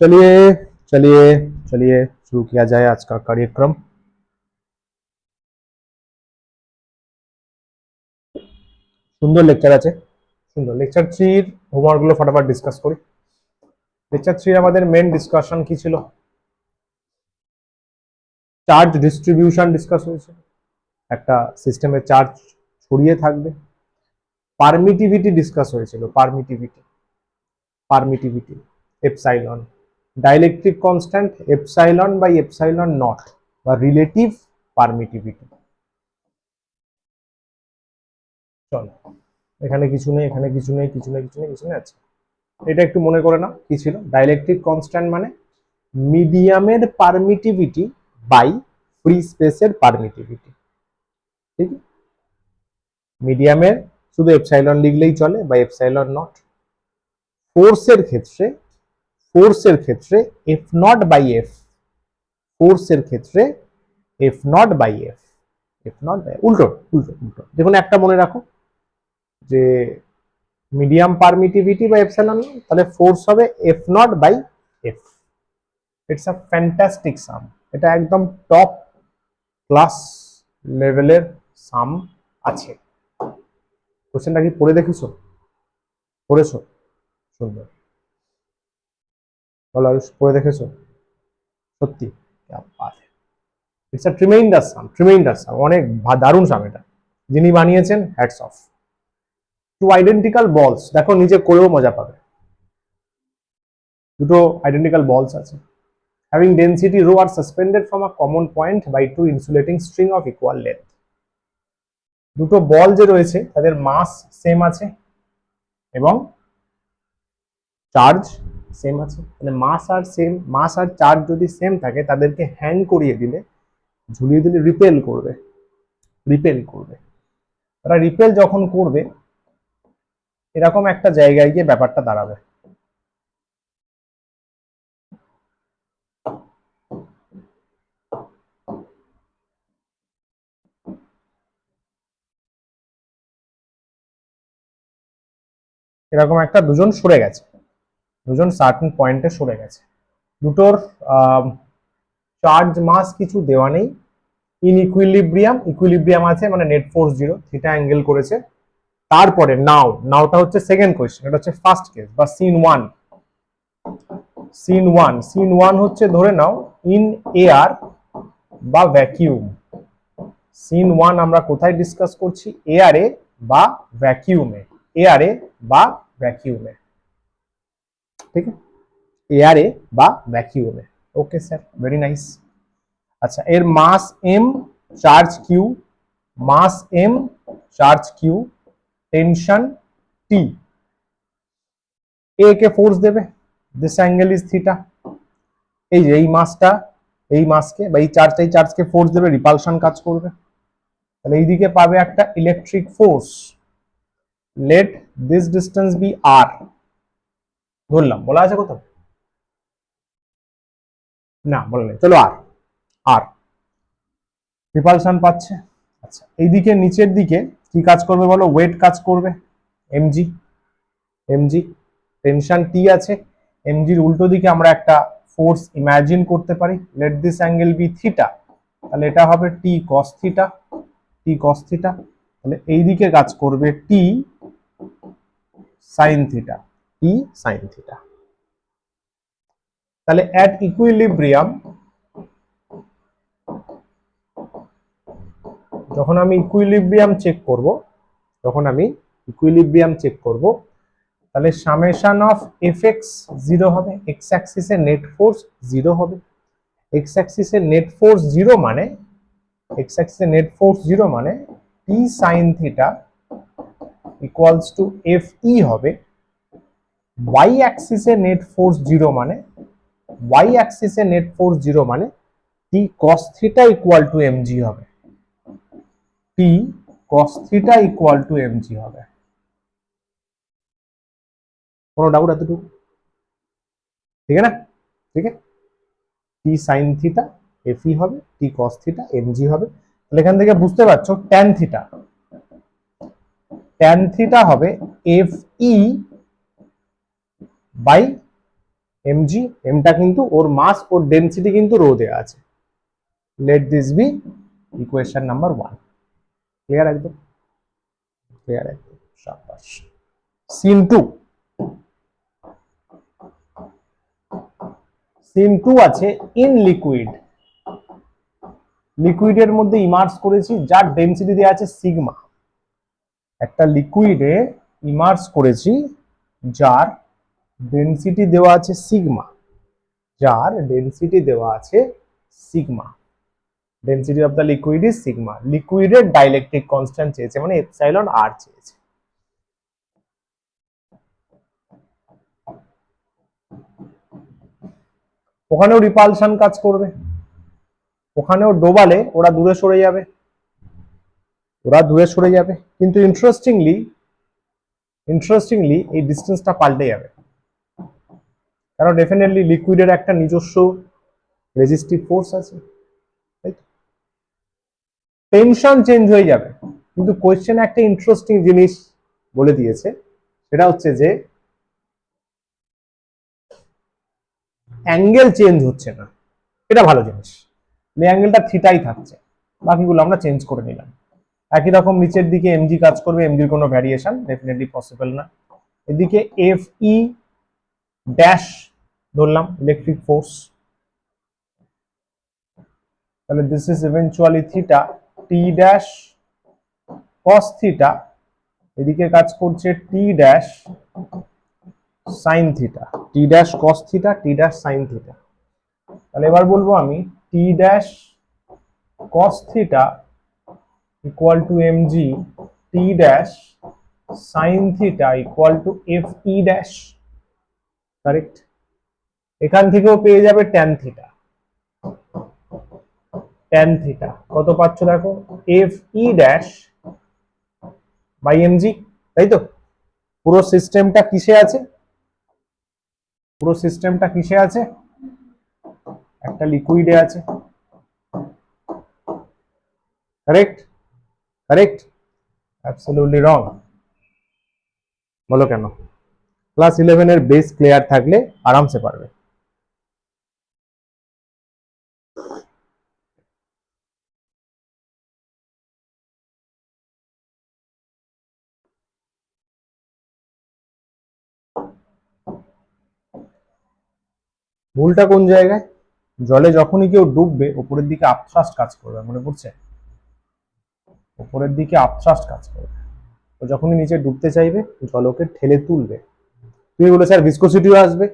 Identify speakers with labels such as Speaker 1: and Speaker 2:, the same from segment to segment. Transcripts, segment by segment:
Speaker 1: चलिए चलिए चलिए शुरू किया जाए आज का कार्यक्रम। সুন্দর লেকচার আছে, সুন্দর লেকচার 3 হোমওয়ার্ক গুলো ফটাফট ডিসকাস করি। লেকচার 3 আমাদের মেন ডিসকাশন কি ছিল? চার্জ ডিস্ট্রিবিউশন ডিসকাস হয়েছে, একটা সিস্টেমে চার্জ ছড়িয়ে থাকবে। পারমিটিভিটি ডিসকাস হয়েছিল, permittivity epsilon, dielectric constant epsilon by epsilon naught বা রিলেটিভ পারমিটিভিটি। চলো, এখানে কিছু নেই, এখানে কিছু নেই, কিছু নেই, কিছু নেই, কিছু নেই। আচ্ছা, এটা একটু মনে করে নাও কি ছিল। ডাইলেকট্রিক কনস্ট্যান্ট মানে মিডিয়ামের পারমিটিভিটি বাই ফ্রি স্পেসের পারমিটিভিটি। ঠিক আছে, মিডিয়ামের শুধু এপসাইলন লিখলেই চলে বা এপসাইলন নট। ফোর্সের ক্ষেত্রে এফ নট বাই এফ, ফোর্সের ক্ষেত্রে F naught by F, F naught by উল্টো উল্টো উল্টো। দেখুন একটা মনে রাখো যে মিডিয়াম পারমিটিভিটি বা এপসাইলন, তাহলে ফোর্স হবে F naught by F. It's a fantastic sum, এটা একদম টপ ক্লাস লেভেলের সাম আছে। কোশ্চেনটা কি পড়ে দেখেছো? পড়েছো? সুন্দর, বলো পড়ে দেখেছো? সত্যি it's a tremendous sum, tremendous sum, অনেক দারুণ সাম এটা। যিনি বানিয়েছেন হ্যাটস অফ। টু আইডেন্টিক্যাল বলস, দেখো নিজে করেও মজা পাবে। দুটো আইডেন্টিক্যাল বলস আছে, having density rho are suspended from a common point by two insulating string of equal length। দুটো বল যে রয়েছে তাদের মাস সেম আছে এবং চার্জ সেম আছে। মানে মাস আর চার্জ যদি সেম থাকে তাদেরকে হ্যাং করিয়ে দিলে, ঝুলিয়ে দিলে রিপেল করবে, তারা রিপেল যখন করবে এরকম একটা জায়গায় গিয়ে ব্যাপারটা দাঁড়াবে। এরকম একটা দুজন সরে গেছে, দুজন সার্টেন পয়েন্টে সরে গেছে, দুটোর চার্জ মাস কিছু দেওয়া নেই, ইন ইকুইলিব্রিয়াম আছে, মানে net force zero, theta angle করেছে। তারপরে নাওটা হচ্ছে সেকেন্ড কোয়েশ্চেন, এটা হচ্ছে ফার্স্ট কেস বা সিন ওয়ান হচ্ছে ধরে নাও ইন এয়ার বা ভ্যাকিউম। সিন ওয়ান আমরা কোথায় ডিসকাস করছি? এয়ারে বা ভ্যাকিউমে, এয়ারে বা ভ্যাকিউমে। ঠিক আছে, এয়ারে বা ভ্যাকিউমে। Okay sir, very nice. আচ্ছা, এর mass M, charge Q, mass M, charge Q, tension T. এ কে ফোর্স দেবে, দিস অ্যাঙ্গেল ইজ থিটা। এই যে এই মাসটা এই মাসকে বা এই চার্জকে ফোর্স দেবে, রিপালশন কাজ করবে। তাহলে এইদিকে পাবে একটা electric force. Let this distance be R, ধরলাম, বলা আছে কোথাও? না বলা নেই, চলো আর, আর রিপালশন পাচ্ছে। আচ্ছা, এইদিকে নিচের দিকে কি কাজ করবে বলো? ওয়েট কাজ করবে, এমজি, এমজি টেনশন টি আছে। এমজির উল্টো দিকে আমরা একটা ফোর্স ইমাজিন করতে পারি, let this angle be theta, তাহলে এটা হবে টি কস থিটা, টি কস থিটা। তাহলে এইদিকে কাজ করবে T sine theta, T sine theta. তাহলে অ্যাট ইকুইলিব্রিয়াম, যখন আমি ইকুইলিব্রিয়াম চেক করব, তাহলে summation of F X zero হবে, এক্স অ্যাক্সিসে নেট ফোর্স জিরো হবে। এক্স অ্যাক্সিসে নেট ফোর্স জিরো মানে T sine theta equals to F E হবে। ওয়াই অ্যাক্সিসে নেট ফোর্স জিরো মানে T cos theta equal to MG হবে, T cos theta equal to MG হবে। কোনো ডাউট এতটুকু? ঠিক আছে না? ঠিক আছে, টি সাইন থিটা এফ ই হবে, টি কস থিটা এমজি হবে। তাহলে এখান থেকে বুঝতে পারছো ট্যান থিটা হবে এফ ই বাই mg, mটা কিন্তু ওর মাস ওর ডেনসিটি কিন্তু রো দেয়া আছে। Let this be equation number 1। Clear একদম? ক্লিয়ার একদম, শাবাশ। সিন 2, সিন 2 আছে ইন লিকুইড। লিকুইডের মধ্যে ইমার্স করেছি যার ডেনসিটি দেওয়া আছে সিগমা। একটা লিকুইডে ইমার্স করেছি যার ডেনসিটি দেওয়া আছে সিগমা, যার ডেনসিটি দেওয়া আছে sigma. Density of the liquid is sigma. লিকুইডের ডাইলেকট্রিক কনস্ট্যান্ট চেয়েছে, মানে এপসাইলন আর চেয়েছে। ওখানেও রিপালশন কাজ করবে, ওখানেও ডোবালে ওরা দূরে সরে যাবে, ওরা দূরে সরে যাবে, কিন্তু ইন্টারেস্টিংলি এই ডিস্টেন্সটা পাল্টে যাবে, কারণ ডেফিনেটলি লিকুইডের একটা নিজস্ব রেজিস্টিভ ফোর্স আছে, টেনশন চেঞ্জ হয়ে যাবে। কিন্তু কোয়েশ্চেনে একটা ইন্টারেস্টিং জিনিস বলে দিয়েছে, সেটা হচ্ছে যে অ্যাঙ্গেল চেঞ্জ হচ্ছে না, এটা ভালো জিনিস। অ্যাঙ্গেলটা থিটাই থাকছে, বাকিগুলো আমরা চেঞ্জ করে নিলাম। একই রকম নিচের দিকে এমজি কাজ করবে, এমজির কোনো ভ্যারিয়েশন ডেফিনেটলি পসিবল না। এদিকে এফ ই ড্যাশ ধরলাম ইলেকট্রিক ফোর্স, তাহলে this is eventually theta T dash cos theta, এদিকে কাজ করছে T dash sine theta, T dash cos theta, T dash sine theta. তাহলে এবার বলবো আমি T dash cos theta equal to mg, T dash sine theta equal to F E dash. Correct? এখান থেকেও পেয়ে যাবে ট্যান থিটা। ট্যান থিটা কত পাচ্ছ দেখো, F E dash by mg, তাই তো? পুরো সিস্টেমটা কিসে আছে? পুরো সিস্টেমটা কিসে আছে? একটা লিকুইডে আছে। কারেক্ট? কারেক্ট? অ্যাবসলিউটলি রং। বলো কেন? ক্লাস 11 এর বেস ক্লিয়ার থাকলে আরামসে পারবে। ভুলটা কোন জায়গায়? জলে যখনই কেউ ডুববে উপরের দিকে আপথ্রাস্ট কাজ করবে, মনে পড়ছে? উপরের দিকে আপথ্রাস্ট কাজ করবে, তো যখনই নিচে ডুবতে চাইবে জল ওকে ঠেলে তুলবে। তুমি বলে স্যার ভিসকোসিটিও আসবে।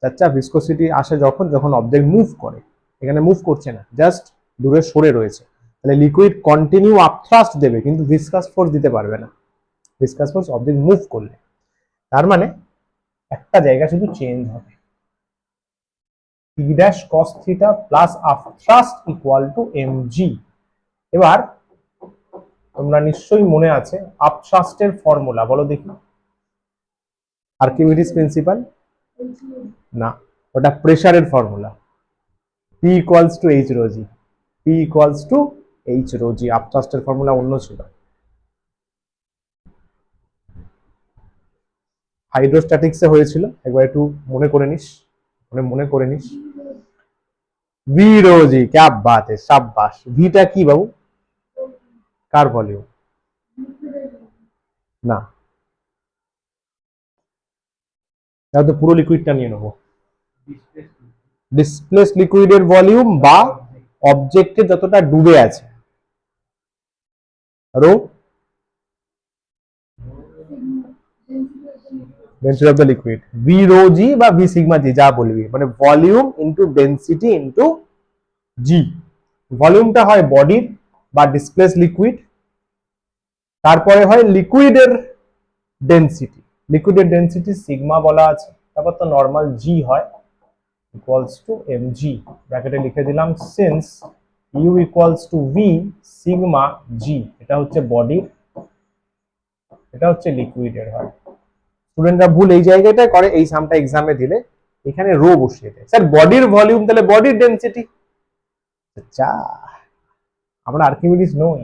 Speaker 1: আচ্ছা, ভিসকোসিটি আসে যখন যখন অবজেক্ট মুভ করে, এখানে মুভ করছে না, জাস্ট দূরে সরে রয়েছে, তাহলে লিকুইড কন্টিনিউ আপথ্রাস্ট দেবে কিন্তু ভিসকাস ফোর্স দিতে পারবে না, ভিসকাস ফোর্স অবজেক্ট মুভ করলে। তার মানে একটা জায়গা শুধু চেঞ্জ হবে, T dash cos theta plus upthrust equal to mg. এবার তোমরা নিশ্চয়ই মনে আছে আপথ্রাস্টের ফর্মুলা, বলো দেখি। Archimedes principle? না, ওটা প্রেসারের formula, P equals to H rho G, P equals to H rho G. আপথ্রাস্টের ফর্মুলা অন্য ছিল। হাইড্রোস্ট্যাটিক্সে হয়েছিল, একবার একটু মনে করে নিস, মনে করে নিস। ভি রো জি, ক্যা বাত है, শাবাশ। ভিটা কি বাবু? কার ভলিউম? না, তাহলে তো পুরো লিকুইডটা নিয়ে নেবো। ডিসপ্লেস লিকুইডের ভলিউম বা অবজেক্টে যতটা ডুবে আছে, rho density of the liquid, V rho G বা ভি সিগমা জি, যা বলবি, মানে volume into density into G. ভলিউমটা হয় বডির বা ডিসপ্লেস লিকুইড, তারপরে হয় লিকুইডের ডেন্সিটি, লিকুইডের ডেন্সিটি সিগমা বলা আছে, তারপর তো নর্মাল জি হয় ইকুয়ালস টু mg, ব্র্যাকেটে লিখে দিলাম since u equals to v sigma g। এটা হচ্ছে বডির, এটা হচ্ছে লিকুইডের হয়। স্টুডেন্টরা ভুল এই জায়গাটায় করে, এই সামটা এক্সামে দিলে এখানে রো বসিয়ে দেয়, স্যার বডির ভলিউম তাহলে বডির ডেন্সিটি। আচ্ছা, আমরা আর্কিমিডিস নই,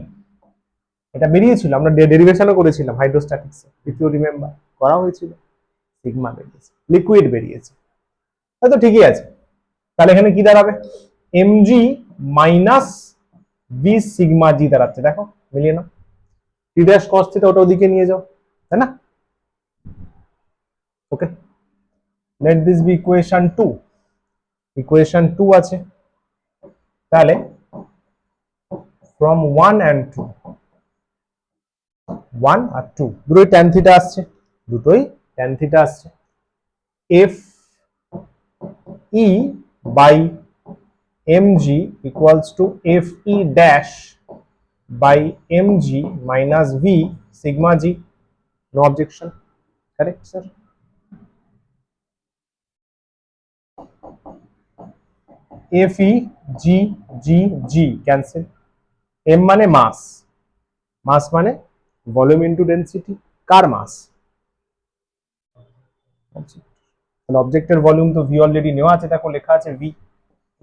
Speaker 1: এটা বেরিয়েছিল, আমরা ডেরিভেশনও করেছিলাম হাইড্রোস্ট্যাটিক্সে, ইফ ইউ রিমেম্বার, করা হয়েছিল। সিগমা বেরিয়েছে, লিকুইড বেরিয়েছে। তো ঠিকই আছে। তাহলে এখানে কি দাঁড়াবে, এমজি মাইনাস ভি সিগমা জি দাঁড়াচ্ছে, দেখো মিলিয়ে নাও, টি ড্যাশ কস থিটা ওটা ওদিকে নিয়ে যাও, তাই না? Okay, let this be equation 2। Equation 2 আছে, তাহলে ফ্রম 1 and 2, 1 আর 2 দুটোই tan থিটা আসছে, দুটোই tan থিটা আসছে। F E by mg equals to fe dash by mg minus v sigma g. No objection, correct sir? fe g g g cancel, m মানে মাস, মাস মানে volume into density, কার মাস? তাহলে অবজেক্টের volume তো V already নেওয়া আছে, দেখো লেখা আছে ভি,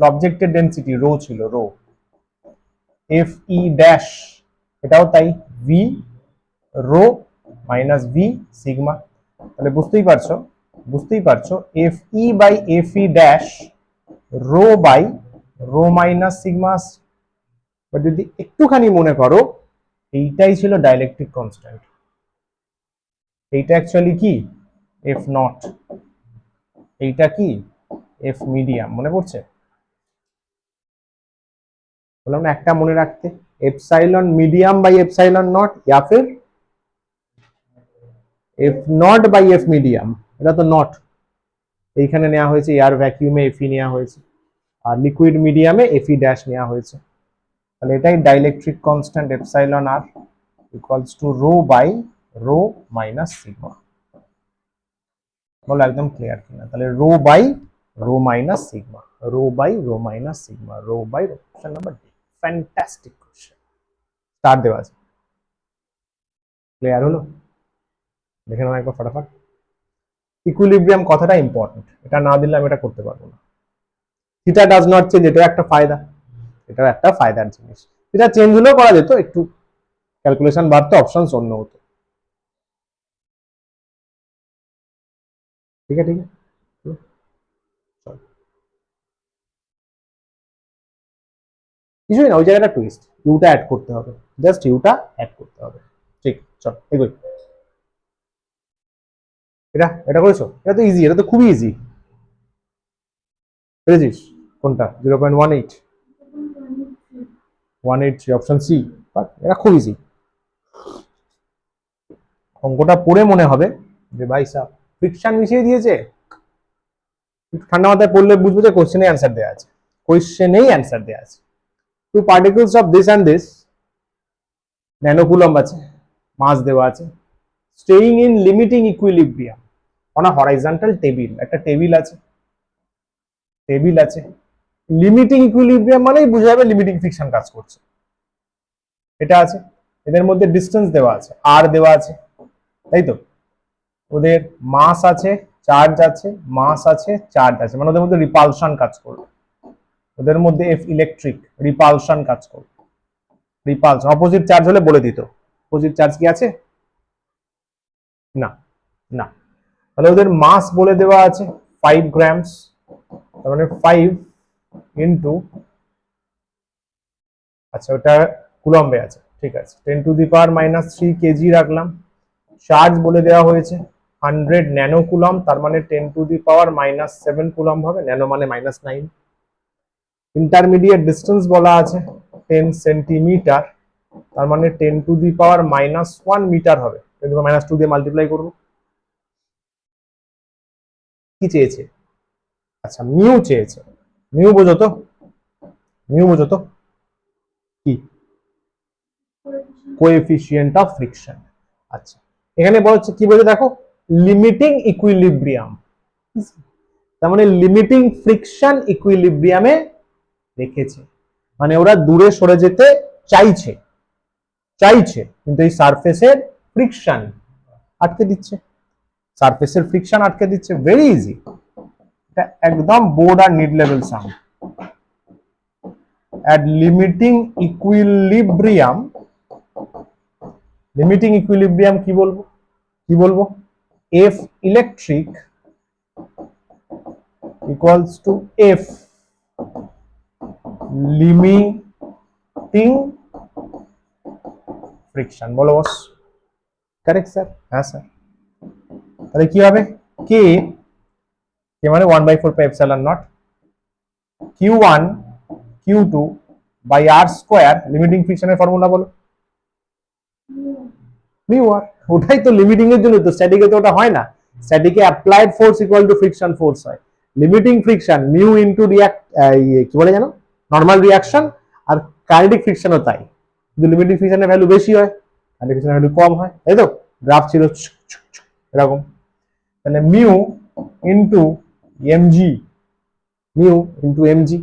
Speaker 1: অবজেক্টের ডেনসিটি রো ছিল, রো। এফ ই ড্যাশ এটাও তাই, V rho minus V sigma. তাহলে বুঝতেই পারছো F E by F E dash rho by rho minus sigma. But যদি একটুখানি মনে করো, এইটাই ছিল ডাইলেকট্রিক কনস্ট্যান্ট, এইটা অ্যাকচুয়ালি কি এফ নট, এইটা কি এফ মিডিয়াম, মনে পড়ছে? বললাম না একটা মনে রাখতে, epsilon medium by epsilon naught, या फिर F naught by F medium. এটা তো নট, এইখানে নেওয়া হয়েছে এয়ার ভ্যাকিউমে এফি নেওয়া হয়েছে, আর লিকুইড মিডিয়ামে এফি ড্যাশ নেওয়া হয়েছে। তাহলে এটাই ডাইলেকট্রিক কনস্ট্যান্ট এপসাইলন আর equals to rho by rho minus sigma. বলো একদম ক্লিয়ার কিনা? তাহলে rho by rho minus sigma, rho by rho minus sigma, rho by rho. Question number D, fantastic question. Start দেওয়া আছে, ক্লিয়ার হলো? দেখে নাও একবার ফটাফট। ইকুইলিব্রিয়াম কথাটা ইম্পর্টেন্ট, এটা না দিলে আমি এটা করতে পারবো না। থিটা ডাজ নট চেঞ্জ, এটা একটা ফায়দা, এটা একটা ফায়দার জিনিস। থিটা চেঞ্জ হলেও করা যেত, একটু ক্যালকুলেশন বাড়তো, অপশনস অন্য হতো। ঠিক আছে, ঠিক আছে, কিছুই না, ওই জায়গাটা টুইস্ট, ইউটা অ্যাড করতে হবে, জাস্ট ইউটা অ্যাড করতে হবে। ঠিক, চল এগোই। এটা এটা করেছো, এটা তো ইজি, এটা তো খুবই ইজি। পেরেছিস কোনটা? 0.18, 183 অপশন সি। এটা খুব ইজি, অঙ্কটা পড়ে মনে হবে যে ভাই সাহ ফ্রিকশন মিশিয়ে দিয়েছে। ঠান্ডা মাথায় পড়লে বুঝবো যে কোশ্চেনে অ্যান্সার দেওয়া আছে, কোশ্চেনেই অ্যান্সার দেওয়া আছে। Two particles of this and this, nanocoulomb আছে, মাস দেওয়া আছে, staying in limiting equilibrium on a horizontal table, একটা টেবিল আছে, টেবিল আছে, লিমিটিং ইকুইলিব্রিয়াম মানেই বোঝা যাবে লিমিটিং ফ্রিকশন কাজ করছে, এটা আছে। এদের মধ্যে ডিস্টেন্স দেওয়া আছে, আর দেওয়া আছে, তাই তো? ওদের মাস আছে, চার্জ আছে, মাস আছে, চার্জ আছে, মানে ওদের মধ্যে রিপালশন কাজ করবে, ওদের মধ্যে এফ ইলেকট্রিক রিপালশন কাজ করবে। রিপালশন অপোজিট চার্জ হলে বলে দিত, অপোজিট চার্জ কি আছে? না, না। তাহলে ওদের মাস বলে দেওয়া আছে 5 গ্রামস, তার মানে 5 ইন্টু, আচ্ছা ওটা কুলম্বে আছে, ঠিক আছে, 10⁻³ কেজি রাখলাম। চার্জ বলে দেওয়া হয়েছে 100 ন্যানো কুলম, তার মানে 10⁻⁻7 কুলম হবে, ন্যানো মানে -9। ইন্টারমিডিয়েট ডিস্টেন্স বলা আছে 10 সেন্টিমিটার, তার মানে 10⁻⁻1 মিটার হবে, 10⁻2 দিয়ে মাল্টিপ্লাই করবো। কি চেয়েছে? আচ্ছা মিউ চেয়েছে, মিউ বোঝো তো, মিউ বোঝো তো কি? Coefficient of friction. আচ্ছা এখানে বলছে কি বলছে দেখো, লিমিটিং ইকুইলিব্রিয়াম, তার মানে লিমিটিং ফ্রিকশন ইকুইলিব্রিয়ামে রেখেছে, মানে ওরা দূরে সরে যেতে চাইছে, চাইছে কিন্তু এই সারফেসের ফ্রিকশন আটকে দিচ্ছে, সারফেসের ফ্রিকশন আটকে দিচ্ছে। ভেরি ইজি, এটা একদম বোর্ড আর NEET level sum. at limiting equilibrium, limiting equilibrium কি বলবো, কি বলবো? F electric equals to F limiting friction. বলো বস, কারেক্ট স্যার? হ্যাঁ স্যার। তাহলে কি হবে? কে মানে 1/4 pi epsilon not Q1 Q2 by R square, limiting ফ্রিকশনের ফর্মুলা বলো। Mu R. ওটাই তো লিমিটিং এর জন্য, তো স্ট্যাটিকে তো ওটা হয় না। স্ট্যাটিকে applied force equal to friction force হয়। Limiting friction mu into react, কি বলে জানো, নরমাল রিঅ্যাকশন। আর কাইনেটিক ফ্রিকশনও তাই, কিন্তু লিমিটিং ফ্রিকশনের ভ্যালু বেশি হয়, কাইনেটিক ফ্রিকশনের ভ্যালু কম হয়, তাই তো? গ্রাফ ছিল এরকম। তাহলে mu into MG, mu into MG,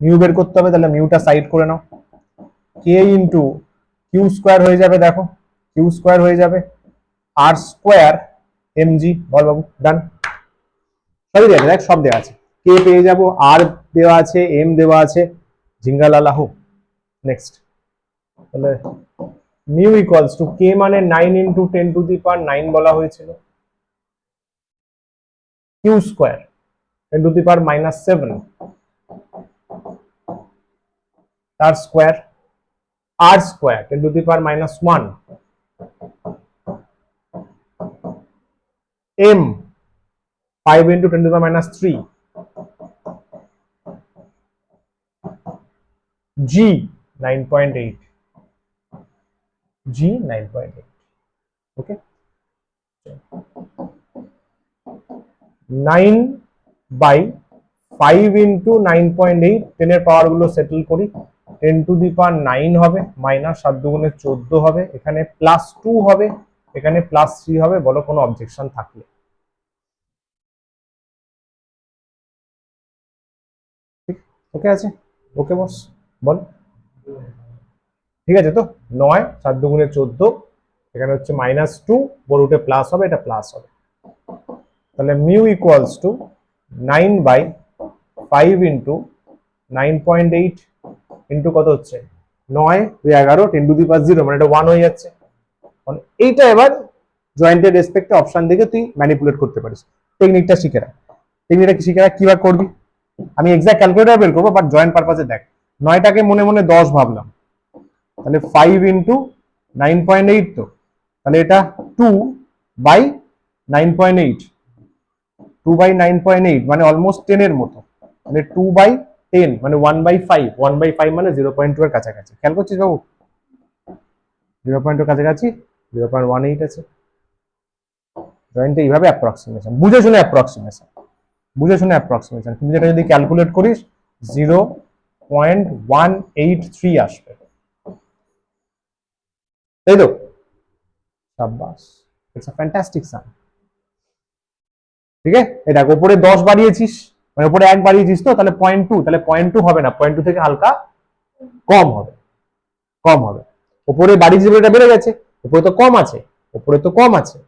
Speaker 1: mu বের করতে হবে, তাহলে মিউটা সাইড করে নাও। কে ইনটু কিউ স্কোয়ার হয়ে যাবে, দেখো কিউ স্কোয়ার হয়ে যাবে আর স্কোয়ার এমজি। বল বাবু, ডান। সবই দেওয়া আছে, দেখ সব দেওয়া আছে। কে পেয়ে যাবো, আর দেওয়া আছে, এম দেওয়া আছে, ঝিঙ্গালালাহু। নেক্সট, তাহলে মিউ ইকুয়ালস টু কে মানে 9 ইন্টু 10⁻9 বলা হয়েছিল, কিউ স্কোয়ার 10⁻⁻7 তার স্কোয়ার, আর স্কোয়ার 10⁻⁻1, এম 5 ইন্টু 10⁻3, জি 9.8, জি 9.8। ওকে, 9/5 ইন্টু 9.8, 10 এর পাওয়ার গুলো সেটেল করি, 10⁻9 হবে, মাইনাস 7 দুগুণে 14 হবে, এখানে +2 হবে, এখানে +3 হবে। বলো কোনো অবজেকশন থাকলে? ঠিক, ওকে আছে? ওকে বস, বল। ঠিক আছে তো? 9, 7 দুগুণে 14, এখানে হচ্ছে -2, বড় উঠে প্লাস হবে, এটা প্লাস হবে। তাহলে mu equals to 9/5 into 9.8 into কত হচ্ছে 9 11 10⁻0, মানে এটা 1 হয়ে যাচ্ছে। এইটা এবার জয়েন্টের রেসপেক্টে অপশন দেখে তুই ম্যানিপুলেট করতে পারিস। টেকনিকটা শিখে রাখ, টেকনিকটা শিখে রাখ। কিভাবে করবি আমি এক্সাক্ট ক্যালকুলেটর বের করবো, বাট জয়েন্ট পারপাসে দেখ। 9টাকে মনে মনে 10 ভাবলাম, তাহলে 5 ইন্টু 9.8, তো তাহলে এটা 2/9.8, 2/9.8 মানে অলমোস্ট 10 এর মতো, মানে 2/10 মানে 1/5, 1/5 মানে 0.2 এর কাছাকাছি। খেয়াল করছিস বাবু? 0.2 এর কাছাকাছি 0.18 আছে। জয়েন্টে এইভাবে অ্যাপ্রক্সিমেশন, বুঝে শুনে অ্যাপ্রক্সিমেশন, বুঝে শুনে অ্যাপ্রক্সিমেশন। কিন্তু যেটা যদি ক্যালকুলেট করিস 0.183 আসবে, তাই তো? শাবাশ, ইটস আ ফ্যান্টাস্টিক সাম। ঠিক আছে, এটা উপরে 10 বাড়িয়েছিস, মানে উপরে 1 বাড়িয়েছিস, তো তাহলে 0.2, তাহলে 0.2 হবে না, 0.2 থেকে হালকা কম হবে, কম হবে। উপরে বাড়িয়েছিস, এটা বেড়ে গেছে, উপরে তো কম আছে, উপরে তো কম আছে।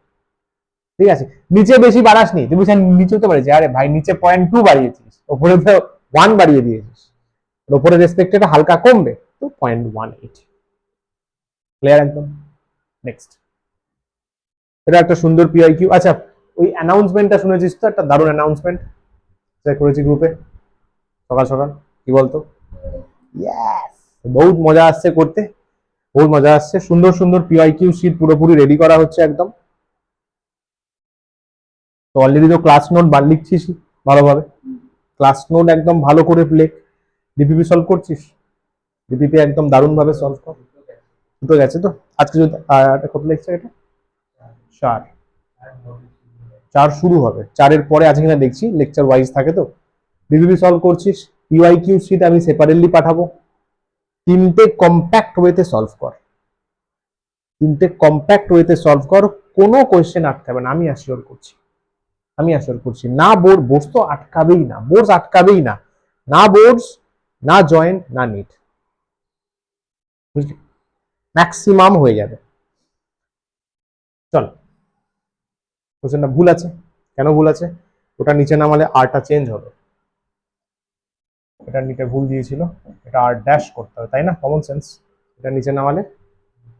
Speaker 1: ঠিক আছে, নিচে বেশি বাড়াসনি, তুমি নিচে হতে পারে, আরে ভাই নিচে 0.2 বাড়িয়েছিস, উপরে তো 1 বাড়িয়ে দিয়েছিস, উপরে রেসপেক্ট এটা হালকা কমবে, তো 0.18। ক্লিয়ার একদম? নেক্সট, এটা একটা সুন্দর পিআইকিউ। আচ্ছা, ওই অ্যানাউন্সমেন্টটা শুনেছিস তো? একটা দারুণ অ্যানাউন্সমেন্ট করেছি গ্রুপে সকাল সকাল, কি বলতো? ইয়েস, বহুত মজা আসছে করতে, বহুত মজা আসছে। সুন্দর সুন্দর পিআইকিউ শিট পুরোপুরি রেডি করা হচ্ছে একদম। তো অলরেডি তো ক্লাস নোট লিখছিস ভালোভাবে, ক্লাস নোট একদম ভালো করে লেখ। ডিপিপি সলভ করছিস? ডিপিপি একদম দারুণ ভাবে সলভ কর। দুটো গেছে তো আজকে, যদি কত লেখছে এটা? 4, 4 শুরু হবে, 4-এর পরে আছে কিনা দেখছি, লেকচার ওয়াইজ থাকে তো। ডিপিপি সলভ করছিস, পিওয়াইকিউ শিট আমি সেপারেটলি পাঠাবো। 3টে কম্প্যাক্ট ওয়েতে সলভ কর, 3টে কম্প্যাক্ট ওয়েতে সলভ কর, কোনো কোয়েশ্চেন আটকাবে না, আমি অ্যাসিওর করছি, আমি অ্যাসিওর করছি। না বোর্ডস তো আটকাবেই না, বোর্ডস আটকাবেই না, না বোর্ডস, না জয়েন্ট, না নিট, বুঝলি? ম্যাক্সিমাম হয়ে যাবে। চল, কোশ্চেনটা ভুল আছে, কেন ভুল আছে? ওটা নিচে নামালে আরটা চেঞ্জ হবে, এটা নিচে ভুল দিয়েছিল, এটা আর ড্যাশ করতে হবে, তাই না? Common sense. এটা নিচে নামালে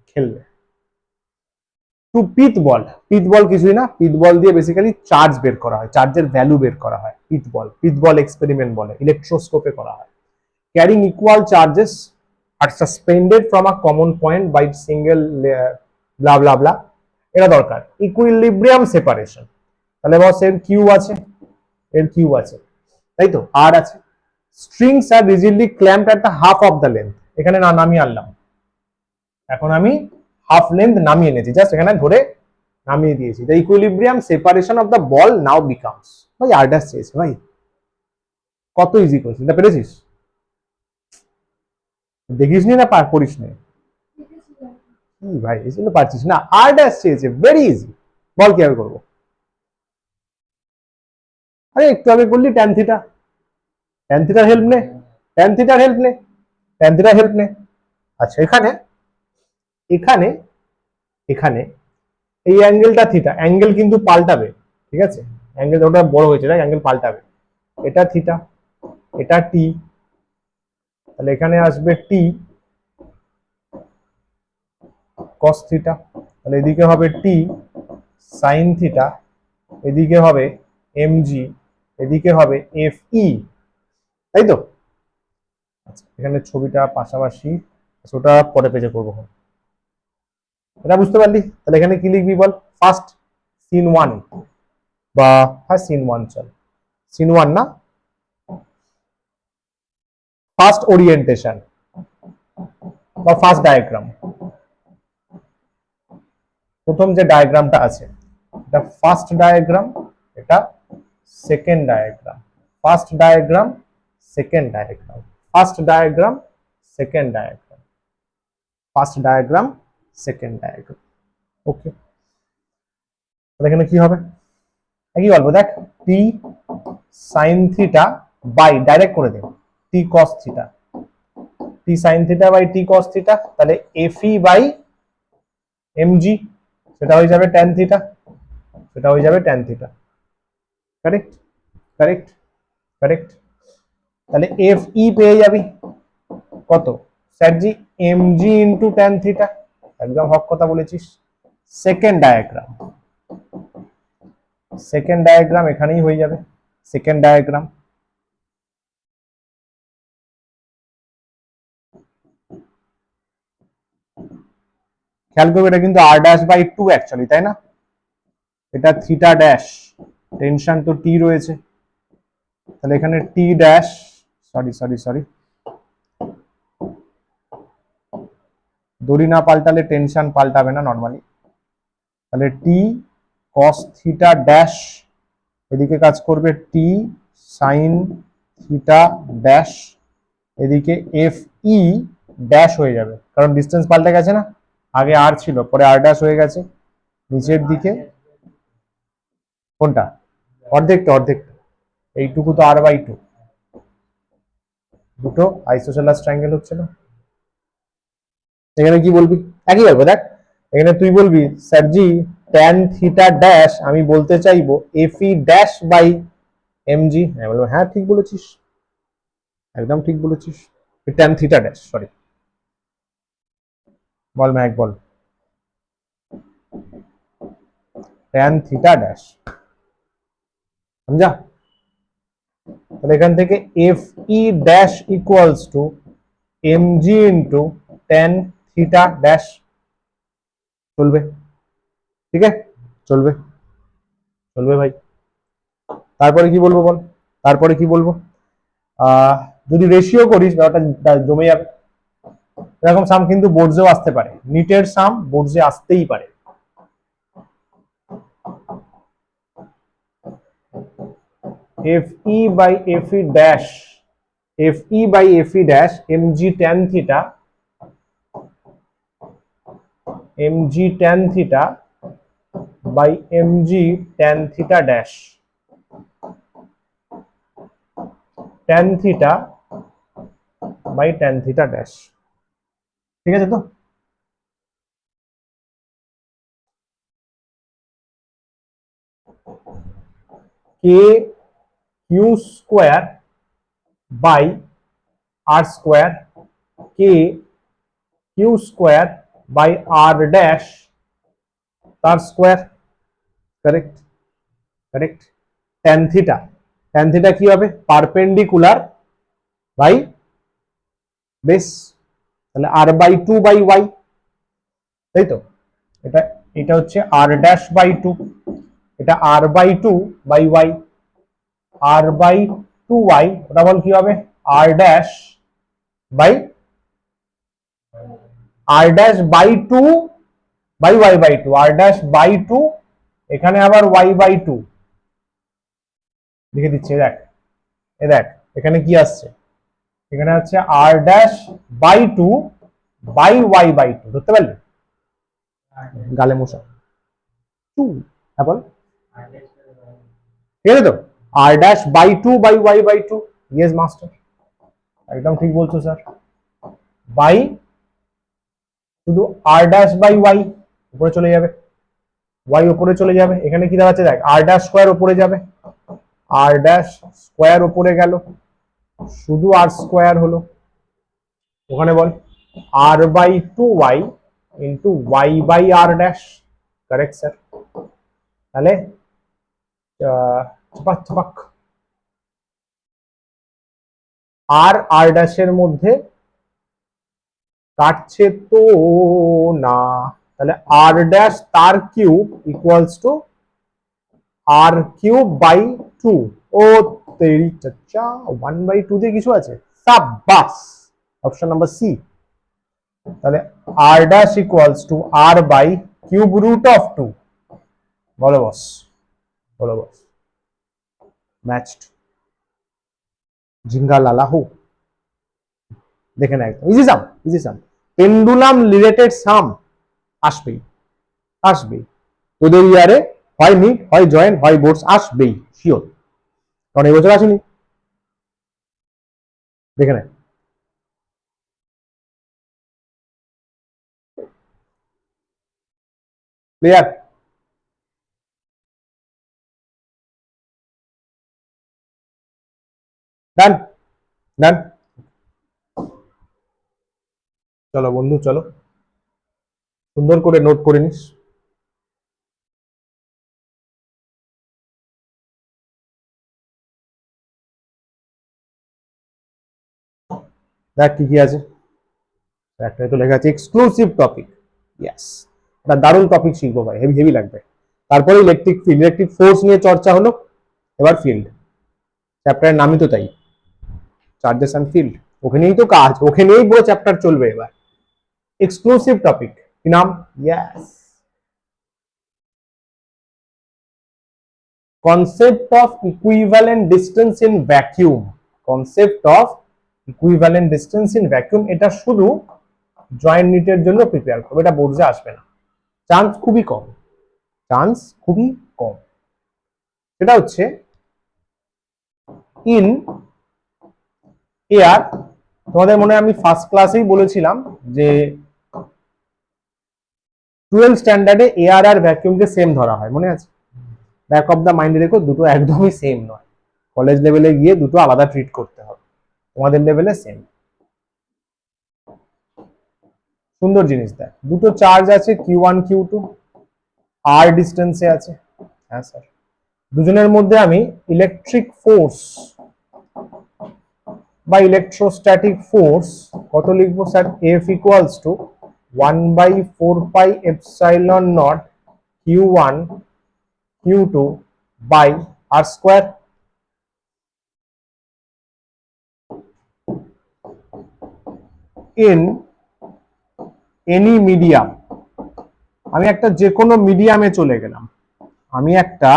Speaker 1: খেলবে। টু পিথ বল, পিথ বল কিছুই না, পিথ বল দিয়ে বেসিক্যালি চার্জ বের করা হয়, চার্জের ভ্যালু বের করা হয়। পিথবল এক্সপেরিমেন্ট বলে, ইলেকট্রোস্কোপে করা হয়। ক্যারিং ইকুয়াল চার্জেস আর suspended from a common point by single bla bla bla, এটা দরকার। ইকুইলিব্রিয়াম সেপারেশন, তাহলে বস এর কিউ আছে, এর কিউ আছে, তাই তো, আর আছে। Strings are rigidly clamped at the half of the length, এখানে না নামিয়ে আনলাম, এখন আমি হাফ লেন্থ নামিয়ে এনেছি, জাস্ট এখানে ধরে নামিয়ে দিয়েছি। The equilibrium separation of the ball now becomes, ভাই আর্ডার চেয়েছে ভাই, কত ইজি কোয়েশ্চেন, এটা পেরেছিস? দেখিস নি না পড়িস নি? কি ভাই এগুলো পারছিস না, আর্ডার চেয়েছে, ভেরি ইজি। বল কিভাবে করবো? আরে একটু আগে করলি ট্যান থিটা, ট্যান থিটার হেল্প নে, ট্যান থিটার হেল্প নে, ট্যান থিটার হেল্প নে। আচ্ছা এখানে এখানে এখানে এই অ্যাঙ্গেলটা থিটা, অ্যাঙ্গেল কিন্তু পাল্টাবে, ঠিক আছে, অ্যাঙ্গেল ওটা বড় হয়েছে, দেখ অ্যাঙ্গেল পাল্টাবে, এটা থিটা, এটা টি, তাহলে এখানে আসবে টি কস থিটা, তাহলে এদিকে হবে টি সাইন থিটা, এদিকে হবে এমজি, এদিকে হবে এফ ই, তাই তো? আচ্ছা এখানে ছবিটা পাশাপাশি, ওটা পরে পেজে করবো। এটা বুঝতে পারলি? তাহলে এখানে কি লিখবি বল? ফার্স্ট সিন ওয়ান, বা হ্যাঁ সিন ওয়ান, চল সিন ওয়ান না, ফার্স্ট ওরিয়েন্টেশন বা ফার্স্ট ডায়াগ্রাম, প্রথম যে ডায়াগ্রামটা আছে এটা ফার্স্ট ডায়াগ্রাম, এটা second diagram, first diagram second diagram, first diagram second diagram, first diagram second diagram. Okay, তাহলে এখানে কি হবে? একই গল্প, দেখ T sine theta by, direct করে দেব, T cos theta, T sine theta by T cos theta, তাহলে এফ ই বাই এমজি, সেটা হয়ে যাবে ট্যান থিটা, সেটা হয়ে যাবে tan theta, correct correct correct. তাহলে এফ ই পেয়ে যাবি কত স্যারজি, এমজি ইন্টু ট্যান থিটা, একদম হক কথা বলেছিস। সেকেন্ড ডায়াগ্রাম, সেকেন্ড ডায়াগ্রাম এখানেই হয়ে যাবে, সেকেন্ড ডায়াগ্রাম, খেয়াল করবে এটা কিন্তু আর ড্যাশ বাই টু অ্যাকচুয়ালি, তাই না? এটা থিটা ড্যাশ, টেনশন তো টি রয়েছে, তাহলে এখানে টি ড্যাশ, সরি সরি সরি, দড়ি না পাল্টালে টেনশন পাল্টাবে না নর্মালি, তাহলে টি কস থিটা ড্যাশ, এদিকে কাজ করবে টি সাইন থিটা ড্যাশ, এদিকে এফ ই ড্যাশ হয়ে যাবে, কারণ ডিস্টেন্স পাল্টে গেছে না, আগে আর ছিল পরে আর ড্যাশ হয়ে গেছে, নিচের দিকে কোনটা, অর্ধেকটা অর্ধেকটা, এইটুকু তো আর বাই টু, দুটো আইসোসেলাস ট্রায়াঙ্গেল হচ্ছে না। এখানে কি বলবি? একই গল্প, দেখ এখানে তুই বলবি স্যারজি ট্যান থিটা ড্যাশ, আমি বলতে চাইবো F E dash by mg, হ্যাঁ বলবো হ্যাঁ ঠিক বলেছিস, একদম ঠিক বলেছিস, ট্যান থিটা ড্যাশ, সরি বল ম্যাক বল, ট্যান থিটা ড্যাশ, সমঝা? তাহলে এখান থেকে F E dash equals to mg into tan theta dash, চলবে? ঠিক আছে, চলবে, চলবে ভাই। তারপরে কি বলবো বল, তারপরে কি বলবো? যদি রেশিও করিস ব্যাপারটা জমে যাবে, এরকম সাম কিন্তু বোর্ডসেও আসতে পারে, নিটের সাম বোর্ডসে আসতেই পারে। F E by F E dash, F E by F E dash mg tan theta, mg tan theta by mg tan theta dash, tan theta by tan theta dash, ঠিক আছে তো? K Q square by R square, K Q square by R dash তার square, correct correct, tan theta, tan theta কি হবে perpendicular by base, তাহলে r by 2 by y, তাই তো? এটা এটা হচ্ছে r ড্যাশ বাই 2, এটা r by 2 by y, r by 2y ওটা বল কি হবে r dash by r dash by 2 by y by 2, r dash by 2, এখানে আবার y বাই 2 লিখে দিচ্ছি। দেখ দেখ এখানে কি আসছে, এখানে হচ্ছে r dash by 2 by y by 2, ধরতে পারলি? গালে মশা 2 বল, ঠিক আছে তো? r dash by 2 by y by 2, yes master, একদম ঠিক বলছো স্যার। বাই শুধু r ড্যাশ বাই y উপরে চলে যাবে, y উপরে চলে যাবে, এখানে কি দাঁড়াচ্ছে দেখ r ড্যাশ স্কয়ার উপরে যাবে, r ড্যাশ স্কয়ার উপরে গেল, শুধু r স্কয়ার হলো, ওখানে বল r by 2y into y by r dash, correct sir. তাহলে ছপাক ছপাক আর r ড্যাশের মধ্যে কাটছে তো না, তাহলে r ড্যাশ তার cube equals to r cube by 2, ও তেরি চাচা 1 বাই 2 দিয়ে কিছু আছে, সাবাস, অপশন নাম্বার সি। তাহলে r dash equals to r by cube root of 2, বলো বস, বলো বস, ম্যাচড, জিঙ্গা লালা হো, দেখে না একদম ইজি সাম, ইজি সাম। পেন্ডুলাম রিলেটেড সাম আসবেই, আসবেই তোদের ইয়ারে, হয় মিড হয় জয়েন্ট হয় বোর্ডস, আসবেই শিওর, কারণ এবছর আসেনি, দেখে নেয়। ক্লিয়ার? ডান, ডান, চলো বন্ধু চলো, সুন্দর করে নোট করে নিস। দেখ কি কি আছে, একটাই তো লেখা আছে এক্সক্লুসিভ টপিক, ইয়েস, এটা দারুণ টপিক শিখবো ভাই, হেভি হেভি লাগবে। তারপরে ইলেকট্রিক ফিল্ড, ইলেকট্রিক ফোর্স নিয়ে চর্চা হলো, এবার ফিল্ড, চ্যাপ্টারের নামই তো তাই, চার্জেস অ্যান্ড ফিল্ড, ওখানেই তো কাজ, ওখানেই পুরো চ্যাপ্টার চলবে এবার। এক্সক্লুসিভ টপিক কি নাম? Yes, concept of equivalent distance in vacuum, concept of equivalent distance in vacuum, এটা শুধু জয়েন্ট নিটের জন্য প্রিপেয়ার করবে, এটা বোর্ডে আসবে না, চান্স খুবই কম, চান্স খুবই কম। সেটা হচ্ছে ইন এয়ার, তোমাদের মনে আমি ফার্স্ট ক্লাসেই বলেছিলাম যে 12 স্ট্যান্ডার্ডে এয়ার আর ভ্যাকুয়ামকে সেম ধরা হয়, মনে আছে? ব্যাক অফ দ্য মাইন্ডে রেখো, দুটো একদমই সেম নয়, কলেজ লেভেলে গিয়ে দুটো আলাদা ট্রিট করতে হবে, তোমাদের লেভেলে সেম। সুন্দর জিনিস দেখ, দুটো চার্জ আছে Q1 Q2, আর ডিস্টেন্সে আছে, হ্যাঁ স্যার, দুজনের মধ্যে আমি ইলেকট্রিক ফোর্স বা ইলেকট্রোস্ট্যাটিক ফোর্স কত লিখবো sir? F equals to 1/4 pi epsilon not Q1 Q2 by R square. In any medium, আমি একটা যে কোনো মিডিয়ামে চলে গেলাম, আমি একটা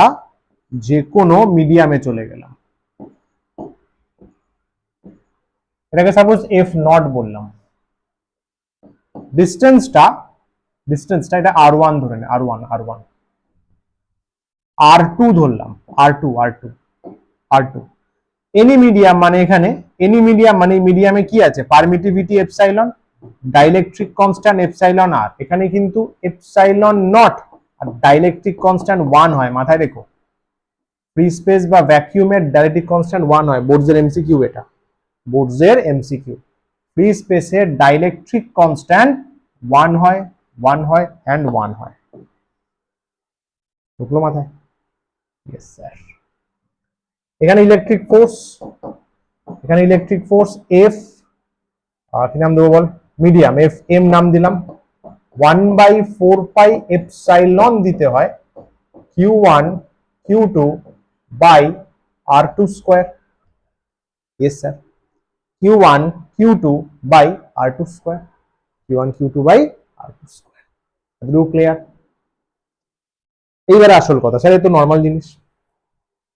Speaker 1: যে কোনো মিডিয়ামে চলে গেলাম, এটাকে সাপোজ এফ নট বললাম, ডিস্টেন্সটা এটা r1 ধরে নে, r1 r2 ধরলাম, r2 এনি মিডিয়াম মানে এখানে এনি মিডিয়াম মানে মিডিয়ামে কি আছে? Permittivity epsilon, dielectric constant epsilon R, এখানে কিন্তু এপসাইলন নট আর ডাইলেকট্রিক কনস্ট্যান্ট 1 হয়, মাথায় রেখো। ফ্রি স্পেস বা ভ্যাকুয়ামের ডাইলেকট্রিক কনস্ট্যান্ট 1 হয়, বোর্ডসের এমসিকিউ এটা, বোর্ডসের এমসিকিউ। ফ্রি স্পেসের ডাইলেকট্রিক কনস্ট্যান্ট 1 হয়, 1 হয় এন্ড 1 হয়, ঢুকলো মাথায়? Yes sir. এখানে ইলেকট্রিক ফোর্স, এখানে ইলেকট্রিক ফোর্স এফ, কি নাম দেবো বল, মিডিয়াম, এফ এম নাম দিলাম। 1/4 পাই এপসাইলন দিতে হয় Q1 Q2 by R2 square. Yes sir, Q1 Q2 by R2 square, Q1 Q2 by R2 square. এগুলো ক্লিয়ার? এইবারে আসল কথা স্যার, এই তো নর্মাল জিনিস।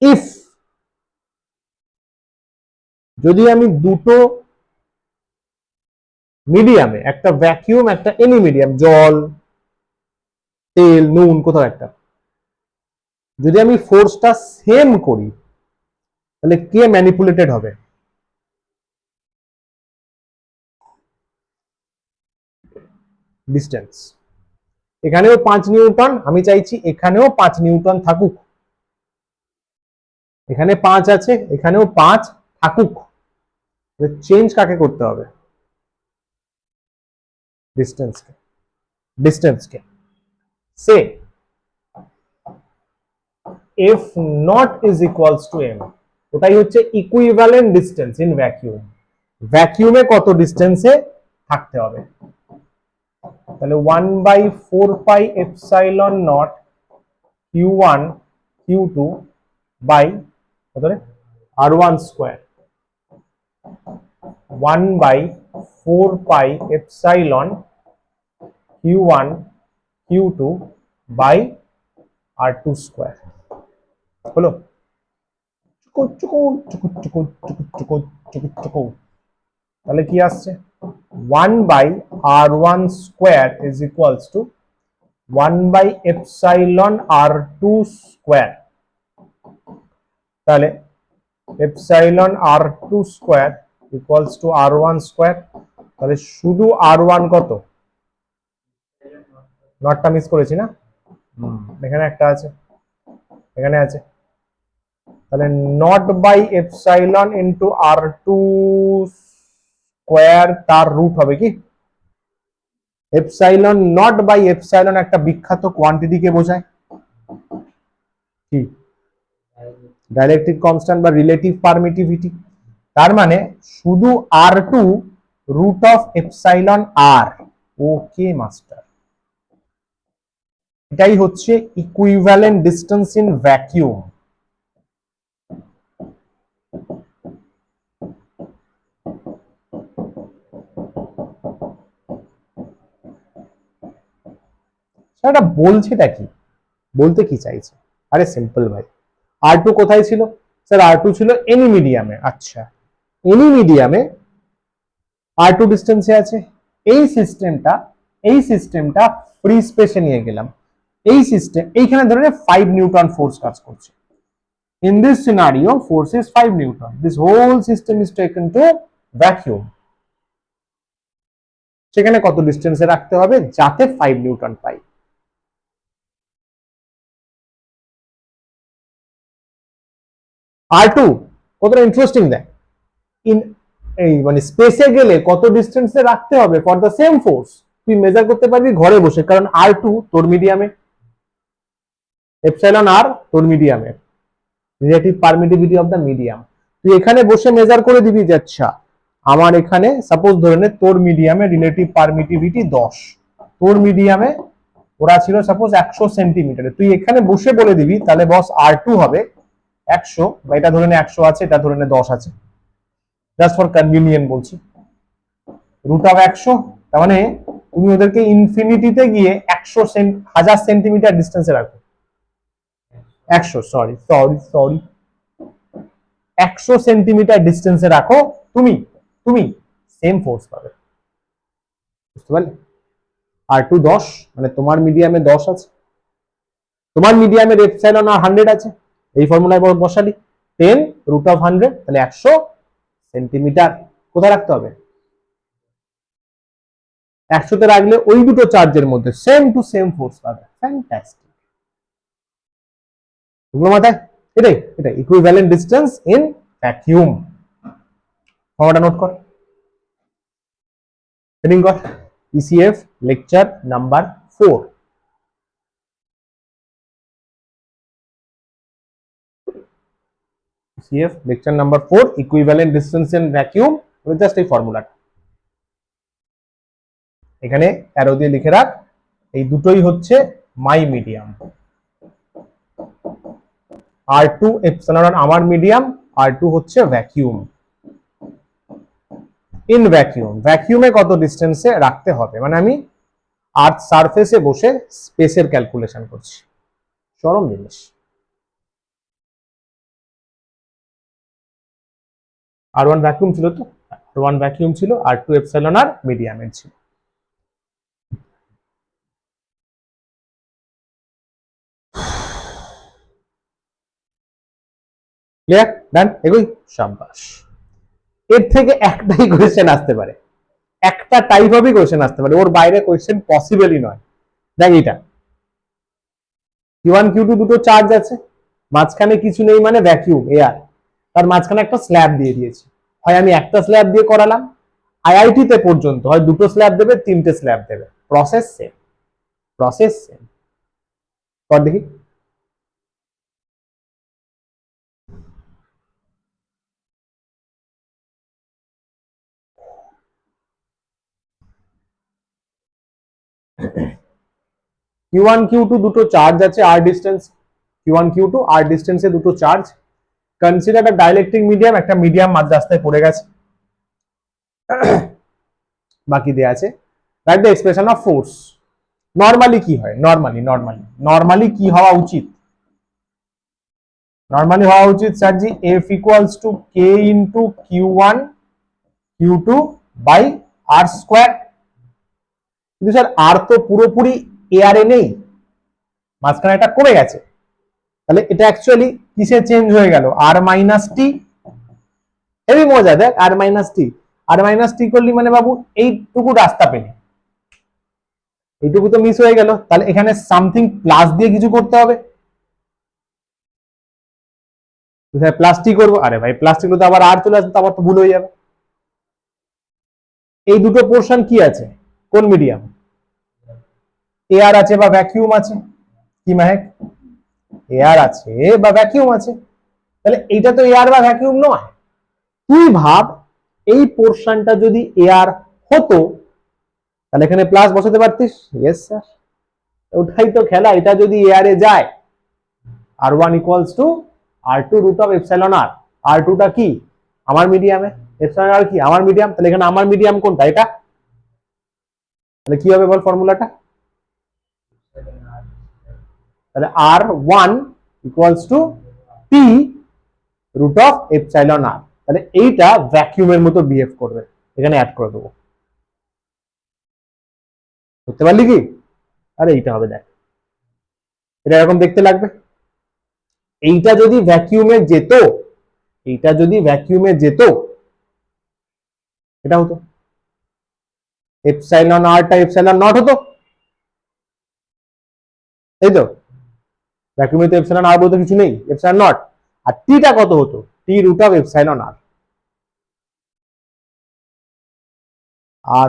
Speaker 1: ইফ যদি আমি দুটো মিডিয়ামে, একটা ভ্যাকিউম একটা এনি মিডিয়াম, জল তেল নুন কোথাও একটা, যদি আমি ফোর্সটা সেম করি তাহলে কে ম্যানিপুলেটেড হবে? ডিস্টেন্স। এখানেও 5 নিউটন, আমি চাইছি এখানেও 5 নিউটন থাকুক। এখানে 5 আছে, এখানেও 5 থাকুক। চেঞ্জ কাকে করতে হবে? ডিস্টেন্সকে। ডিস্টেন্সকে say F not is equals to M, ওটাই হচ্ছে ইকুইভ্যালেন্ট ডিস্টেন্স ইন ভ্যাকিউম। ভ্যাকিউমে কত ডিস্টেন্সে থাকতে হবে? তাহলে 1/4 pi epsilon not Q1 Q2 by কত রে R1 square, 1/4 pi epsilon Q1 Q2 by R2 square. হলো? তাহলে কি আসছে? 1/R1 square is equals to 1/এপসাইলন R2 স্কোয়ার। তাহলে epsilon R2 square equals to R1 square. তাহলে শুধু R1 কত? নটটা মিস করেছি না? এখানে একটা আছে, এখানে আছে। তাহলে naught by epsilon into R2 square, তার রুট হবে কি? এপসাইলন নট বাই এপসাইলন একটা বিখ্যাত কোয়ান্টিটিকে বোঝায়, কি? ডাইলেকট্রিক কনস্ট্যান্ট বা রিলেটিভ পারমিটিভিটি। তার মানে শুধু R2 root of epsilon R। Okay master, এটাই হচ্ছে ইকুইভ্যালেন্ট ডিস্টেন্স ইন ভ্যাকিউম। এটা বলছেটা কি, বলতে কি চাইছে? আরে সিম্পল ভাই, R2 কোথায় ছিল স্যার? R2 ছিল এনি মিডিয়ামে। আচ্ছা, এনি মিডিয়ামে R2 ডিস্টেন্সে আছে। এই সিস্টেমটা ফ্রি স্পেসে নিয়ে গেলাম। এই সিস্টেম এইখানে ধরে 5 নিউটন ফোর্স কাজ করছে। In this scenario, force is 5 Newton. This whole system is taken to vacuum. সেখানে কত ডিস্টেন্সে রাখতে হবে যাতে 5 নিউটন পাই? R2 কতটা ইন্টারেস্টিং দেয়, ইন এই মানে স্পেসে গেলে কত ডিস্টেন্সে রাখতে হবে ফর দ্য সেম ফোর্স তুই মেজার করতে পারবি ঘরে বসে, কারণ R2 তোর মিডিয়ামে, এপসাইলন R তোর মিডিয়ামে, relative permittivity of the medium. তুই এখানে বসে মেজার করে দিবি যে আচ্ছা আমার এখানে সাপোজ ধরে নে তোর মিডিয়ামে রিলেটিভ পারমিটিভিটি 10, তোর মিডিয়ামে ওরা ছিল সাপোজ 100 সেন্টিমিটারে, তুই এখানে বসে বলে দিবি তাহলে বস R2 হবে 100, বা এটা ধরে নে 100 আছে, এটা ধরে নে 10 আছে, জাস্ট ফর কনভিনিয়েন্ট বলছি, রুট অফ 100। তার মানে তুমি ওদেরকে ইনফিনিটিতে গিয়ে 1000 সেন্টিমিটার ডিস্টেন্সে রাখো। 100 সরি সরি সরি 100 সেন্টিমিটার ডিস্টেন্সে রাখো, তুমি তুমি সেম ফোর্স পাবে। বুঝতে পারলে? R2 10 মানে তোমার মিডিয়ামে 10 আছে, তোমার মিডিয়ামে এপসাইলন আর 100 আছে, এই ফর্মুলায় বসালি 10 রুট অফ 100, তাহলে 100 সেন্টিমিটার কোথায় রাখতে হবে? 100তে রাখলে ওই দুটো চার্জের মধ্যে সেম টু সেম ফোর্স পাবে। ফ্যান্টাস্টিক, এগুলো মাথায়, এটাই এটাই ইকুইভ্যালেন্ট ডিস্টেন্স ইন ভ্যাকিউম। ফর্মুলাটা নোট কর, হেডিং কর, ECF lecture number 4। CF lecture number 4 equivalent distance in vacuum, just এই ফর্মুলাটা এখানে অ্যারো দিয়ে লিখে রাখ, এই দুটোই হচ্ছে মাই মিডিয়াম। R2 এপসিলন আমার মিডিয়াম, R2 হচ্ছে ভ্যাকিউম। ইন ভ্যাকিউম, ভ্যাকিউমে কত ডিস্টেন্সে রাখতে হবে, মানে আমি আর্থ সারফেসে বসে স্পেসের ক্যালকুলেশন করছি, চরম জিনিস। R1 ভ্যাকিউম ছিল তো, R1 ভ্যাকিউম ছিল, R2 এপসিলন আর মিডিয়ামের ছিল। ক্লিয়ার? ডান? এগুই শাবাশ। এর থেকে একটাই কোয়েশ্চেন আসতে পারে, একটা টাইপ অফই কোয়েশ্চেন আসতে পারে, ওর বাইরে কোয়েশ্চেন পসিবলই নয়। দেখ এটা Q1 Q2 দুটো চার্জ আছে, মাঝখানে কিছু নেই মানে ভ্যাকিউম এয়ার, তার মাঝখানে একটা স্ল্যাব দিয়ে দিয়েছি, হয় আমি একটা স্ল্যাব দিয়ে করালাম, আইআইটি তে পর্যন্ত হয় দুটো স্ল্যাব দেবে, তিনটে স্ল্যাব দেবে, প্রসেস সেম, প্রসেস সেম। কর দেখি। Q1 Q2 দুটো চার্জ আছে আর ডিস্টেন্স, Q1 Q2 আর ডিস্টেন্সে দুটো চার্জ, কনসিডার একটা ডাইলেকট্রিক মিডিয়াম, একটা মিডিয়াম মাঝ রাস্তায় পড়ে গেছে, বাকি দেয়া আছে write the expression of force. Normally কি হয়, নরমালি কি হওয়া উচিত, নরমালি হওয়া উচিত স্যারজি F equals to K into Q1 Q2 by R square. কিন্তু স্যার আর তো পুরোপুরি এয়ারে নেই, মাঝখানে এটা কমে গেছে, তাহলে এটা অ্যাকচুয়ালি কিসে চেঞ্জ হয়ে গেল, আর মাইনাস টি। হেভি মজা, দেখ আর মাইনাস টি, আর মাইনাস টি করলি মানে বাবু এইটুকু রাস্তা পেলি, এইটুকু তো মিস হয়ে গেল, তাহলে এখানে সামথিং প্লাস দিয়ে কিছু করতে হবে। প্লাস্টিক করবো, আরে ভাই প্লাস্টিক তো আবার আর চলে আসবে, তো আবার তো ভুল হয়ে যাবে। এই দুটো পোর্শন কি আছে, কোন মিডিয়াম, এয়ার আছে বা ভ্যাকিউম আছে, কি মাহেক, এয়ার আছে বা ভ্যাকিউম আছে, তাহলে এইটা তো এয়ার বা ভ্যাকিউম নয়। তুই ভাব এই পোর্শনটা যদি এয়ার হতো তাহলে এখানে প্লাস বসাতে পারতিস, ইয়েস স্যার, ওটাই তো খেলা, এটা যদি এয়ারে যায় R1 equals to R2 root of epsilon R, R2 টা কি আমার মিডিয়ামে, এপসাইলন আর কি আমার মিডিয়াম, তাহলে এখানে আমার মিডিয়াম কোনটা, এটা, তাহলে কি হবে বল ফর্মুলাটা, তাহলে R1 equals to P root of epsilon R, তাহলে এইটা ভ্যাকিউমের মতো বিহেভ করবে, এখানে অ্যাড করে দেবো, বুঝতে পারলি কি, আরে এইটা হবে, দেখ এটা এরকম দেখতে লাগবে, এইটা যদি ভ্যাকিউমে যেত, এইটা যদি ভ্যাকিউমে যেত এটা হতো এপসাইলন আরটা এপসাইলন নট হতো, তাই তো, ভ্যাকিউমে তো এপসাইলন আর বলতে কিছু নেই, এপসাইলন নট, আর টিটা কত হতো, T root of epsilon R,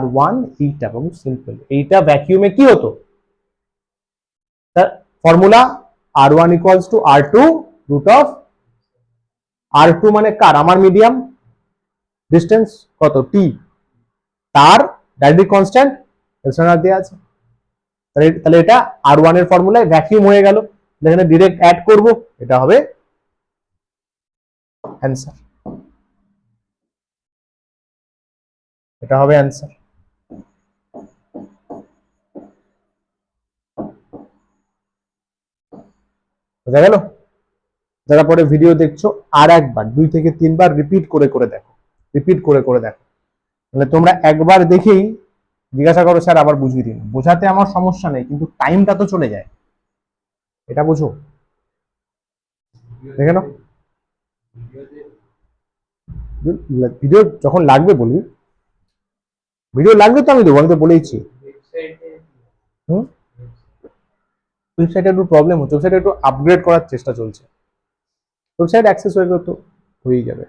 Speaker 1: R1 এইটা বাবু সিম্পল, এইটা ভ্যাকিউমে কি হতো, formula R1 equals to R2 root of, R2 মানে কার, আমার মিডিয়াম, ডিস্টেন্স কত টি, তার ডাইনামিক কনস্ট্যান্ট এপসাইলন আর দেয়া আছে, তাহলে এটা R1 এর ফর্মুলায় ভ্যাকিউম হয়ে গেল, এখানে ডাইরেক্ট অ্যাড করব, এটা হবে অ্যান্সার, এটা হবে অ্যান্সার। বোঝা গেল? যারা পরে ভিডিও দেখছো আর একবার 2 থেকে 3 বার রিপিট করে করে দেখো, রিপিট করে করে দেখো, মানে তোমরা একবার দেখেই জিজ্ঞাসা করো স্যার আবার বুঝিয়ে দিন, বোঝাতে আমার সমস্যা নেই কিন্তু টাইমটা তো চলে যায়, এটা বুঝো, দেখে নাও ভিডিও যখন লাগবে বলবি, ভিডিও লাগবে তো আমি দেবো, আমি তো বলেইছি। ওয়েবসাইটে একটু প্রবলেম হচ্ছে, ওয়েবসাইটে একটু আপগ্রেড করার চেষ্টা চলছে, ওয়েবসাইট অ্যাক্সেস হয়ে গেলে তো হয়েই যাবে,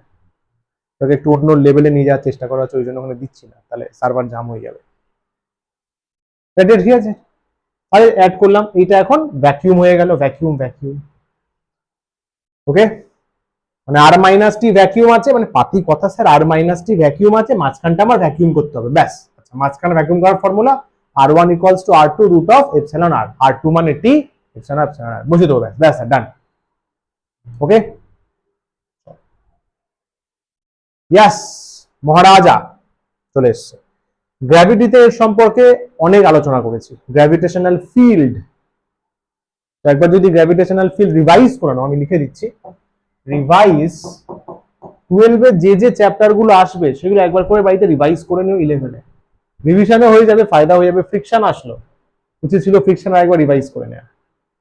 Speaker 1: তাকে একটু অন্য লেভেলে নিয়ে যাওয়ার চেষ্টা করা হচ্ছে, ওই জন্য ওখানে দিচ্ছি না, তাহলে সার্ভার জাম হয়ে যাবে। ঠিক আছে, আরে অ্যাড করলাম, এইটা এখন ভ্যাকিউম হয়ে গেল, ভ্যাকিউম ভ্যাকিউম, ওকে। মানে আর মাইনাস টি ভ্যাকিউম আছে, মানে পাতি কথা স্যার, আর মাইনাস টি ভ্যাকিউম আছে, মাঝখানটা আমার ভ্যাকিউম করতে হবে, ব্যাস। আচ্ছা, মাঝখানে ভ্যাকিউম করার formula R1 equals to R2 root of epsilon R, R2 মানে টি, এপসাইলন আর বসিয়ে দেবো, ব্যাস স্যার, ডান। ওকে, ইয়াস, মহারাজা চলে এসছে। গ্র্যাভিটিতে এর সম্পর্কে অনেক আলোচনা করেছি, গ্র্যাভিটেশনাল ফিল্ড। একবার যদি গ্র্যাভিটেশনাল ফিল্ড রিভাইজ করে নাও, আমি লিখে দিচ্ছি, রিভাইজ 12 যে যে চ্যাপ্টার গুলো আসবে সেগুলো একবার করে বাড়িতে রিভাইজ করে নিও, 11-এ রিভিশনে হয়ে যাবে, ফায়দা হয়ে যাবে। ফ্রিকশন আসলো, উচিত ছিল ফ্রিকশন একবার রিভাইজ করে নেওয়া,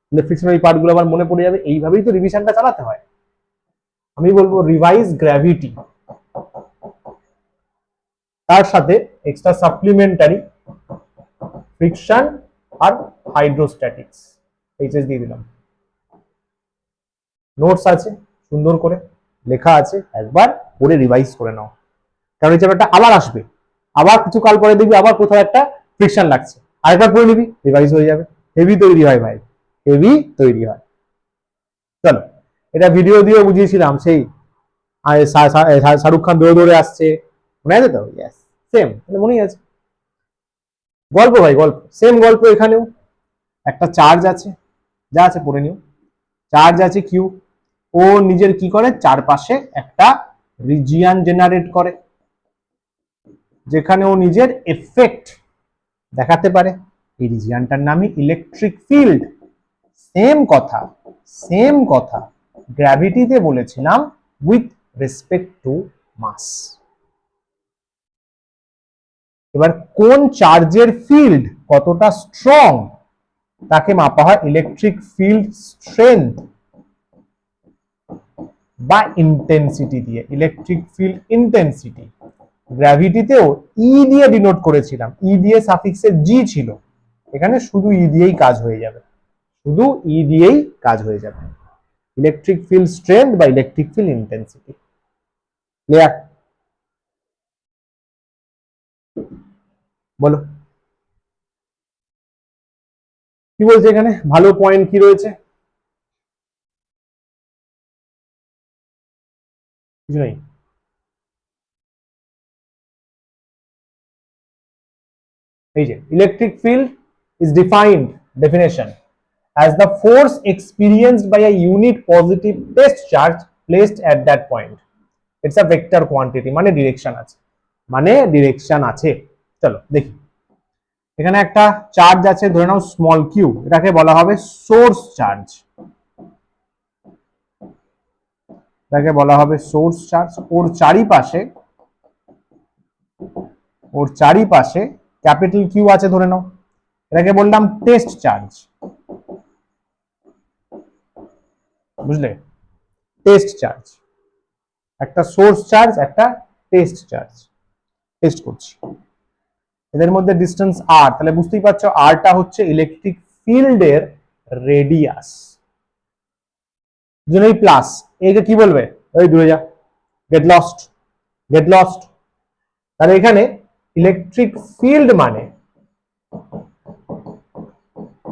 Speaker 1: কিন্তু ফ্রিকশনাল পার্ট গুলো আবার মনে পড়ে যাবে। এইভাবেই তো রিভিশনটা চালাতে হয়। আমি বলবো রিভাইজ গ্র্যাভিটি, তার সাথে এক্সট্রা সাপ্লিমেন্টারি ফ্রিকশন আর হাইড্রোস্ট্যাটিক্স, এইচএস দিয়ে দিলাম। নোটস আছে, সুন্দর করে লেখা আছে, একবার পড়ে রিভাইজ করে নাও, কারণ এই চ্যাপ্টারটা আবার আসবে, আবার কিছু কাল পরে দেখবি আবার কোথাও একটা ফ্রিকশন লাগছে, আরেকবার পড়ে নিবি, রিভাইজ হয়ে যাবে। হেভি তৈরি হয় ভাই, হেভি তৈরি হয়। চলো, এটা ভিডিও দিয়ে বুঝিয়েছিলাম, সেই শাহরুখ খান দৌড়ে দৌড়ে আসছে, মনে আছে তো? ইয়েস, সেম, মনেই আছে। গল্প ভাই, গল্প, সেম গল্প এখানেও। একটা চার্জ আছে, যা আছে পড়ে নিও। চার্জ আছে কিউ, ও নিজের কি করে, চারপাশে একটা রিজিয়ান জেনারেট করে, যেখানে ও নিজের এফেক্ট দেখাতে পারে। এই রিজিয়ানটার নামই ইলেকট্রিক ফিল্ড। সেম কথা, সেম কথা গ্র্যাভিটিতে বলেছিলাম, উইথ রেসপেক্ট টু মাস। এবার কোন চার্জের ফিল্ড কতটা স্ট্রং তাকে মাপা হয় ইলেকট্রিক ফিল্ড স্ট্রেংথ বা ইন্টেন্সিটি দিয়ে, ইলেকট্রিক ফিল্ড ইন্টেন্সিটি। গ্র্যাভিটিতেও ই দিয়ে ডিনোট করেছিলাম, ই দিয়ে সাফিক্সে জি ছিল, এখানে শুধু ই দিয়েই কাজ হয়ে যাবে, শুধু ই দিয়েই কাজ হয়ে যাবে। ইলেকট্রিক ফিল্ড স্ট্রেংথ বা ইলেকট্রিক ফিল্ড ইন্টেন্সিটি। ক্লিয়ার? বলো কি বলছে এখানে, ভালো পয়েন্ট কি রয়েছে? কিছু নেই। এই যে electric field is defined, definition, as the force experienced by a unit positive test charge placed at that point. It's a vector quantity, মানে ডিরেকশন আছে, মানে ডিরেকশন আছে। চলো দেখি, এখানে একটা চার্জ আছে, ধরে নাও স্মল কিউ, এটাকে বলা হবে সোর্স চার্জ, এটাকে বলা হবে সোর্স চার্জ। ওর চারিপাশে ক্যাপিটাল কিউ আছে ধরে নাও, এটাকে বললাম টেস্ট চার্জ, বুঝলে? টেস্ট চার্জ, একটা সোর্স চার্জ, একটা টেস্ট চার্জ, টেস্ট করছি। এদের মধ্যে ডিস্টেন্স আর, তাহলে বুঝতেই পারছো আরটা হচ্ছে ইলেকট্রিক ফিল্ডের রেডিয়াস। দুজনেই প্লাস, একে কি বলবে? ওই দূরে যা, গেট লস্ট, গেট লস্ট। তাহলে এখানে ইলেকট্রিক ফিল্ড মানে,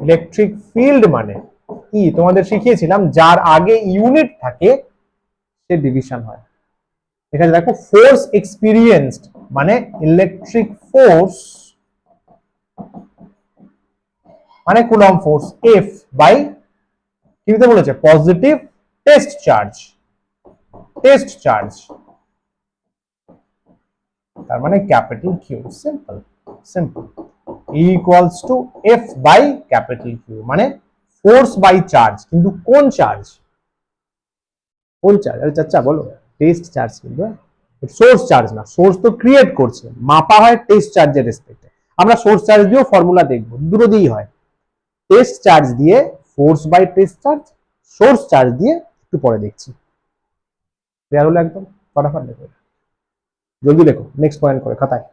Speaker 1: ইলেকট্রিক ফিল্ড মানে কি তোমাদের শিখিয়েছিলাম, যার আগে ইউনিট থাকে সে ডিভিশন হয়। এখানে দেখো ফোর্স এক্সপিরিয়েন্সড মানে ইলেকট্রিক ফোর্স, মানে কুলম্ব ফোর্স এফ বাই কি দিতে বলেছে, positive test charge, test charge, তার মানে capital Q. Simple, simple, equals to F by capital Q, মানে ফোর্স বাই চার্জ। কিন্তু কোন চার্জ, কোন চার্জ? আরে চাচা বলো, টেস্ট চার্জ, কিন্তু সোর্স চার্জ না, সোর্স তো ক্রিয়েট করছে, মাপা হয় টেস্ট চার্জের রেসপেক্টে। আমরা সোর্স চার্জ দিয়েও ফর্মুলা দেখবো, দুটো দিয়েই হয়, টেস্ট চার্জ দিয়ে force by test charge, source charge দিয়ে একটু পরে দেখছি। ক্লিয়ার হলো একদম? ফটাফট লেখো, জলদি লেখো, নেক্সট পয়েন্ট করে খাতায়।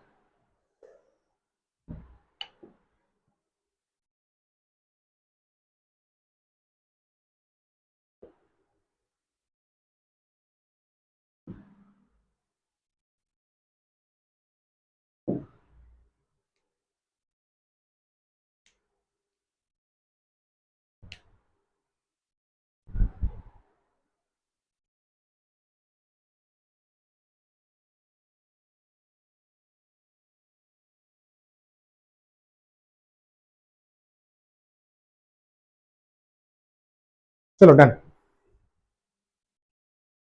Speaker 1: চলো ডান।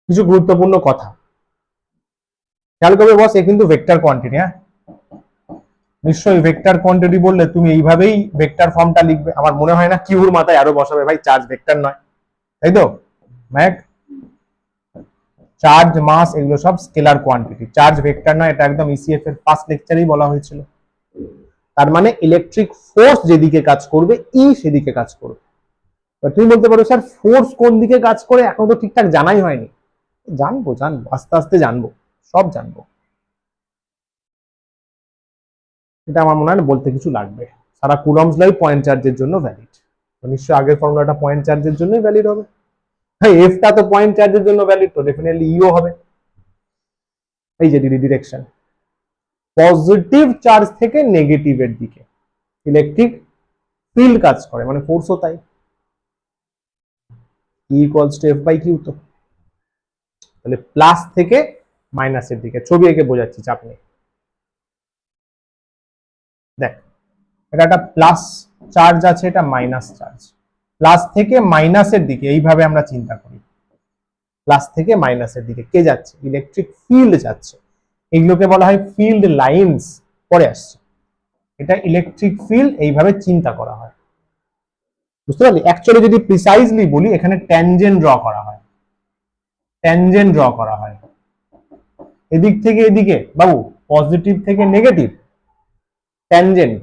Speaker 1: কিছু গুরুত্বপূর্ণ কথা খেয়াল করবে বস, এ কিন্তু ভেক্টর কোয়ান্টিটি। হ্যাঁ, নিশ্চয়ই ভেক্টর কোয়ান্টিটি বললে তুমি এইভাবেই ভেক্টর ফর্মটা লিখবে। আমার মনে হয় না কিউর মাথায় আরো বসাবে, ভাই চার্জ ভেক্টর নয়, তাই তো? ম্যাক, চার্জ, মাস এগুলো সব স্কেলার কোয়ান্টিটি, চার্জ ভেক্টর নয়। এটা একদম ইসিএফ এর ফার্স্ট লেকচারেই বলা হয়েছিল। তার মানে ইলেকট্রিক ফোর্স যেদিকে কাজ করবে ই সেদিকে কাজ করবে। তুমি বলতে পারো স্যার ফোর্স কোন দিকে কাজ করে এখন তো ঠিকঠাক জানাই হয়নি। জানবো জানবো, আস্তে আস্তে জানবো, সব জানবো। এটা আমার মনে হয় না বলতে কিছু লাগবে। সারা কুলম্বস ল পয়েন্ট চার্জের জন্য ভ্যালিড, নিশ্চয়ই আগের ফর্মুলাটা পয়েন্ট চার্জের জন্যই ভ্যালিড হবে। হ্যাঁ, এফটা তো পয়েন্ট চার্জের জন্য ভ্যালিড, তো ডেফিনেটলি ইও হবে। এই যে ডিরেকশন, পজিটিভ চার্জ থেকে নেগেটিভের দিকে ইলেকট্রিক ফিল্ড কাজ করে, মানে ফোর্সও তাই। E equals to F by Q. তো তাহলে প্লাস থেকে মাইনাসের দিকে, ছবি এঁকে বোঝাচ্ছি, চাপ নেই। দেখ, এটা একটা প্লাস চার্জ আছে, এটা মাইনাস চার্জ। প্লাস থেকে মাইনাসের দিকে এইভাবে আমরা চিন্তা করি, প্লাস থেকে মাইনাসের দিকে কে যাচ্ছে? ইলেকট্রিক ফিল্ড যাচ্ছে। এগুলোকে বলা হয় ফিল্ড লাইন্স, পরে আসছে। এটা ইলেকট্রিক ফিল্ড এইভাবে চিন্তা করা হয়, বুঝতে পারলি? অ্যাকচুয়ালি যদি প্রিসাইজলি বলি, এখানে ট্যানজেন্ট ড্র করা হয়, ট্যানজেন্ট ড্র করা হয় এদিক থেকে এদিকে বাবু, পজিটিভ থেকে নেগেটিভ, ট্যানজেন্ট।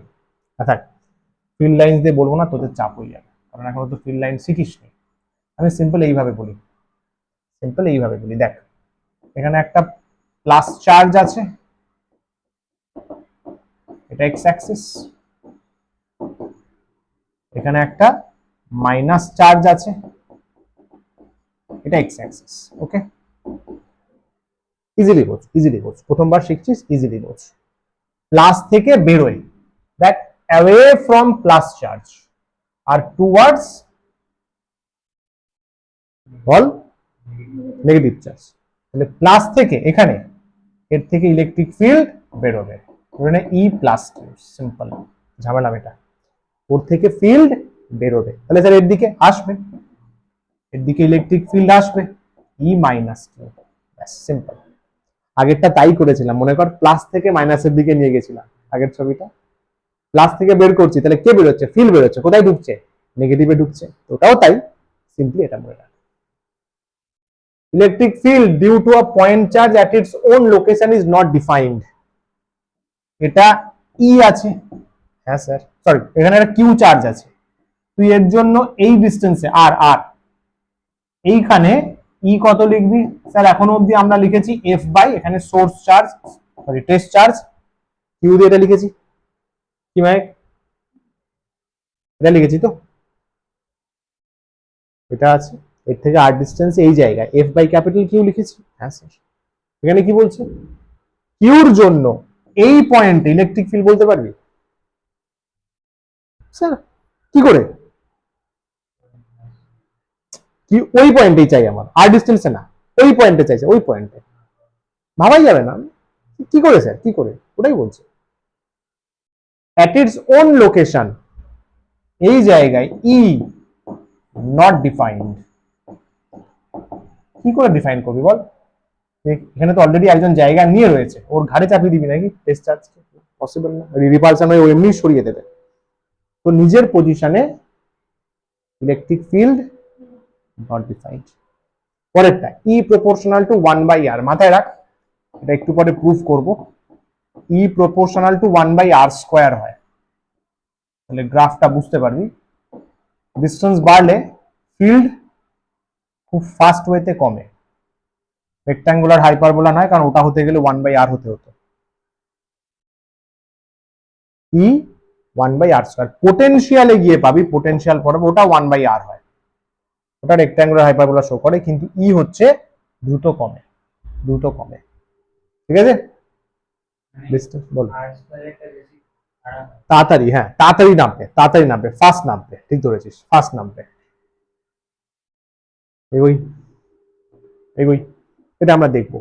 Speaker 1: আচ্ছা, ফিল্ড লাইন্স দিয়ে বলবো না, তোদের চাপ হয়ে যাবে, কারণ এখনো তো ফিল্ড লাইন শিখিসনি। আমি সিম্পল এইভাবে বলি, সিম্পল এইভাবে বলি। দেখ, এখানে একটা প্লাস চার্জ আছে, এটা এক্স অ্যাক্সিস। এখানে একটা মাইনাস চার্জ আছে, এটা এক্স অ্যাক্সিস। ওকে, ইজিলি বোঝ, ইজিলি বোঝ, প্রথমবার শিখছিস, ইজিলি বোঝ। প্লাস থেকে বেরোয়, that away from plus charge আর টুয়ার্ডস বল নেগেটিভ চার্জ। তাহলে প্লাস থেকে এখানে, এর থেকে ইলেকট্রিক ফিল্ড বেরোবে, ধরে ই প্লাস কিউ, সিম্পল, ঝামেলা মেটা। ওর থেকে ফিল্ড বেরোবে, তাহলে স্যার এর দিকে আসবে, এর দিকে ইলেকট্রিক ফিল্ড আসবে, ই মাইনাস কিউ, ব্যাস সিম্পল। আগেরটা তাই করেছিলাম, মনে কর প্লাস থেকে মাইনাসের দিকে নিয়ে গেছিলাম আগের ছবিটা। প্লাস থেকে বের করছি, তাহলে কে বেরোচ্ছে? ফিল্ড বেরোচ্ছে, কোথায় ঢুকছে? নেগেটিভে ঢুকছে, ওটাও তাই, সিম্পলি এটা মনে রাখ। Electric field due to a point charge at its own location is not defined. এটা ই আছে, হ্যাঁ স্যার, সরি, এখানে একটা কিউ চার্জ আছে, তুই এর জন্য এই ডিস্টেন্সে আর আর এইখানে ই কত লিখবি? স্যার এখনো অবধি আমরা লিখেছি এফ বাই, এখানে source charge, sorry test charge, Q দিয়ে এটা লিখেছি, কি ভাই এটা লিখেছি তো, এটা আছে, এর থেকে আর ডিস্টেন্স এই জায়গায় এফ বাই ক্যাপিটাল কিউ লিখেছি। হ্যাঁ স্যার, এখানে কি বলছে? কিউর জন্য এই পয়েন্টে ইলেকট্রিক ফিল্ড বলতে পারবি? স্যার কি করে? কি ওই পয়েন্টেই চাই আমার, আর ডিস্টেন্সে না, ওই পয়েন্টে চাইছে, ওই পয়েন্টে, ভাবাই যাবে না। কি করে স্যার, কি করে? ওটাই বলছে, অ্যাট ইটস ওন লোকেশন, এই জায়গায় ই নট ডিফাইন্ড। কি করে ডিফাইন করবি বল? এখানে তো অলরেডি একজন জায়গা নিয়ে রয়েছে, ওর ঘাড়ে চাপিয়ে দিবি নাকি টেস্ট চার্জ? পসিবল না, রিপালশন ও এমনি সরিয়ে দেবে। তো নিজের পজিশনে ইলেকট্রিক ফিল্ড নট ডিফাইন্ড। পরেরটা, ই প্রপোর্শনাল টু 1/r, মাথায় রাখ, এটা একটু পরে প্রুফ করব। ই প্রপোর্শনাল টু 1/r স্কোয়ার হয়, তাহলে গ্রাফটা বুঝতে পারবি। ডিস্টেন্স বাড়লে ফিল্ড খুব ফাস্ট ওয়েতে কমে, রেক্ট্যাঙ্গুলার হাইপারবোলা নয়, কারণ ওটা হতে গেলে 1/r হতে হতো। ই 1/r স্কোয়ার, পোটেনশিয়ালে গিয়ে পাবি, পোটেনশিয়াল পড়াবো, ওটা 1/r হয়, ওটা রেক্ট্যাঙ্গুলার হাইপারবোলা শো করে, কিন্তু ই হচ্ছে দ্রুত কমে, দ্রুত কমে, ঠিক আছে? ডিস্টেন্স বল, তাড়াতাড়ি, হ্যাঁ তাড়াতাড়ি নামবে, তাড়াতাড়ি নামবে, ফাস্ট নামবে, ঠিক ধরেছিস, ফাস্ট নামবে। এগোই, এগোই, এটা আমরা দেখবো,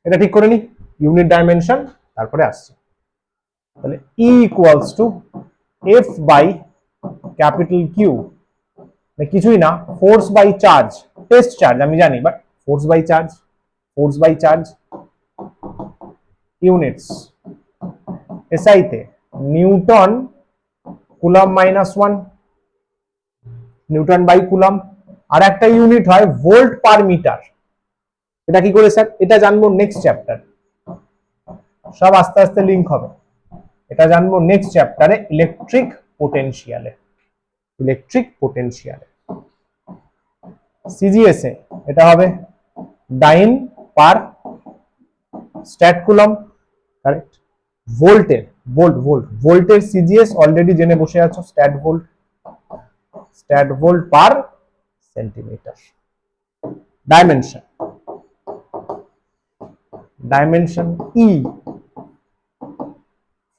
Speaker 1: এটা ঠিক করে নি, ইউনিট ডাইমেনশন, তারপরে আসছে। তাহলে E equals to F by capital Q মানে কিছুই না, force by charge, test charge আমি জানি, but force by charge units SI তে newton coulomb -1, newton by coulomb. আর একটা ইউনিট হয় ভোল্ট পার মিটার। এটা কি করে স্যার? এটা জানবো নেক্সট চ্যাপ্টার, সব আস্তে আস্তে লিংক হবে। এটা জানবো নেক্সট চ্যাপ্টারে, ইলেকট্রিক পোটেনশিয়ালে। সিজিএস এ এটা হবে dyne per stat coulomb, correct. ভোল্টের সিজিএস অলরেডি জেনে বসে আছো, stat volt per centimetre. Dimension ই,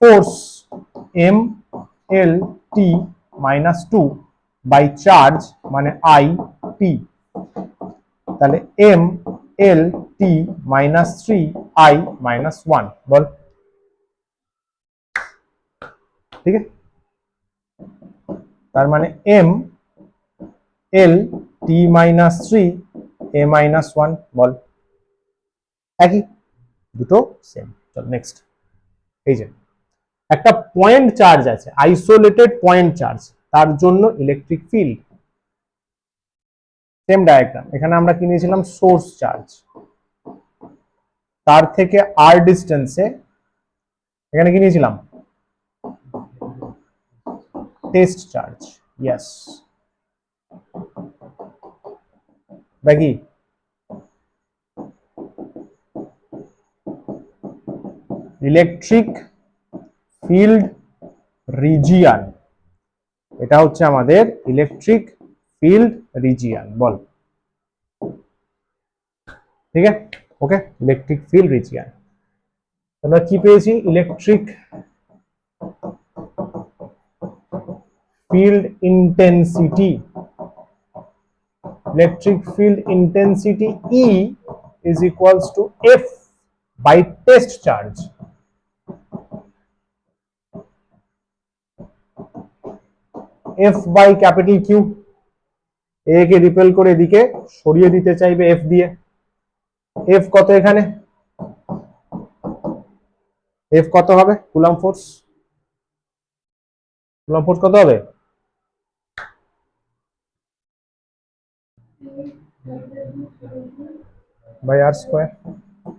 Speaker 1: force M L T -2 by charge মানে আই টি, তাহলে এম এল টি -3 আই -1 বল, ঠিক আছে? তার মানে এম এল টি -3 এ -1 বল, একই, দুটো সেম। চল নেক্সট। এই যে একটা পয়েন্ট চার্জ আছে, আইসোলেটেড পয়েন্ট চার্জ, তার জন্য ইলেকট্রিক ফিল্ড। সেম ডায়াগ্রাম, এখানে আমরা কি নিয়েছিলাম? সোর্স চার্জ, তার থেকে আর ডিস্টেন্সে এখানে কি নিয়েছিলাম? Test charge. ইয়েস, বাকি ইলেকট্রিক ফিল্ড রিজিয়ান, এটা হচ্ছে আমাদের ইলেকট্রিক ফিল্ড রিজিয়ান, বল, ঠিক আছে? ওকে, ইলেকট্রিক ফিল্ড রিজিয়ান। আমরা কি পেয়েছি? Electric field intensity, E is equals to F by test charge। F by capital Q, A K repel করে এদিকে সরিয়ে দিতে চাইবে F দিয়ে। F কত এখানে? F কত হবে? কুলম ফোর্স কত হবে? by r square,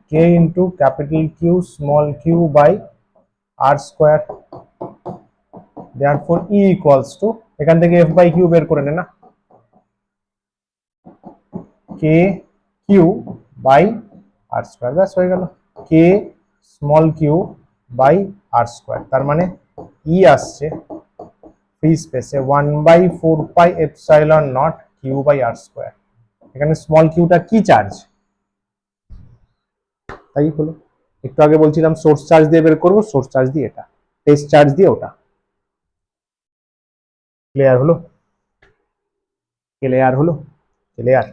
Speaker 1: K into capital Q small q by r square, therefore E equals to, এখান থেকে F by Q বের করে নে না, K Q by r square, ব্যাস হয়ে গেল, K small q by r square। তার মানে E আসছে ফ্রি স্পেসে 1/4 pi epsilon not Q by r square। এখানে স্মল কিউটা কি চার্জ? তাই হলো, একটু আগে বলছিলাম সোর্স চার্জ দিয়ে বের করবো, সোর্স চার্জ দিয়ে এটা, টেস্ট চার্জ দিয়ে ওটা। ক্লিয়ার হলো? ক্লিয়ার।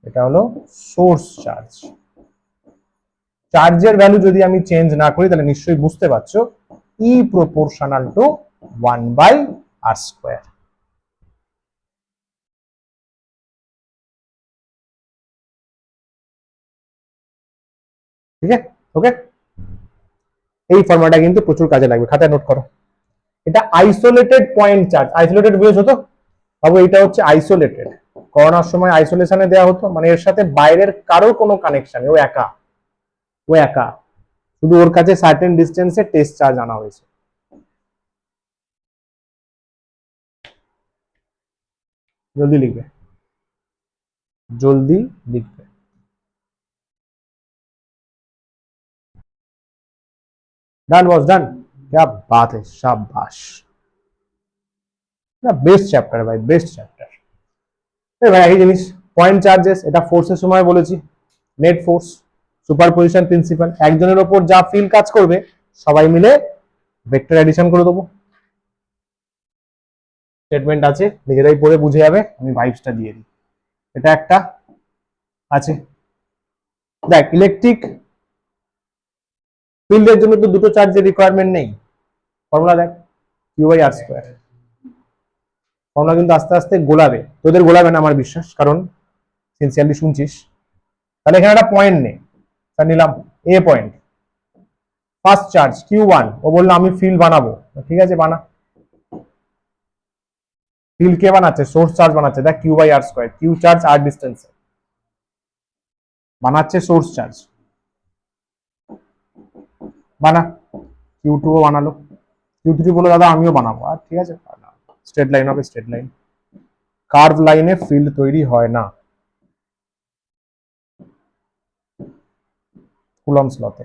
Speaker 1: এটা হলো সোর্স চার্জ। চার্জের ভ্যালু যদি আমি চেঞ্জ না করি তাহলে নিশ্চয়ই বুঝতে পারছো E proportional to 1/r square. ঠিক আছে? ওকে, এই ফর্মুলাটা কিন্তু প্রচুর কাজে লাগবে, খাতায় নোট করো। এটা আইসোলেটেড পয়েন্ট চার্জ, আইসোলেটেড বুঝেছো তো বাবু? এটা হচ্ছে আইসোলেটেড, করোনার সময় আইসোলেশনে দেওয়া হতো, মানে এর সাথে বাইরের কারোর কোনো কানেকশন নেই, ও একা, শুধু ওর কাছে সার্টেন ডিস্টেন্সে টেস্ট চার্জ আনা হয়েছে। জলদি লিখবে। डन बॉस डन, क्या बात है, शाबाश, না বেস্ট চ্যাপ্টার ভাই, বেস্ট চ্যাপ্টার। এই ভাই একই জিনিস, পয়েন্ট চার্জেস, এটা ফোর্সের সময় বলেছি, নেট ফোর্স, সুপারপজিশন প্রিন্সিপাল, একজনের ওপর যা ফিল্ড কাজ করবে সবাই মিলে ভেক্টর অ্যাডিশন করে দেবো। স্টেটমেন্ট আছে, নিজেরাই পড়ে বুঝে যাবে, আমি ভাইবসটা দিয়ে দিই। এটা একটা আছে, দেখ ইলেকট্রিক ফিল্ডের জন্য তো দুটো চার্জের রিকোয়ারমেন্ট নেই, ফর্মুলা দেখ, Q by r square. Formula কিন্তু আস্তে আস্তে গোলাবে, তোদের গোলাবে না আমার বিশ্বাস, কারণ সিনসিয়ারলি শুনছিস। তাহলে এখানে একটা পয়েন্ট নে, তা নিলাম এ পয়েন্ট, ফার্স্ট চার্জ Q1, ও বললো আমি ফিল্ড বানাবো, ঠিক আছে বানা। ফিল্ড কে বানাচ্ছে? সোর্স চার্জ বানাচ্ছে, দেখ Q/r², কিউ চার্জ আর ডিস্টেন্স বানাচ্ছে সোর্স চার্জ, বানা। Q2 ও বানালো, Q3 বলে দাদা আমিও বানাবো, আর ঠিক আছে স্ট্রেট লাইন হবে, স্ট্রেট লাইন। কার্ভ লাইনে ফিল্ড তৈরি হয় না কুলম্বস লতে।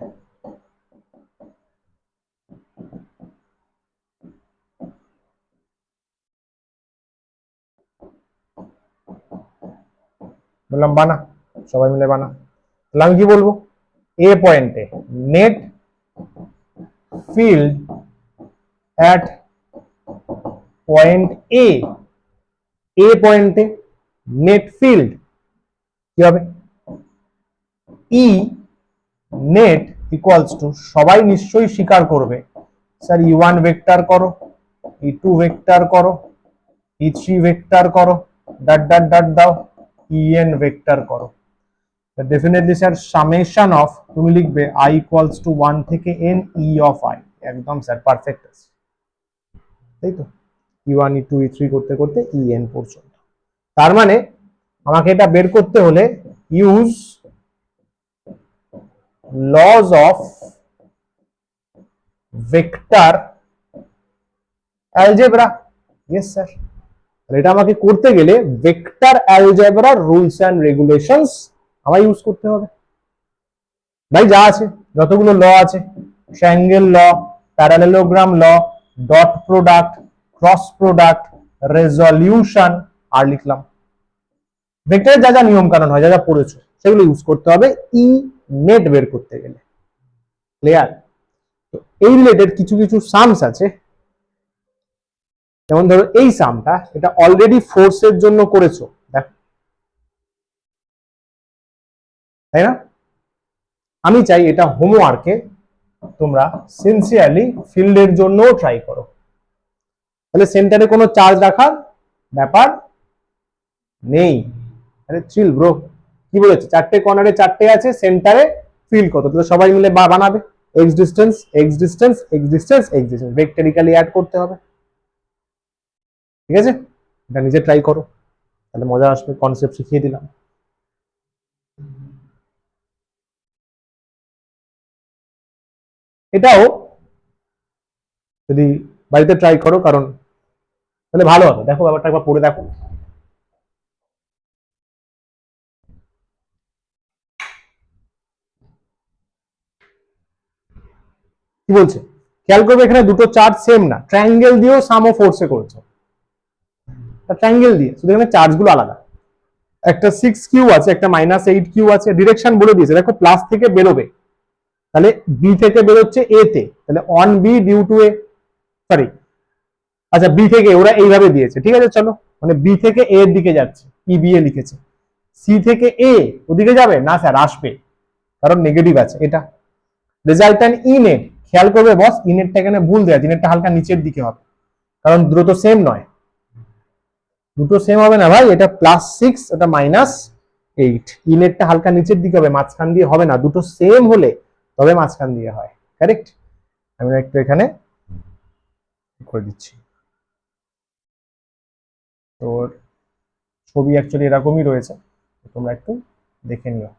Speaker 1: বললাম বানা, সবাই মিলে বানা। তাহলে আমি কি বলবো? এ পয়েন্টে নেট ফিল্ড অ্যাট পয়েন্ট এ, এ পয়েন্টে নেট ফিল্ড কি হবে? ই নেট ইকুয়ালস টু, সবাই নিশ্চয়ই স্বীকার করবে স্যার E1 ভেক্টর করো, E2 ভেক্টর করো, E3 ভেক্টর করো, ডট ডট ডট দাও, En ভেক্টর করো। ডেফিনেটলি স্যার সামেশন অফ, তুমি লিখবে i ইকুয়ালস টু 1 থেকে n E অফ i, একদম স্যার পারফেক্ট আছে, তাই তো? E1 E2 E3 করতে করতে En পর্যন্ত। তার মানে আমাকে এটা বের করতে হলে use laws of vector algebra. Yes sir, এটা আমাকে করতে গেলে vector algebra rules and regulations আমায় ইউজ করতে হবে। ভাই যা আছে, যতগুলো ল আছে, triangle law, parallelogram law, dot product, cross product, resolution, আর লিখলাম ভেক্টরের যা যা নিয়ম কানুন হয়, যা যা পড়েছো সেগুলো ইউজ করতে হবে ই নেট বের করতে গেলে। ক্লিয়ার? তো এই রিলেটেড কিছু কিছু সামস আছে, যেমন ধরো এই সামটা, এটা অলরেডি ফোর্সের জন্য করেছো, দেখো, তাই না? আমি চাই এটা হোমওয়ার্কে তোমরা সিনসিয়ারলি ফিল্ডের জন্যও ট্রাই করো। তাহলে সেন্টারে কোনো চার্জ রাখার ব্যাপার নেই। আরে চিল ব্রো, কি বলেছে? চারটে কর্নারে চারটে আছে, সেন্টারে ফিল্ড কত? তাহলে সবাই মিলে বানাবে X distance, X distance, X distance, X distance, vectorically add করতে হবে। ঠিক আছে, এটা নিজে ট্রাই করো, তাহলে মজা আসবে, কনসেপ্ট শিখিয়ে দিলাম। এটাও যদি বাড়িতে ট্রাই করো, কারণ তাহলে ভালো হবে। দেখো ব্যাপারটা একবার পড়ে দেখো। কি বলছে খেয়াল করবে, এখানে দুটো চার্জ সেম না, ট্রায়াঙ্গেল দিয়েও সাম ও ফোর্সে করেছে, ট্রায়াঙ্গেল দিয়ে, শুধু এখানে চার্জগুলো আলাদা। একটা 6Q আছে, একটা -8Q আছে, ডিরেকশন বলে দিয়েছে, দেখো প্লাস থেকে বেরোবে, তাহলে বি থেকে বেরোচ্ছে এ তে, তাহলে on B due to A, sorry আচ্ছা বি থেকে, ওরা এইভাবে দিয়েছে, ঠিক আছে চলো, মানে বি থেকে এ এর দিকে যাচ্ছে, EBA লিখেছে। সি থেকে এ ওদিকে যাবে না স্যার, আসবে, কারণ নেগেটিভ আছে এটা। রেজাল্ট্যান্ট ই নেট, খেয়াল করবে বস, ই নেটটা এখানে ভুল দেওয়া, নেটটা হালকা নিচের দিকে হবে, কারণ দ্রুত সেম নয়, দুটো সেম হবে না ভাই, এটা +6, এটা -8, ই নেটটা হালকা নিচের দিকে হবে, মাঝখান দিয়ে হবে না, দুটো সেম হলে তবে মাঝখান দিয়ে হয়, কারেক্ট? আমি একটু এখানে করে দিচ্ছি, তোর ছবি অ্যাকচুয়ালি এরকমই রয়েছে, তোমরা একটু দেখে নিও,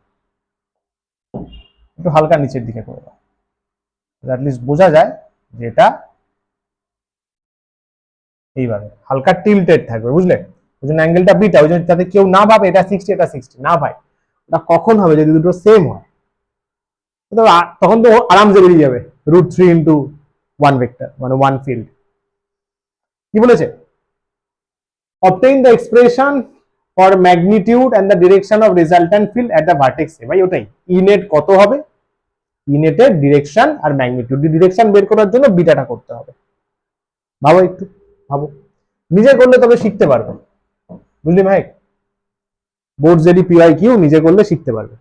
Speaker 1: একটু হালকা নিচের দিকে করে দাও, অ্যাটলিস্ট বোঝা যায় যে এটা এইভাবে হালকা টিল্টেড থাকবে, বুঝলে? ওই জন্য অ্যাঙ্গেলটা বিটা, ওই জন্য যাতে কেউ না ভাবে এটা 60 এটা 60, না ভাই, ওটা কখন হবে যদি দুটো সেম হয়, তখন তো আরামসে বেরিয়ে যাবে √3 ইন্টু 1 ভেক্টর, মানে 1 ফিল্ড। কি বলেছে? obtain the expression for magnitude and the direction of resultant field at the vertex A, ভাই ওটাই ই নেট কত হবে, ই নেটের ডিরেকশন আর ম্যাগনিটিউড, ডিরেকশন বের করার জন্য বিটাটা করতে হবে। ভাবো একটু, ভাবো, নিজে করলে তবে শিখতে পারবে, বুঝলি ভাই? বোর্ড জেডি PYQ নিজে করলে শিখতে পারবে,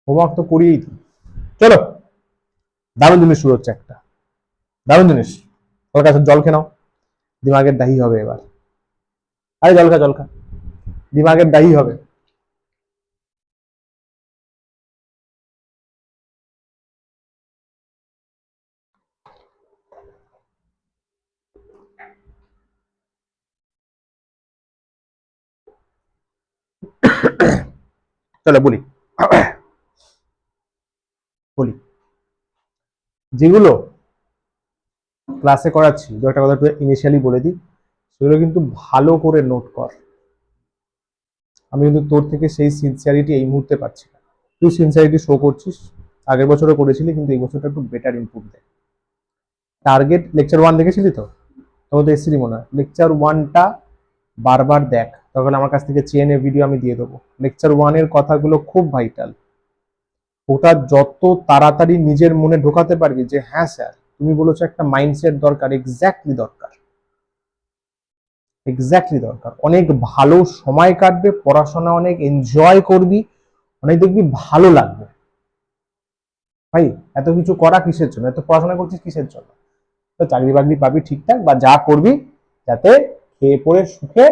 Speaker 1: হোমওয়ার্ক তো করিয়েই দিই। চলো, দারুণ জিনিস শুরু হচ্ছে একটা, দারুণ জিনিস, ওর কাছে জল খেয়ে নাও। দিমাগের দাহি হবে এবার। আরে জলখা দিমাগের দাহি হবে। চলো বলি বলি যেগুলো ক্লাসে করাচ্ছি, দু একটা কথা ইনিশিয়ালি বলে দিই, সেগুলো কিন্তু ভালো করে নোট কর। আমি কিন্তু তোর থেকে সেই সিনসিয়ারিটি এই মুহূর্তে পাচ্ছি না। তুই সিনসিয়ারিটি শো করছিস, আগের বছরও করেছিলি, কিন্তু এই বছরটা একটু বেটার ইমপ্রুভ দেয়। টার্গেট লেকচার 1 দেখেছিলি তো, তখন তো এসেছিলি মনে হয়। লেকচার 1টা বারবার দেখ, তখন আমার কাছ থেকে চেয়ে ভিডিও আমি দিয়ে দেবো। লেকচার 1-এর কথাগুলো খুব ভাইটাল। ওটা যত তাড়াতাড়ি নিজের মনে ঢোকাতে পারবি যে হ্যাঁ স্যার তুমি বলেছো একটা মাইন্ডসেট দরকার, এক্স্যাক্টলি দরকার, এক্স্যাক্টলি দরকার। অনেক ভালো সময় কাটবে, পড়াশোনা অনেক এনজয় করবি, অনেক দেখবি ভালো লাগবে। ভাই এত কিছু করা কিসের জন্য, এত পড়াশোনা করছিস কিসের জন্য? তো চাকরি বাকরি পাবি ঠিকঠাক, বা যা করবি যাতে খেয়ে পড়ে সুখে,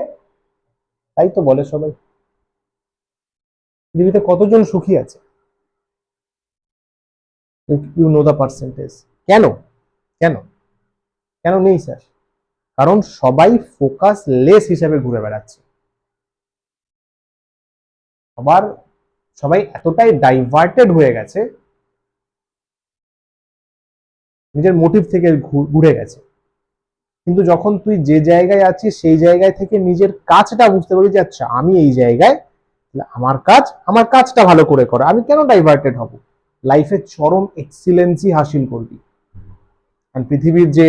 Speaker 1: তাই তো বলে সবাই। পৃথিবীতে কতজন সুখী আছে? You know the percentage. কেন কেন কেন নেই স্যার? কারণ সবাই ফোকাস লেস হিসেবে ঘুরে বেড়াচ্ছে। আবার সবাই এতটাই ডাইভার্টেড হয়ে গেছে, নিজের মোটিভ থেকে ঘুরে গেছে। কিন্তু যখন তুই যে জায়গায় আছিস সেই জায়গায় থেকে নিজের কাজটা বুঝতে পারবি যে আচ্ছা আমি এই জায়গায়, আমার কাজটা ভালো করে করা, আমি কেন ডাইভার্টেড হব? লাইফে চরম এক্সিলেন্সি হাসিল করবি। পৃথিবীর যে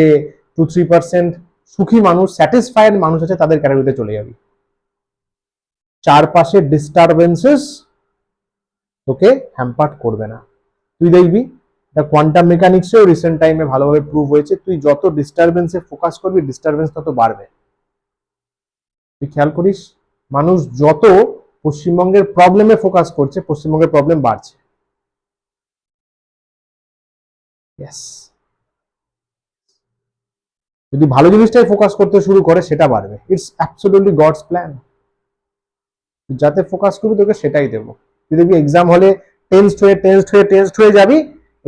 Speaker 1: 2-3% সুখী মানুষ, স্যাটিসফাইড মানুষ আছে, তাদের ক্যাটাগরিতে চলে যাবি। চারপাশে ডিস্টারবেন্সেস তোকে হ্যাম্পার্ট করবে না। তুই দেখবি এটা কোয়ান্টাম মেকানিক্সেও রিসেন্ট টাইমে ভালোভাবে প্রুভ হয়েছে, তুই যত ডিস্টারবেন্সে ফোকাস করবি ডিস্টারবেন্স তত বাড়বে। তুই খেয়াল করিস মানুষ যত পশ্চিমবঙ্গের প্রবলেমে ফোকাস করছে, পশ্চিমবঙ্গের প্রবলেম বাড়ছে। যদি ভালো জিনিসটাই ফোকাস করতে শুরু করে সেটা বাড়বে। It's absolutely God's plan. যাতে ফোকাস করবি তোকে সেটাই দেবো। তুই দেখবি এক্সাম হলে টেন্সড হয়ে যাবি,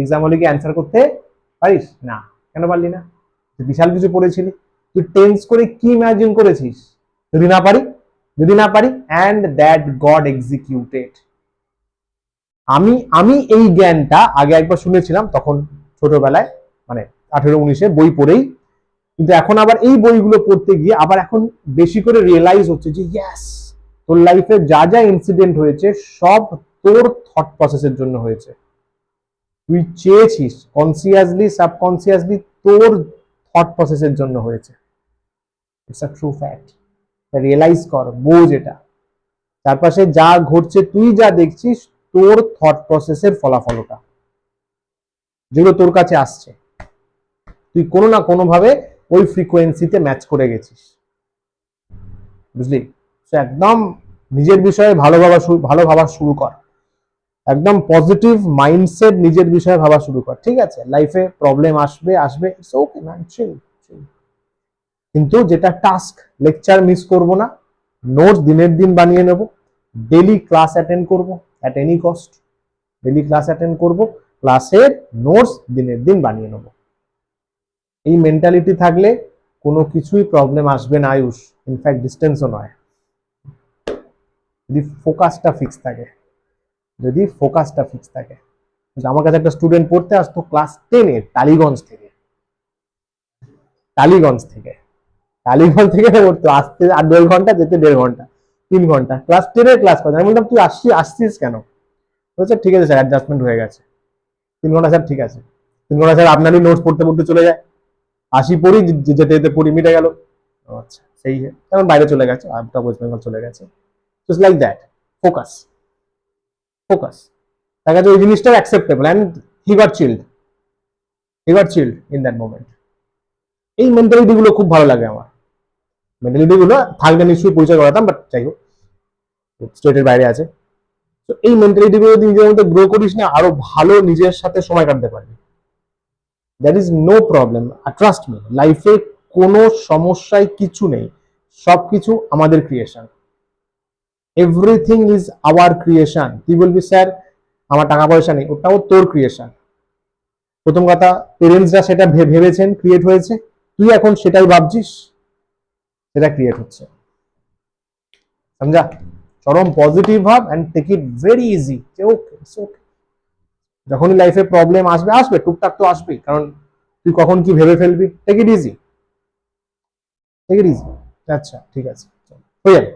Speaker 1: এক্সাম হলে কি অ্যান্সার করতে পারিস না। কেন পারলি না? বিশাল কিছু পড়েছিলি, তুই টেন্স করে কি ইমাজিন করেছিস? যদি না পারি অ্যান্ড দ্যাট গড এক্সিকিউটেড। আমি আমি এই জ্ঞানটা আগে একবার শুনেছিলাম, তখন ছোটবেলায়, মানে 18-19-এ বই পড়েই, কিন্তু এখন আবার এই বইগুলো পড়তে গিয়ে আবার এখন বেশি করে রিয়েলাইজ হচ্ছে যে ইয়েস, তোর লাইফে যা যা ইনসিডেন্ট হয়েছে সব তোর থট প্রসেসের জন্য হয়েছে। তুই চেয়েছিস, কনসিয়াসলি সাবকনসিয়াসলি তোর থট প্রসেসের জন্য হয়েছে। It's a true fact. Realise কর, বোঝ এটা। চারপাশে যা ঘটছে তুই যা দেখছিস তোর থট প্রসেসের ফলাফল ওটা, যেগুলো তোর কাছে আসছে তুই কোনো না কোনো ভাবে ওই ফ্রিকোয়েন্সিতে ম্যাচ করে গেছিস। বুঝলি? একদম নিজের বিষয়ে ভালো ভাবা শুরু কর। একদম পজিটিভ মাইন্ডসেট নিজের বিষয়ে ভাবা শুরু কর। ঠিক আছে, লাইফে প্রবলেম আসবে, ইটস ওকে ম্যান, চিল। কিন্তু যেটা টাস্ক, লেকচার মিস করব না, নোটস দিনের দিন বানিয়ে নেব, ডেলি ক্লাস অ্যাটেন্ড করব at any cost, daily class attend করব, ক্লাসের নোটস দিনের দিন বানিয়ে নেব। এই মেন্টালিটি থাকলে কোনো কিছুই প্রবলেম আসবে না আয়ুষ, ইনফ্যাক্ট ডিস্টেন্সও নয়। যদি ফোকাসটা ফিক্স থাকে, আমার কাছে একটা স্টুডেন্ট পড়তে আসতো ক্লাস 10-এ টালিগঞ্জ থেকে পড়তো, আসতে 1.5 ঘন্টা, যেতে 1.5 ঘন্টা, 3 ঘন্টা, ক্লাস 10-এর ক্লাস করতে। আমি বললাম তুই আসছিস কেন? বলছে ঠিক আছে স্যার, অ্যাডজাস্টমেন্ট হয়ে গেছে। 3 ঘন্টা স্যার, ঠিক আছে। 3 ঘন্টা স্যার আপনারই নোটস পড়তে পড়তে চলে যায়, আসি পড়ি, যেতে যেতে পড়ি, মিটে গেল। আচ্ছা সেই কারণ বাইরে চলে গেছে, আউট অফ ওয়েস্ট বেঙ্গল চলে গেছে। Just like that, focus. তার কাছে ওই জিনিসটা acceptable and he got child in that moment. এই মেন্টালিটি গুলো খুব ভালো লাগে আমার। মেন্টালিটি গুলো থাকলে নিশ্চয়ই পরিচয় করাতাম, বাট যাই হোক, স্টেটের বাইরে আছে। তো এই মেন্টালিটি গুলো যদি নিজের মধ্যে গ্রো করিস না, আরো ভালো নিজের সাথে সময় কাটাতে পারবি। That is no problem. Trust me, লাইফে কোনো সমস্যায় কিছু নেই, সবকিছু আমাদের creation. Everything is our creation. তুই বলবি স্যার আমার টাকা পয়সা নেই, ওটাও তোর ক্রিয়েশন। প্রথম কথা, পেরেন্টসরা সেটা ভেবেছেন, ক্রিয়েট হয়েছে, তুই এখন সেটাই ভাবছিস, সেটা ক্রিয়েট হচ্ছে। সমঝা? চরম পজিটিভ ভাব and take it very easy. Okay, যখনই লাইফে প্রবলেম আসবে, আসবে টুকটাক তো আসবেই, কারণ তুই কখন কি ভেবে ফেলবি। Take it easy, take it easy. আচ্ছা ঠিক আছে, হয়ে যাবে।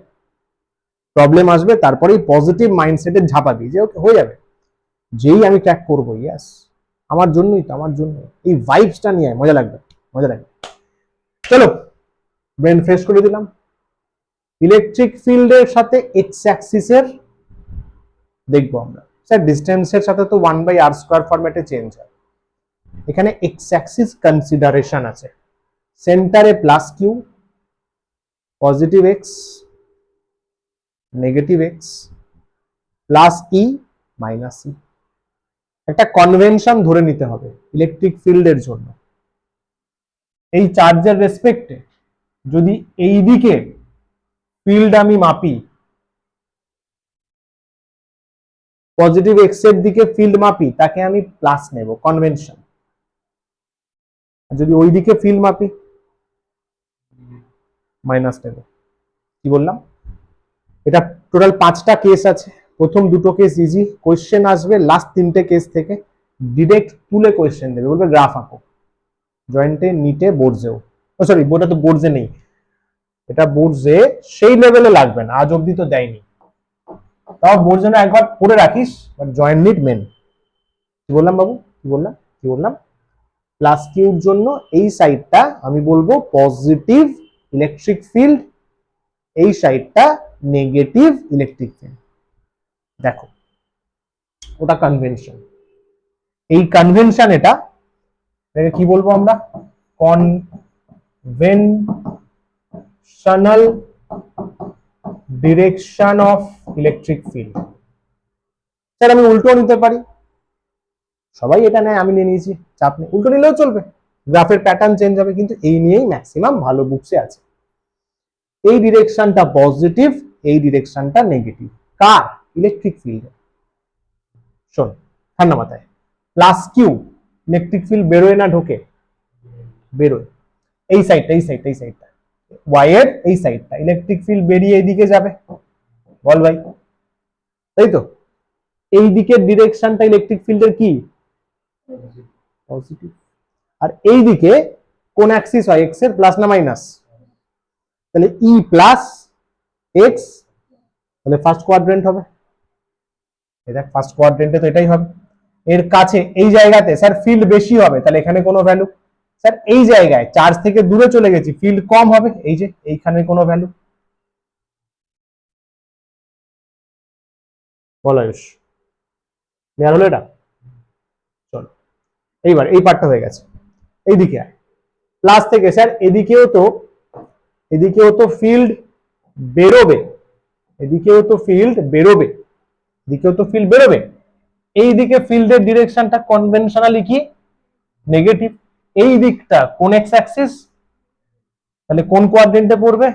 Speaker 1: প্রবলেম আসবে, তারপরেই পজিটিভ মাইন্ডসেটে ঝাঁপাবি যে ওকে হয়ে যাবে, যেই আমি ট্র্যাক করবো, ইয়াস আমার জন্যই তো, আমার জন্য। এই ভাইবসটা নিয়ে মজা লাগবে, মজা লাগবে। চলো ব্রেন ফ্রেশ করে দিলাম। ইলেকট্রিক ফিল্ডের সাথে এক্স অ্যাক্সিসের দেখবো আমরা। স্যার ডিস্টেন্সের সাথে তো 1/r² ফরম্যাটে চেঞ্জ হয়, এখানে এক্স অ্যাক্সিস কনসিডারেশন আছে। সেন্টারে plus Q, positive X, negative X, plus E, minus E. একটা কনভেনশন ধরে নিতে হবে ইলেকট্রিক ফিল্ডের জন্য। এই চার্জের রেসপেক্টে যদি এই দিকে ফিল্ড আমি মাপি, পজিটিভ এক্স এর দিকে ফিল্ড মাপি, তাকে আমি প্লাস নেব, কনভেনশন। যদি ওই দিকে ফিল্ড মাপি, মাইনাস নেব। কি বললাম? এটা টোটাল 5টা কেস আছে। প্রথম দুটো কেস ইজি, কোয়েশ্চেন আসবে লাস্ট 3টে কেস থেকে ডিরেক্ট তুলে কোয়েশ্চেন দেবে, বলবে গ্রাফ আঁকো, জয়েন্টে, নিটে, বোর্ডসেও। সরি, বোর্ডটা তো বোর্ডসে নেই, এটা বোর্ডসে সেই লেভেলে লাগবে না, আজ অব্দি তো দেয়নি। তাও বোর্ড যেন একবার পড়ে রাখিস, বাট জয়েন্ট নিট মেন। কি বললাম বাবু, কি বললাম, কি বললাম? প্লাস কিউর জন্য এই সাইডটা আমি বলবো পজিটিভ ইলেকট্রিক ফিল্ড, এই সাইডটা নেগেটিভ ইলেকট্রিক ফিল্ড। দেখো ওটা কনভেনশন, এই কনভেনশন, এটা কি বলবো আমরা, conventional direction of electric field. Sir আমি উল্টো নিতে পারি, সবাই এটা নেয়, আমি নিয়ে নিয়েছি, চাপ নেই, উল্টো নিলেও চলবে, গ্রাফের প্যাটার্ন চেঞ্জ হবে, কিন্তু এই নিয়েই ম্যাক্সিমাম ভালো বুকসে আছে। এই ডিরেকশনটা পজিটিভ, এই ডিরেকশনটা নেগেটিভ, কার? ইলেকট্রিক ফিল্ডে। শোন ঠান্ডা মাথায়, প্লাস কিউ ইলেকট্রিক ফিল্ড বেরোয় না ঢোকে? বেরোয়। এই সাইডটা, এই সাইডটা, এই সাইডটা, ওয়াই এর এই সাইডটা ইলেকট্রিক ফিল্ড বেরিয়ে এইদিকে যাবে, বল ভাই, তাই তো? এই দিকের ডিরেকশনটা ইলেকট্রিক ফিল্ডের কি? পজিটিভ। আর এই দিকে কোন অ্যাক্সিস হয়, এক্স এর, প্লাস না মাইনাস? তাহলে ই প্লাস এক্স, তাহলে ফার্স্ট কোয়াড্রেন্ট হবে। এটা ফার্স্ট কোয়াড্রেন্টে তো এটাই হবে। এর কাছে এই জায়গাতে স্যার ফিল্ড বেশি হবে, তাহলে এখানে কোনো ভ্যালু। স্যার এই জায়গায় চার্জ থেকে দূরে চলে গেছি, ফিল্ড কম হবে, এই যে এইখানে কোনো ভ্যালু। বল আয়ুষ, ক্লিয়ার হলো এটা? চলো এইবার এই পার্টটা হয়ে গেছে, এইদিকে প্লাস থেকে স্যার এদিকেও তো ফিল্ড বেরোবে, এদিকেও তো ফিল্ড বেরোবে, এদিকেও তো ফিল্ড বেরোবে। এই দিকে ফিল্ডের ডিরেকশনটা কনভেনশনালি কি? নেগেটিভ। এই দিকটা কোন এক্স অ্যাক্সিস, তাহলে কোন কোয়াড্রেন্টে পড়বে?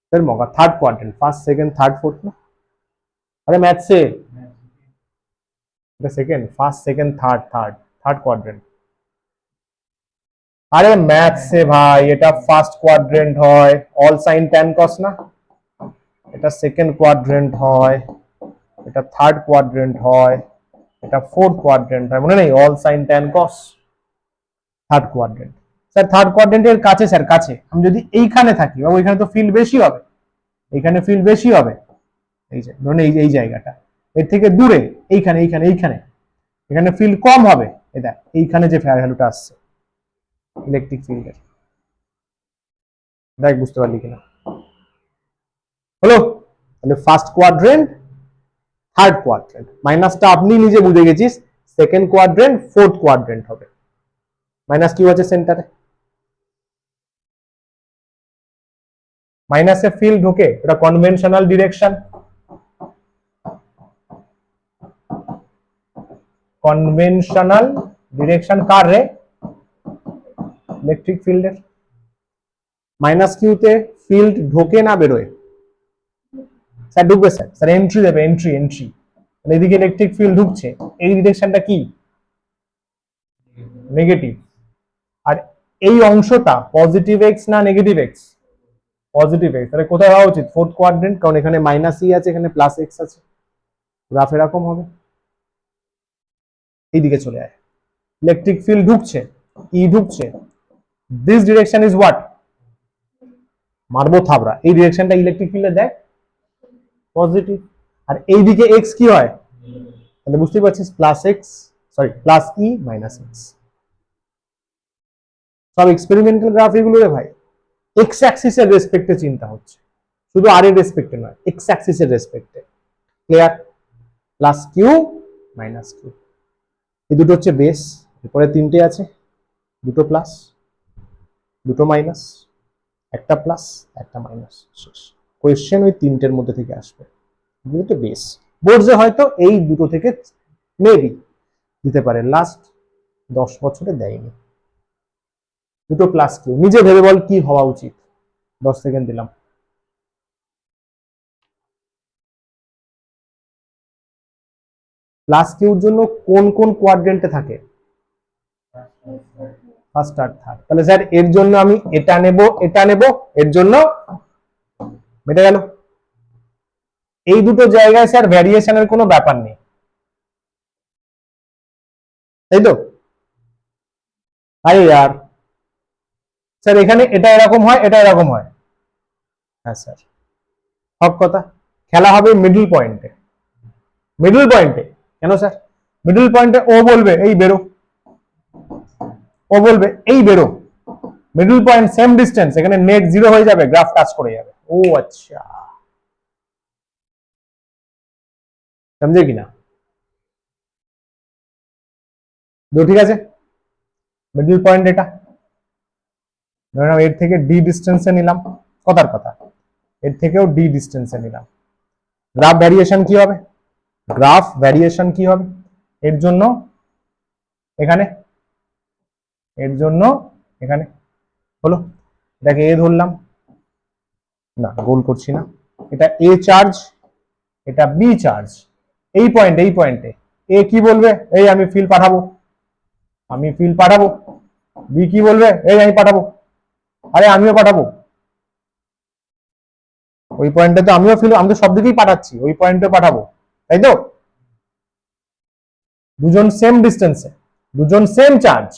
Speaker 1: স্যার মগা third quadrant, first second third fourth না? আরে ম্যাথসে এটা second, first second third, third quadrant. আরে ম্যাথসে ভাই এটা ফার্স্ট কোয়াড্রেন্ট হয়, অল সাইন ট্যান কস না? এটা সেকেন্ড কোয়াড্রেন্ট হয়, এটা থার্ড কোয়াড্রেন্ট হয়, এটা ফোর্থ কোয়াড্রেন্ট হয়, মনে নেই? All sine tan cos, third quadrant. Sir third কোয়াড্রেন্টের কাছে, স্যার কাছে আমি যদি এইখানে থাকি, বা ওইখানে তো ফিল্ড বেশি হবে, এইখানে ফিল্ড বেশি হবে, এই যে ধরুন এই জায়গাটা, এর থেকে দূরে এইখানে এইখানে এইখানে, এখানে ফিল্ড কম হবে। এটা এইখানে যে ভ্যালুটা আসছে ইলেকট্রিক ফিল্ডের, দেখ বুঝতে পারলি কিনা? হলো? তাহলে ফার্স্ট কোয়াড্রেন্ট, থার্ড কোয়াড্রেন্ট, মাইনাসটা আপনি নিজে বুঝে গেছিস, সেকেন্ড কোয়াড্রেন্ট, ফোর্থ কোয়াড্রেন্ট হবে। মাইনাস কিউ আছে সেন্টারে, মাইনাসে ফিল্ড ঢোকে, এটা কনভেনশনাল ডিরেকশন, কনভেনশনাল ডিরেকশন কার রে? ইলেকট্রিক ফিল্ডের। মাইনাস কিউতে ফিল্ড ঢোকে না বেরোয়? স্যার ঢুকবে স্যার, স্যার এন্ট্রি দেবে, এন্ট্রি এন্ট্রি। এদিকে ইলেকট্রিক ফিল্ড ঢুকছে, এই ডিরেকশনটা কি? নেগেটিভ। আর এই অংশটা পজিটিভ এক্স না নেগেটিভ এক্স? Positive x. তাহলে কোথায় হওয়া উচিত? ফোর্থ কোয়াড্রেন্ট, কারণ এখানে মাইনাস ই আছে, এখানে প্লাস এক্স আছে। গ্রাফ এরকম হবে, এইদিকে চলে আয়। ইলেকট্রিক ফিল্ড ঢুকছে, ই ঢুকছে, দিস ডিরেকশন ইজ হোয়াট? মারবো থাবড়া, এই ডিরেকশনটা ইলেকট্রিক ফিল্ডে দেখ পজিটিভ। আর এইদিকে এক্স কি হয়? তাহলে বুঝতেই পারছিস, plus x, sorry plus E minus x. সব এক্সপেরিমেন্টাল গ্রাফ এগুলো রে ভাই, এক্স অ্যাক্সিসের রেসপেক্টে চিন্তা হচ্ছে, শুধু আর এর রেসপেক্টে নয়, এক্স অ্যাক্সিসের রেসপেক্টে। Clear? Plus Q minus Q, এই দুটো হচ্ছে বেস। এরপরে তিনটে আছে, দুটো প্লাস দুটো মাইনাস, একটা প্লাস একটা মাইনাস, শেষ। কোয়েশ্চেন ওই তিনটের মধ্যে থেকে আসবে, এগুলো তো বেস। বোর্ডে হয়তো এই দুটো থেকে মেবি দিতে পারে, লাস্ট 10 বছরে দেয়নি। দুটো প্লাস কিউ, নিজে ভেবে বল কি হওয়া উচিত? 10 সেকেন্ড দিলাম। প্লাস কিউর জন্য কোন কোন কোয়াড্রেন্টে থাকে? ফার্স্ট আর থার্ড। তাহলে স্যার এর জন্য আমি এটা নেব, এটা নেব, এর জন্য মেটে গেল। এই দুটো জায়গায় স্যার ভ্যারিয়েশনের কোনো ব্যাপার নেই, তাই তো? আরে यार স্যার এখানে এটা এরকম হয়, এটা এরকম হয়। হ্যাঁ স্যার, হক কথা। খেলা হবে মিডল পয়েন্টে। মিডল পয়েন্টে কেন স্যার? মিডল পয়েন্টে ও বলবে এই বেরো, ও বলবে এই বেরো। মিডল পয়েন্ট সেম ডিস্টেন্স, এখানে নেট জিরো হয়ে যাবে, গ্রাফ টাচ করে যাবে। ও আচ্ছা, समझे কিনা? ঠিক আছে, মিডল পয়েন্ট এটা ধরলাম, এর থেকে ডি ডিস্টেন্সে নিলাম, কথার কথা, এর থেকেও ডি ডিস্টেন্সে নিলাম। গ্রাফ ভ্যারিয়েশন কি হবে? গ্রাফ ভ্যারিয়েশন কি হবে? এর জন্য এখানে, এর জন্য এখানে, হলো। এটাকে এ ধরলাম, না গোল করছি না, এটা এ চার্জ, এটা বি চার্জ। এই পয়েন্ট, এই পয়েন্টে এ কি বলবে? এই আমি ফিল্ড পাঠাবো, আমি ফিল্ড পাঠাবো। বি কি বলবে? এই আমি পাঠাবো, আরে আমিও পাঠাবো। ওই পয়েন্টে তো আমিও ফিল্ড, আমি তো সব দিকেই পাঠাচ্ছি, ওই পয়েন্টে পাঠাবো, তাই তো? দুজন সেম ডিস্টেন্সে, দুজন সেম চার্জ,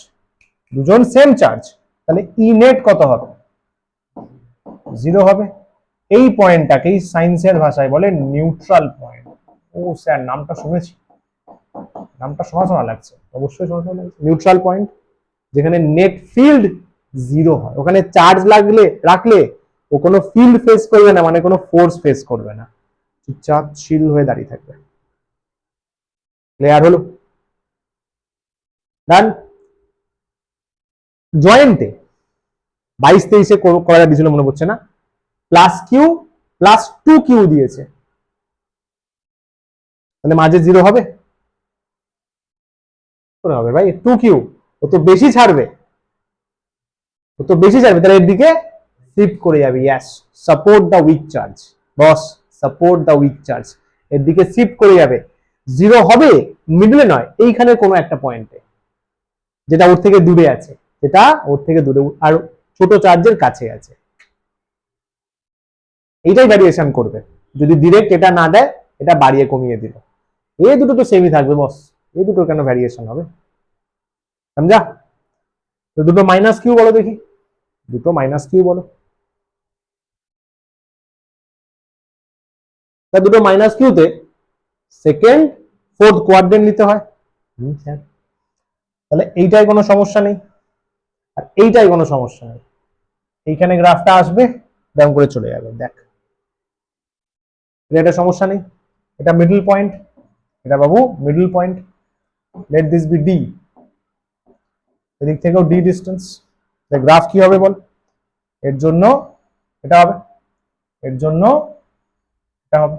Speaker 1: দুজন সেম চার্জ, তাহলে ই নেট কত হবে? 0 হবে। এই পয়েন্টটাকেই সায়েন্সের ভাষায় বলে নিউট্রাল পয়েন্ট। ও স্যার নামটা শুনেছি, নামটা শোনা শোনা লাগছে, অবশ্যই শোনা শোনা লাগছে। নিউট্রাল পয়েন্ট, যেখানে নেট ফিল্ড 0 হয়, ওখানে চার্জ লাগলে রাখলে ও কোনো ফিল্ড ফেস করবে না, মানে কোনো ফোর্স ফেস করবে না, চুপচাপ চিল হয়ে দাঁড়িয়ে থাকবে। ক্লিয়ার হলো? ডান। জয়েন্টে 22-23 করা দিয়েছিল মনে পড়ছে না, প্লাস কিউ প্লাস 2 কিউ দিয়েছে, তাহলে মাঝে 0 হবে? হবে ভাই, 2 কিউ, ও তো বেশি ছাড়বে, ও তো বেশি ছাড়বে, তাহলে এর দিকে শিফট করে যাবে। Yes, support the weak charge boss, support the weak charge, এর দিকে শিফট করে যাবে। 0 হবে মিডলে নয়, এইখানে কোনো একটা পয়েন্টে, যেটা ওর থেকে দূরে আছে, যেটা ওর থেকে দূরে আর ছোট চার্জের কাছে আছে, এইটাই ভ্যারিয়েশন করবে। যদি ডিরেক্ট এটা না দেয়, এটা বাড়িয়ে কমিয়ে দিল, এই দুটো তো সেমই থাকবে বস, এই দুটো কেন ভ্যারিয়েশন হবে? সমঝা? তো দুটো মাইনাস কিউ বলো দেখি, দুটো মাইনাস কিউ বলো। তা দুটো মাইনাস কিউতে সেকেন্ড ফোর্থ কোয়াড্রেন্ট নিতে হয়। স্যার তাহলে এইটাই কোনো সমস্যা নেই, আর এইটাই কোনো সমস্যা নেই। এইখানে গ্রাফটা আসবে, ব্যায়াম করে চলে যাবে, দেখ এটা সমস্যা নেই। এটা মিডল পয়েন্ট, এটা বাবু middle point, let this be D, এদিক থেকেও ডি ডিস্টেন্স। গ্রাফ কি হবে বল? এর জন্য এটা হবে, এর জন্য এটা হবে।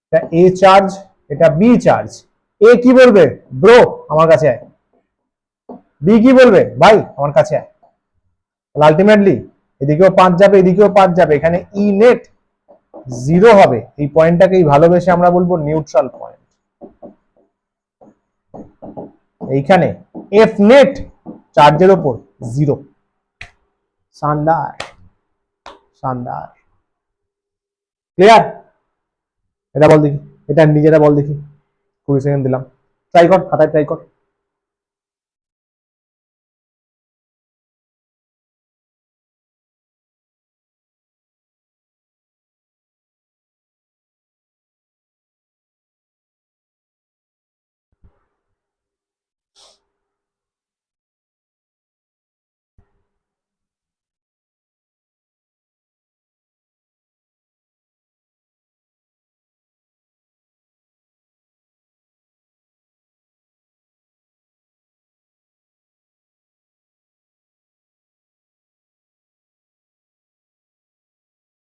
Speaker 1: এটা এ চার্জ, এটা বি চার্জ। এ কি বলবে? ব্রো আমার কাছে আয়। বি কি বলবে? ভাই আমার কাছে আয়। আলটিমেটলি এদিকেও 5 যাবে, এদিকেও 5 যাবে, এখানে ই নেট 0 হবে। এই পয়েন্টটাকেই ভালোবেসে আমরা বলবো নিউট্রাল পয়েন্ট। এইখানে এফ নেট চার্জের উপর 0। শানদার শানদার। ক্লিয়ার? এটা বল দেখি, এটা নিজেরা বল দেখি। 20 সেকেন্ড দিলাম, ট্রাই কর, খাতায় ট্রাই কর।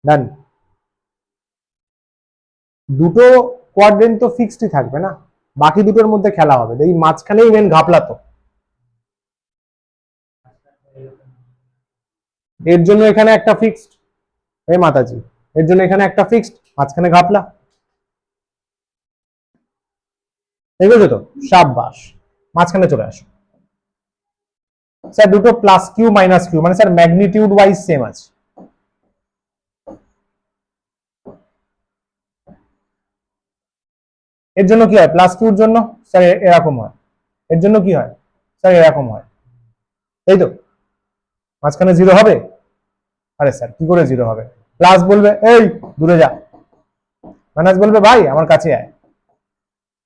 Speaker 1: ডান। দুটো কোয়াড্রেন্ট তো ফিক্সডই থাকবে না, বাকি দুটোর মধ্যে খেলা হবে। এই মাঝখানেই মেন ঘাপলা তো। এর জন্য এখানে একটা ফিক্সড, এই মাতাজি, এর জন্য এখানে একটা ফিক্সড, মাঝখানে ঘাপলা। দেখেছো তো? সাব্বাস, মাঝখানে চলে আসো। স্যার দুটো প্লাস কিউ মাইনাস কিউ, মানে স্যার ম্যাগনিটিউড ওয়াইজ সেম আছে। এর জন্য কি হয়? প্লাস কিউর জন্য স্যার এরকম হয়, এর জন্য কি হয় স্যার এরকম হয়, তাই তো? মাঝখানে 0 হবে? আরে স্যার কি করে 0 হবে? প্লাস বলবে এই দূরে যা, মাইনাস বলবে ভাই আমার কাছে আয়।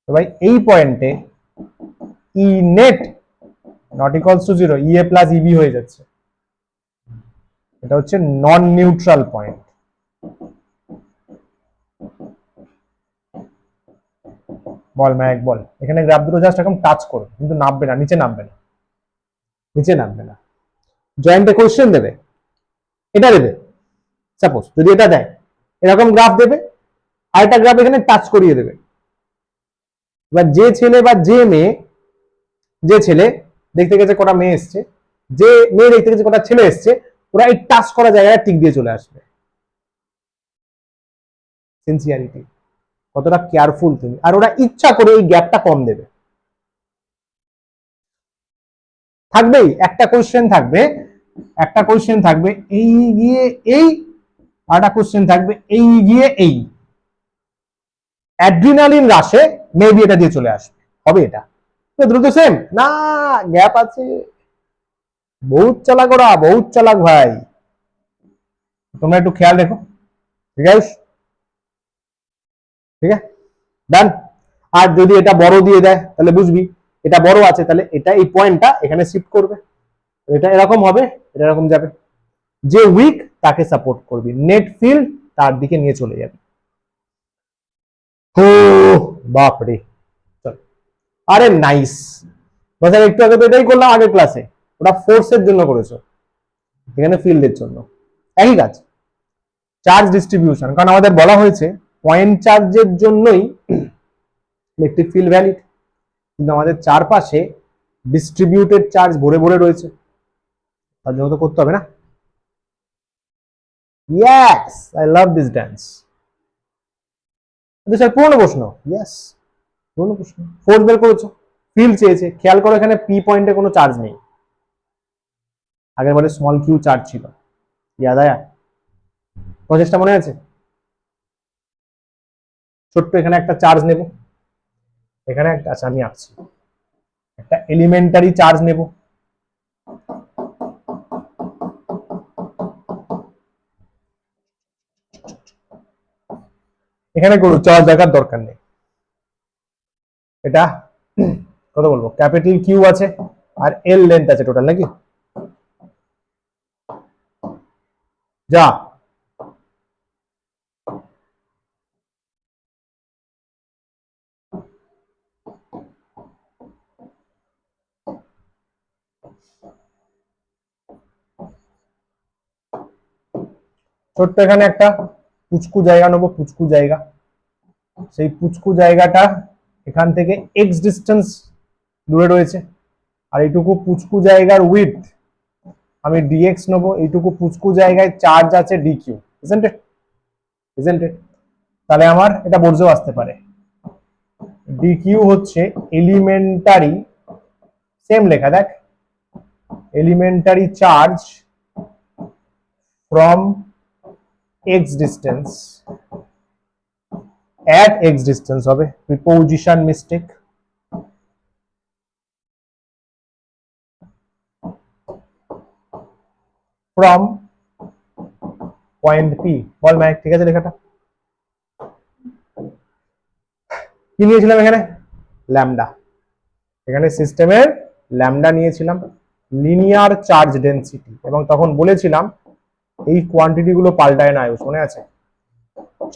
Speaker 1: তো ভাই এই পয়েন্টে E net not equals to 0, EA plus EB হয়ে যাচ্ছে। এটা হচ্ছে নন নিউট্রাল পয়েন্ট। বল ম্যাক বল, এখানে গ্রাফ দুটো জাস্ট এরকম টাচ করো, কিন্তু নামবে না, নিচে নামবে না, নিচে নামবে না। জয়েন্টে কোশ্চেন দেবে, এটা দেবে, সাপোজ যদি এটা দেয়, এরকম গ্রাফ দেবে, আরেকটা গ্রাফ এখানে টাচ করিয়ে দেবে। এবার যে ছেলে বা যে মেয়ে, যে ছেলে দেখতে গেছে কটা মেয়ে এসছে, যে মেয়ে দেখতে গেছে কটা ছেলে এসছে, ওরা এই টাচ করা জায়গায় টিক দিয়ে চলে আসবে। সিনসিয়ারিটি, কতটা কেয়ারফুল তুমি। আর ওরা ইচ্ছা করে এই গ্যাপটা কম দেবে। থাকবেই একটা কোশ্চেন থাকবে, একটা কোশ্চেন থাকবে এই গিয়ে এই, আর একটা কোশ্চেন থাকবে এই গিয়ে এই। অ্যাড্রিনালিন রাশে মেবি এটা দিয়ে চলে আসবে, হবে এটা দ্রুত সেম না, গ্যাপ আছে। বহুত চালাক ওরা, বহুত চালাক ভাই, তোমরা একটু খেয়াল রেখো। ঠিক আছে, ঠিক আছে, ডান। আর যদি এটা বড় দিয়ে দেয় তাহলে বুঝবি এটা বড় আছে, তাহলে এটা এই পয়েন্টটা এখানে শিফট করবে, এটা এরকম হবে, এটা এরকম যাবে। যে উইক তাকে সাপোর্ট করবি, নেট ফিল্ড তার দিকে নিয়ে চলে যাবে। ও বাপরে, চল। আরে নাইস, বসার একটু আগে তো এটাই করলাম আগের ক্লাসে, ওটা ফোর্সের জন্য করেছো, এখানে ফিল্ডের জন্য একই কাজ। চার্জ ডিস্ট্রিবিউশন, কারণ আমাদের বলা হয়েছে পয়েন্ট চার্জের জন্যই ইলেকট্রিক ফিল্ড ভ্যালিড, কিন্তু আমাদের চারপাশে ডিস্ট্রিবিউটেড চার্জ ভরে ভরে রয়েছে, তার জন্য তো করতে হবে না। Yes, I love this dance. Sir পুরনো প্রশ্ন, ইয়েস পুরনো প্রশ্ন। ফোর্স বের করেছো, ফিল্ড চেয়েছে, খেয়াল করো এখানে পি পয়েন্টে কোনো চার্জ নেই, আগের বারে স্মল কিউ চার্জ ছিল, ইয়াদ আয়া? প্রসেসটা মনে আছে? ছোট্ট এখানে একটা চার্জ নেব, এখানে একটা, আচ্ছা আমি আঁকছি, একটা এলিমেন্টারি চার্জ নেব, এখানে কোনো চার্জ দেখার দরকার নেই। এটা কত বলবো, ক্যাপিটাল কিউ আছে আর এল লেন্থ আছে টোটাল, নাকি? যা ছোট্ট এখানে একটা পুচকু জায়গা নেবো, পুচকু জায়গা, সেই পুচকু জায়গাটা এখান থেকে এক্স ডিস্টেন্স দূরে রয়েছে, আর এইটুকু পুচকু জায়গার উইডথ আমি dx নেবো, এইটুকু পুচকু জায়গায় চার্জ আছে dq, isn't it? তাহলে আমার এটা বর্জ্য আসতে পারে, dq হচ্ছে এলিমেন্টারি, সেম লেখা দেখ, elementary charge from x distance at x distance হবে, preposition mistake, from point P, ball Mac, ঠিক আছে লেখাটা? কি নিয়েছিলাম এখানে? ল্যামডা, এখানে সিস্টেমের ল্যামডা নিয়েছিলাম, লিনিয়ার চার্জ ডেনসিটি, এবং তখন বলেছিলাম এই কোয়ান্টিটি গুলো পাল্টায় না, মনে আছে?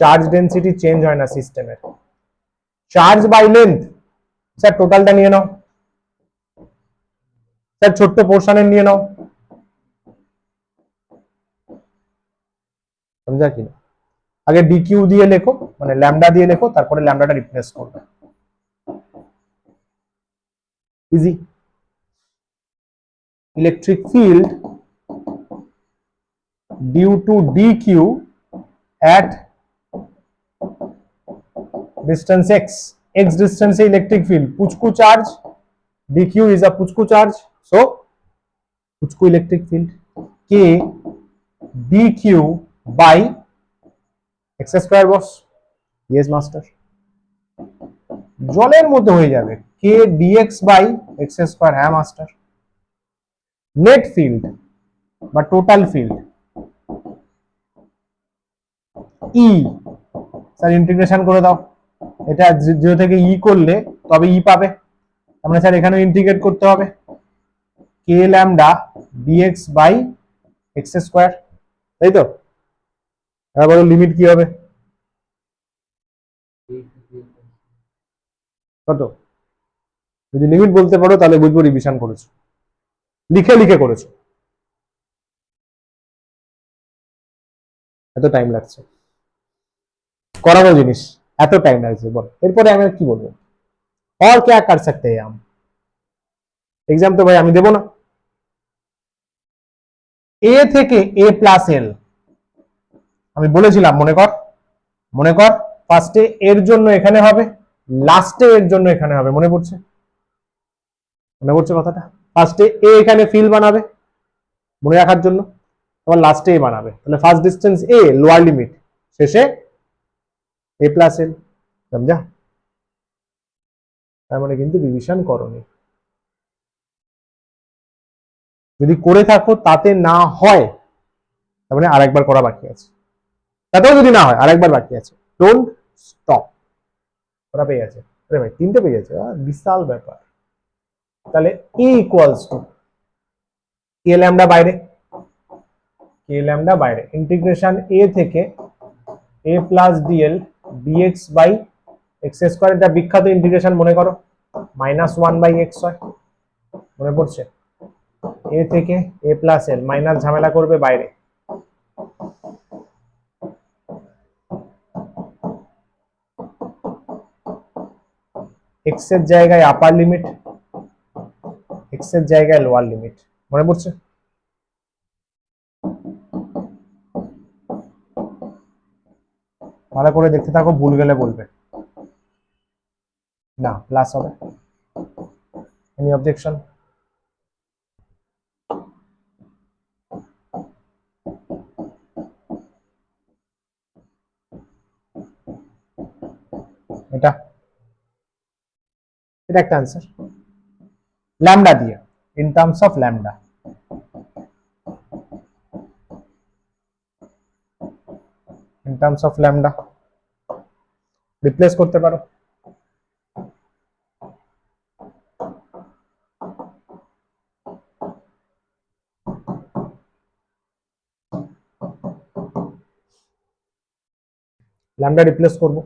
Speaker 1: চার্জ ডেনসিটি চেঞ্জ হয় না সিস্টেমের, চার্জ বাই লেন্থ, স্যার টোটালটা নিয়ে নাও, স্যার ছোট্ট পোর্শনের নিয়ে নাও, समझा কি না? আগে ডিকিউ দিয়ে লেখো, মানে ল্যামডা দিয়ে লেখো, তারপরে ল্যামডাটা রিপ্লেস করবে, easy. Electric field due to dQ at distance x, x distance electric field puchku charge, dq is a puchku charge, so puchku electric field k dq by x square boss, yes master, জলের মধ্যে হয়ে যাবে k dx by x square, হ্যাঁ master. Net field বা total field ই, sir integration করে দাও, এটা 0 থেকে ই করলে তবে ই পাবে, তার স্যার এখানে ইন্টিগ্রেট করতে হবে, K lambda DX by X square, তাই তো? এবার বলো লিমিট কি হবে, কত? যদি লিমিট বলতে পারো তাহলে বুঝবো রিভিশন করেছো, লিখে লিখে করেছো, এত টাইম লাগছে করানো জিনিস, এত টাইম লাগছে, বল এরপরে আমি কি বলবো, और क्या कर सकते हैं हम, এক্সাম তো ভাই আমি দেবো না, এ থেকে এ প্লাস এল, আমি বলেছিলাম মনে কর ফার্স্টে এর জন্য এখানে হবে, লাস্টে এর জন্য এখানে হবে, মনে পড়ছে কথাটা? ফার্স্টে এ এখানে ফিল বানাবে মনে রাখার জন্য, আবার লাস্টে এ বানাবে, তাহলে ফার্স্ট ডিস্টেন্স এ, লোয়ার লিমিট, শেষে এ প্লাস এল, সমঝা? তার মানে কিন্তু রিভিশন করনি, যদি করে থাকো তাতে না হয় তার মানে আরেকবার করা বাকি আছে, তাতেও যদি না হয় আরেকবার বাকি আছে, ডোন্ট স্টপ, ওরা পেয়ে গেছে, আরে ভাই 3টে পেয়ে গেছে, বিশাল ব্যাপার। তাহলে E equals to K lambda বাইরে, কে ল্যামডা বাইরে, ইন্টিগ্রেশন এ থেকে A plus DL DX by X square, এটা বিখ্যাত ইন্টিগ্রেশন, মনে করো -1 বাই এক্স হয়, মনে পড়ছে? এ থেকে এ প্লাস এল, মাইনাস ঝামেলা করবে বাইরে, এক্স এর জায়গায় আপার লিমিট, এক্স এর জায়গায় লোয়ার লিমিট, মনে পড়ছে? ভালো করে দেখতে থাকো, ভুল গেলে বলবে, না প্লাস হবে, এনি অবজেকশন? এটা এটা একটা आंसर, ল্যামডা দিয়ে, in terms of lambda, in terms of lambda replace করতে পারো, ল্যামডা রিপ্লেস করবো,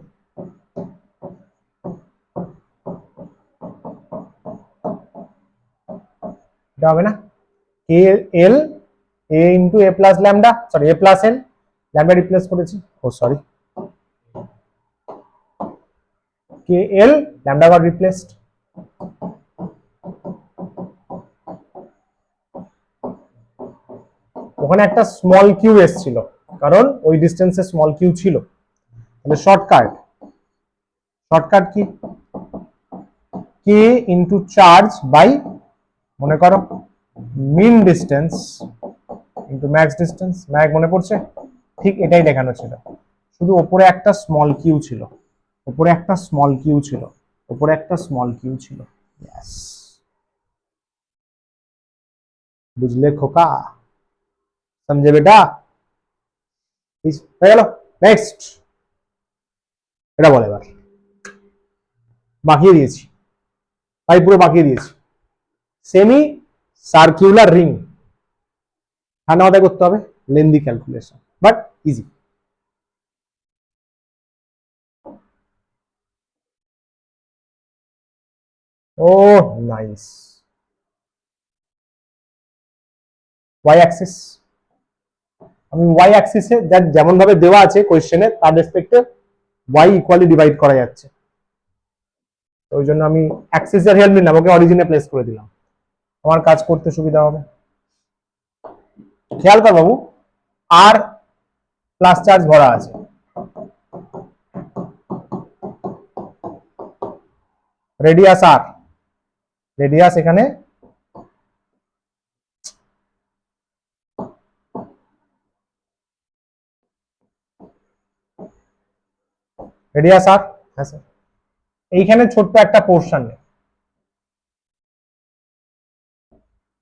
Speaker 1: এটা হবে না, কে এল এ ইন্টু এ প্লাস ল্যামডা, সরি এ প্লাস এল, ল্যামডা রিপ্লেস করেছি, ও সরি, কে এল ল্যামডা গট রিপ্লেসড, ওখানে একটা স্মল কিউ এসেছিল, কারণ ওই ডিস্টেন্সে স্মল কিউ ছিল। তাহলে shortcut key, K into charge by, মনে করো mean distance into max distance. ম্যাক মনে পড়ছে? ঠিক এটাই দেখানো ছিল, শুধু ওপরে একটা স্মল কিউ ছিল, ওপরে একটা স্মল কিউ ছিল, ওপরে একটা স্মল কিউ ছিল। यस, বুঝলে খোকা? समझे बेटा? হয়ে গেল। নেক্সট, এটা বল এবার। বাকিয়ে দিয়েছি, তাই পুরো বাকিয়ে দিয়েছি। সেমি সার্কুলার রিং, ঠান্ডা মাথায় করতে হবে, lengthy calculation but easy. Oh nice. Y axis, আমি ওয়াই অ্যাক্সিসে যেমন ভাবে দেওয়া আছে কোয়েশ্চেনে তার রেসপেক্টে ওয়াই ইকুয়ালি ডিভাইড করা যাচ্ছে, তো ওই জন্য আমি অ্যাক্সিসের হেল্প নিলাম, ওকে অরিজিনে প্লেস করে দিলাম, আমার কাজ করতে সুবিধা হবে। খেয়াল কর বাবু, আর প্লাস চার্জ ভরা আছে, রেডিয়াস আর, রেডিয়াস এখানে রেডিয়াস আর, হ্যাঁ স্যার, এইখানে ছোট্ট একটা পোর্শন নেই,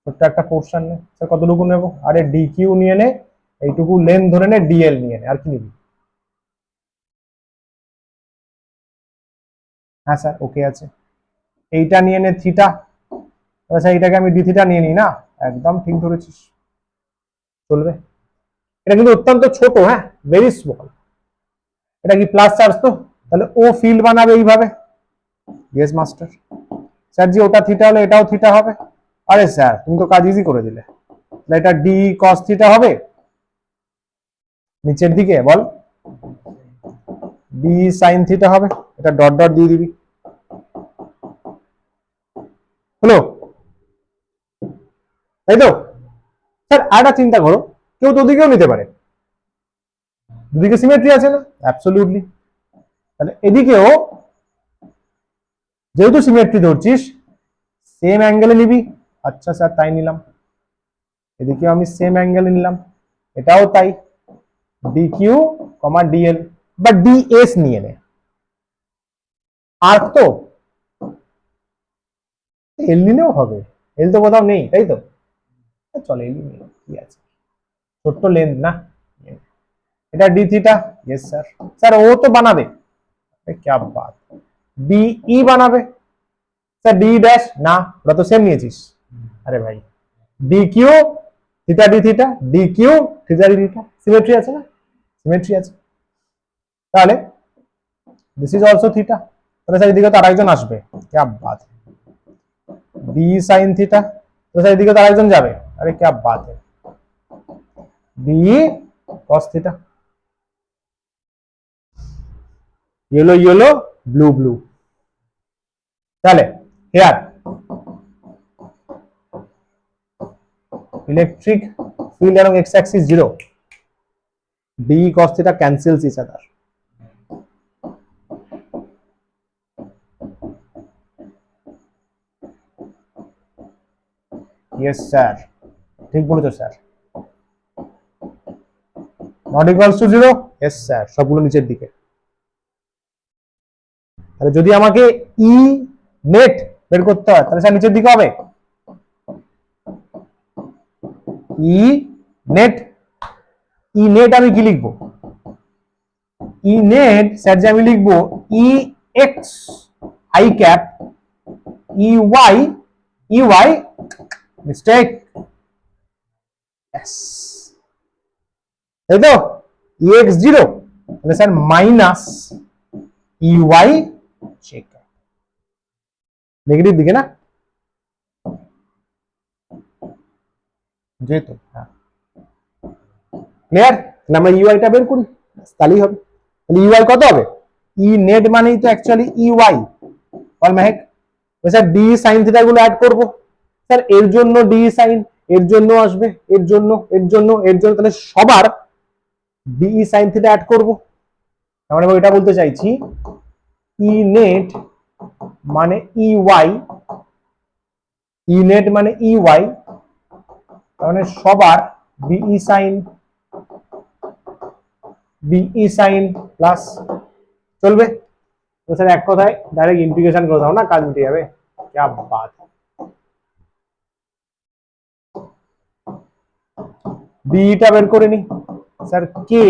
Speaker 1: ছোট্ট একটা পোর্শন নেই স্যার, কতটুকু নেব? আরে ডি কিউ নিয়ে নে, এইটুকু লেন্থ ধরে নে, ডিএল নিয়ে নে, আর কি নিবি? হ্যাঁ স্যার ওকে আছে। এইটা নিয়ে নে থিটা, আচ্ছা এইটাকে আমি ডি থিটা নিয়ে নিই না, একদম ঠিক ধরেছিস, চলবে। এটা কিন্তু অত্যন্ত ছোট, হ্যাঁ ভেরি স্মল। এটা কি প্লাস চার্জ তো, তাহলে ও ফিল্ড বানাবে এইভাবে। Yes master. স্যার জি ওটা থিটা হলে এটাও থিটা হবে। আরে স্যার তুমি তো কাজ ইজি করে দিলে, এটা ডি কস থিটা হবে নিচের দিকে, বল ডি সাইন থিটা হবে, এটা ডট ডট দিয়ে দিবি, হলো, তাই তো? স্যার আরেকটা চিন্তা করো, কেউ তো ওদিকেও নিতে পারে, দুদিকে সিমেট্রি আছে না? অ্যাবসলিউটলি। তাহলে এদিকেও যেহেতু সিমেট্রি ধরছিস, সেম অ্যাঙ্গেলে নিবি। আচ্ছা স্যার তাই নিলাম, এদিকেও আমি সেম অ্যাঙ্গেলে নিলাম, এটাও তাই, ডি কিউ কমা ডিএল বা ডিএস নিয়ে নে, আর্ক তো এল নিলেও হবে, এল তো কোথাও নেই তাই তো, চলে এল নিয়ে কি আছে, ছোট্ট লেন্থ না, এটা D theta. Yes sir, sir ও তো বানাবে, क्या बात, ডিই বানাবে, স্যার ডি ড্যাশ না, ওরা তো সেম নিয়েছিস। আরে ভাই D Q theta D theta, D Q theta D theta, symmetry আছে না? সিমেট্রি আছে, তাহলে দিস ইজ অলসো থিটা, তাহলে স্যার এদিকে তো আরেকজন আসবে, क्या बात, ডি সাইন থিটা, তো স্যার এদিকে তো আরেকজন যাবে, আরে क्या बात है, D cos theta, yellow yellow blue blue. তাহলে here electric field along x axis 0, d cos theta cancels each other, yes sir, ঠিক বলেছো sir, not equals to 0, yes sir, সবগুলো নিচের দিকে। তাহলে যদি আমাকে ই নেট বের করতে হয় তাহলে স্যার নিচের দিকে হবে, ই নেট, ই নেট আমি কি লিখবো, ই নেট স্যার যে আমি লিখবো E X I cap E Y mistake, তাই তো, ই এক্স 0 তাহলে sir minus E Y check, negative দিকে না, যেহেতু হ্যাঁ ক্লিয়ার, তাহলে আমরা ইউআইটা বের করি, তাহলেই হবে। তাহলে ইউআই কত হবে, ই নেট মানেই তো অ্যাকচুয়ালি ইউআই, বল Mehek, sir D sine theta গুলো অ্যাড করব, স্যার এর জন্য ডি সাইন, এর জন্য আসবে, এর জন্য, এর জন্য, এর জন্য, তাহলে সবার বিই সাইন থিটা অ্যাড করবো। তার মানে এটা বলতে চাইছি ই নেট মানে ই ওয়াই, ই নেট মানে ই ওয়াই, তার মানে সবার বিই সাইন প্লাস চলবে। তো স্যার এক কথায় ডাইরেক্ট ইন্টিগ্রেশন করে দাও না, কাজ মিটে যাবে। क्या बात है। বিটা বের করে নি স্যার, কে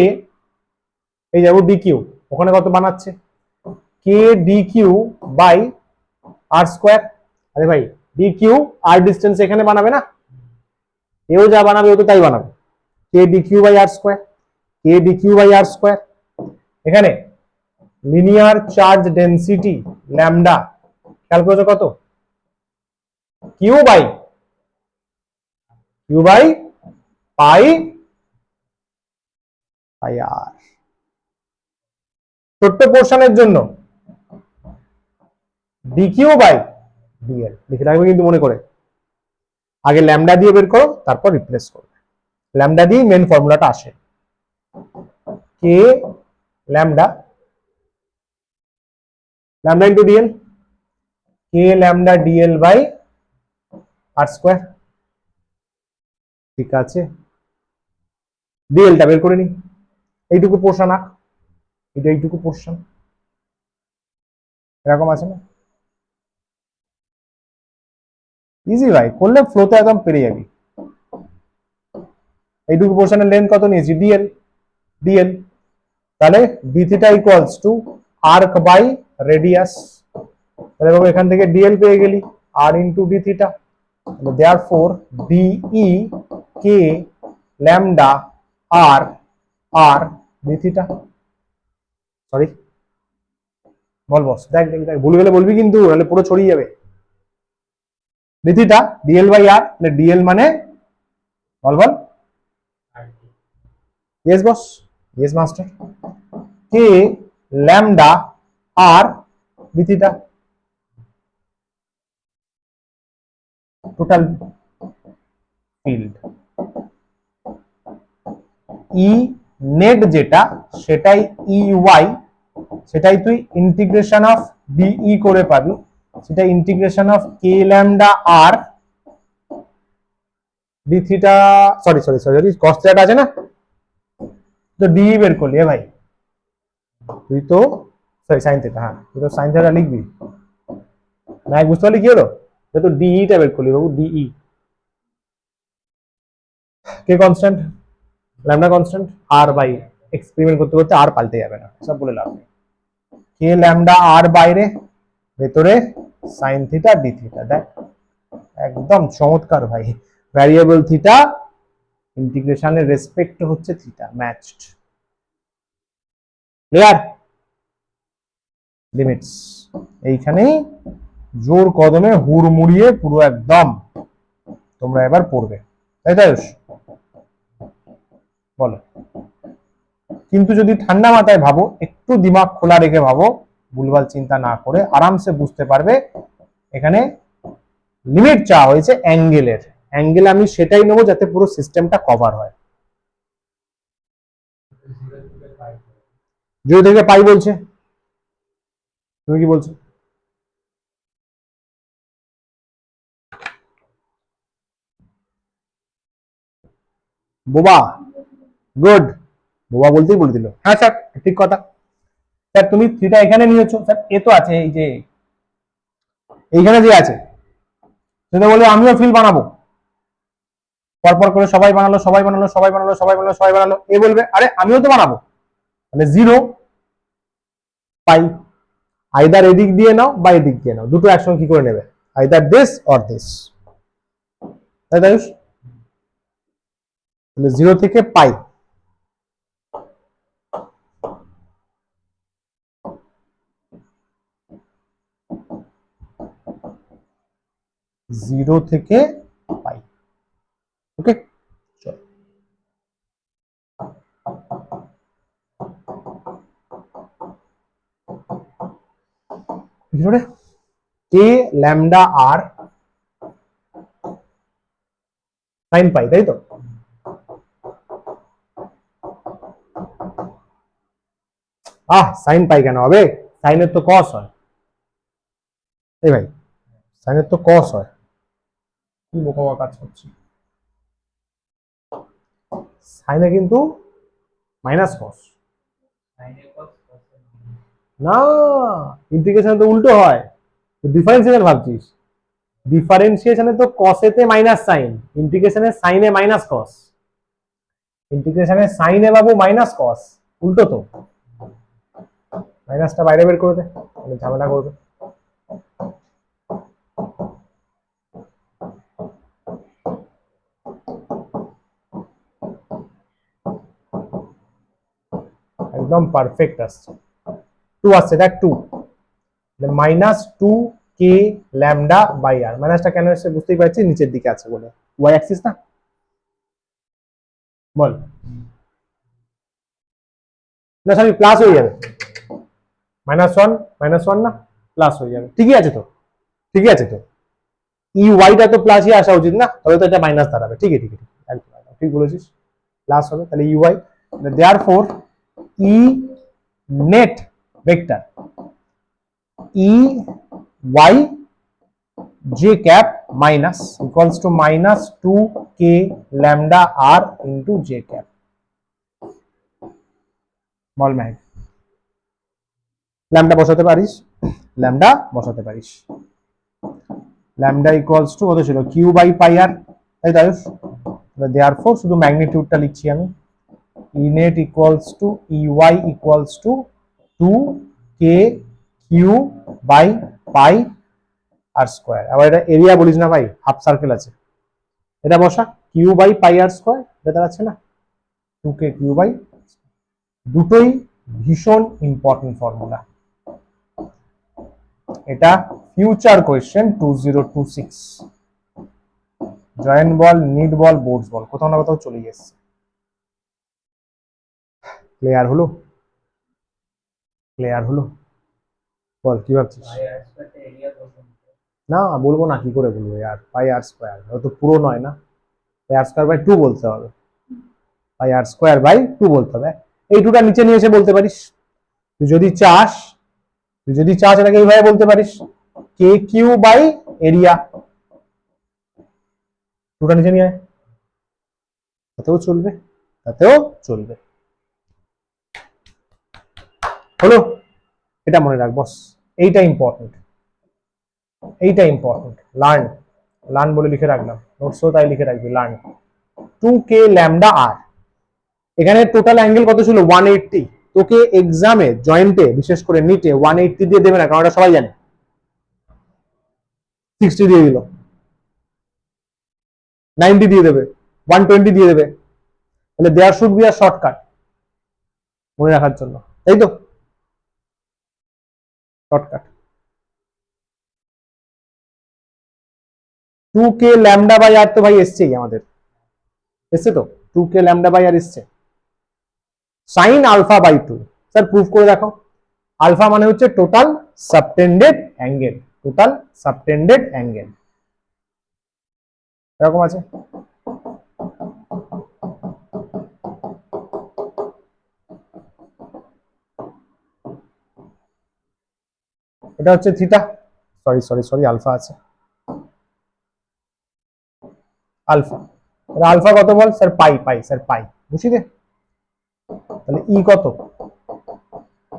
Speaker 1: এই যাবো ডি কিউ, ওখানে কত বানাচ্ছে K D Q by R square. আরে ভাই ডি কিউ আর ডিস্টেন্স এখানে বানাবে না, এও যা বানাবে ও তো তাই বানাবে, K D Q by R square, K D Q by R square. এখানে লিনিয়ার চার্জ ডেন্সিটি ল্যামডা খেয়াল করেছো কত, কিউ বাই পাই পাই আর। ছোট্ট পোর্শনের জন্য ডিকিউ বাই ডিএল লিখে রাখবে কিন্তু মনে করে, আগে ল্যামডা দিয়ে বের করো তারপর রিপ্লেস করবে, ল্যামডা দিয়ে মেন ফর্মুলাটা আসে, K lambda lambda into DL, K lambda DL by R square. ঠিক আছে, ডিএলটা বের করে নি, এইটুকু পোর্শন আঁক, এটা এইটুকু পোর্শন এরকম আছে না, ইজি ভাই, করলে ফ্লোতে একদম পেরে যাবি। এইটুকু পোর্শনের লেন্থ কত নিয়েছি ডিএল, ডিএল, তাহলে D theta equals to arc by radius, তাহলে বাবু এখান থেকে ডিএল পেয়ে গেলি R into D theta, therefore DE K lambda R R D theta. Sorry বল বস, দেখ দেখ দেখ ভুল গেলে বলবি কিন্তু, তাহলে পুরো ছড়িয়ে যাবে। D theta DL by R, DL মানে বল বল, yes boss, yes master, K lambda R D theta, total field E net যেটা সেটাই ই ওয়াই, সেটাই তুই ইন্টিগ্রেশন অফ বিই করে পাবি, সেটা integration of K lambda R D theta, sorry sorry sorry cos theta আছে না, তো ডি বের করলি ভাই তুই তো, সরি সাইন থিটা, হ্যাঁ তুই তো সাইন থিটা লিখবি না, বুঝতে পারলি কি হলো, তো ডিইটা বের করলি বাবু, dE K constant lambda constant, আর বাই এক্সপেরিমেন্ট করতে করতে আর পাল্টে যাবে না, সব বলে লাভ নেই, কে ল্যামডা আর বাইরে, ভেতরে সাইন থিটা ডি থিটা, দেখ একদম চমৎকার ভাই, ভ্যারিয়েবল থিটা ইন্টিগ্রেশনের রেসপেক্ট হচ্ছে থিটা, ম্যাচড, ক্লিয়ার, লিমিটস এইখানেই জোর কদমে হুড়মুড়িয়ে পুরো একদম তোমরা এবার পড়বে, তাই তাই বলো। কিন্তু যদি ঠান্ডা মাথায় ভাবো, একটু দিমাগ খোলা রেখে ভাবো, ভুলভাল চিন্তা না করে আরামসে বুঝতে পারবে, এখানে লিমিট চাওয়া হয়েছে অ্যাঙ্গেলের, অ্যাঙ্গেল আমি সেটাই নেবো যাতে পুরো সিস্টেমটা কভার হয়। জিরো থেকে পাই বলছে, তুমি কি বলছো? বোবা, গুড, বোবা বলতেই বলে দিল, হ্যাঁ স্যার ঠিক কথা। স্যার তুমি থিটা এখানে নিয়েছো, স্যার এ তো আছে এই যে এইখানে যে আছে, সেটা বলে আমিও ফিল বানাবো, পরপর করে সবাই বানালো সবাই বানালো সবাই বানালো সবাই বানালো সবাই বানালো, এ বলবে আরে আমিও তো বানাবো, তাহলে জিরো পাই, আইদার এদিক দিয়ে নাও বা এদিক দিয়ে নাও, দুটো একসঙ্গে কি করে নেবে, আইদার দিস অর দিস, তাই তাই, তাহলে জিরো থেকে পাই, জিরো থেকে পাই, ওকে চলো, কে ল্যামডা আর সাইন পাই, তাই তো? সাইন পাই কেন হবে? সাইনের তো কস হয়। এই ভাই, সাইনের তো কস হয়। কি বোকা বোকা কাজ করছি। সাইনে কিন্তু মাইনাস কস না, ইন্টিগ্রেশনে তো উল্টো হয়। ডিফারেন্সিয়েশন ভাবছিস? ডিফারেন্সিয়েশনে তো কসেতে মাইনাস সাইন, ইন্টিগ্রেশনে সাইনে মাইনাস কস। ইন্টিগ্রেশনে সাইনে বাবু মাইনাস কস, উল্টো তো। মাইনাসটা বাইরে বের করে দে, ঝামেলা করবে। একদম পারফেক্ট আসছে। 2 আসছে, দেখ 2 মাইনাস 2k ল্যামডা বাই আর। মাইনাসটা কেন এসে বুঝতেই পারছি, নিচের দিকে আছে বলে। ওয়াই অ্যাক্সিস না, বল না সরি, প্লাস হয়ে যাবে। -1 না, প্লাস হয়ে যাবে। ঠিকই আছে তো, ঠিকই আছে তো। ই ওয়াইটা তো প্লাসই আসা উচিত না, তবে তো এটা মাইনাস দাঁড়াবে। ঠিক আছে, ঠিক বলেছিস, প্লাস হবে। তাহলে E Y, therefore E net vector E Y j cap minus equals to minus 2k lambda r into j cap। Ball ম্যাগ, lambda বসাতে পারিস, ল্যামডা বসাতে পারিস। ল্যামডা ইকুয়ালস টু কত ছিল, কিউ বাই পাই আর, তাই তাই। দেয়ারফর শুধু ম্যাগনিটিউডটা লিখছি আমি, E net equals to E Y equals to 2k Q by pi R square. আবার এটা এরিয়া বলিস না ভাই, হাফ সার্কেল আছে। এটা বসা, Q by pi R square, এটা দাঁড়াচ্ছে না 2k কিউ বাই। দুটোই ভীষণ ইম্পর্টেন্ট ফর্মুলা। এটা ফিউচার কোয়েশ্চেন 2026, জয়েন্ট বল, নিট বল, বোর্ডস বল, কোথাও না কোথাও চলে গেছে। ক্লিয়ার হলো? ক্লিয়ার হলো? বল কি ভাবছিস? না বলবো না, কি করে বলবো यार, পাই আর স্কোয়ার তো পুরো নয় না, পাই আর স্কোয়ার বাই 2 বলতে হবে, পাই আর স্কোয়ার বাই 2 বলতে হবে। এই টুটা নিচে নিয়ে এসে বলতে পারিস, তুই যদি চাস, তুই যদি চাস এটাকে এইভাবে বলতে পারিস, কে কিউ বাই এরিয়া। টুটা নিচে নিয়ে আয়, তাতেও চলবে, তাতেও চলবে। হলো? এটা মনে রাখ বস, এইটা ইম্পর্টেন্ট, এইটা ইম্পর্টেন্ট। লার্ন, লার্ন বলে লিখে রাখলাম, নোটসও তাই লিখে রাখবি, লার্ন। 2k ল্যামডা আর, এখানে টোটাল অ্যাঙ্গেল কত ছিল 180। তোকে এক্সামে জয়েন্টে বিশেষ করে নিটে 180 দিয়ে দেবে না, কারণ এটা সবাই জানে। 60 দিয়ে দিল, 90 দিয়ে দেবে, 120 দিয়ে দেবে। তাহলে there should be a shortcut মনে রাখার জন্য, তাই তো? শর্টকাট 2k ল্যামডা বাই আর তো ভাই এসছেই আমাদের, এসছে তো 2k ল্যামডা বাই আর এসছে। Sine alpha by 2, sir proof করে দেখো। আলফা মানে হচ্ছে total subtended angle, total subtended angle এরকম আছে। এটা হচ্ছে theta, sorry sorry sorry, alpha আছে, আলফা। আলফা কত বল স্যার? পাই, পাই স্যার পাই, বুঝি দে। তাহলে ই কত,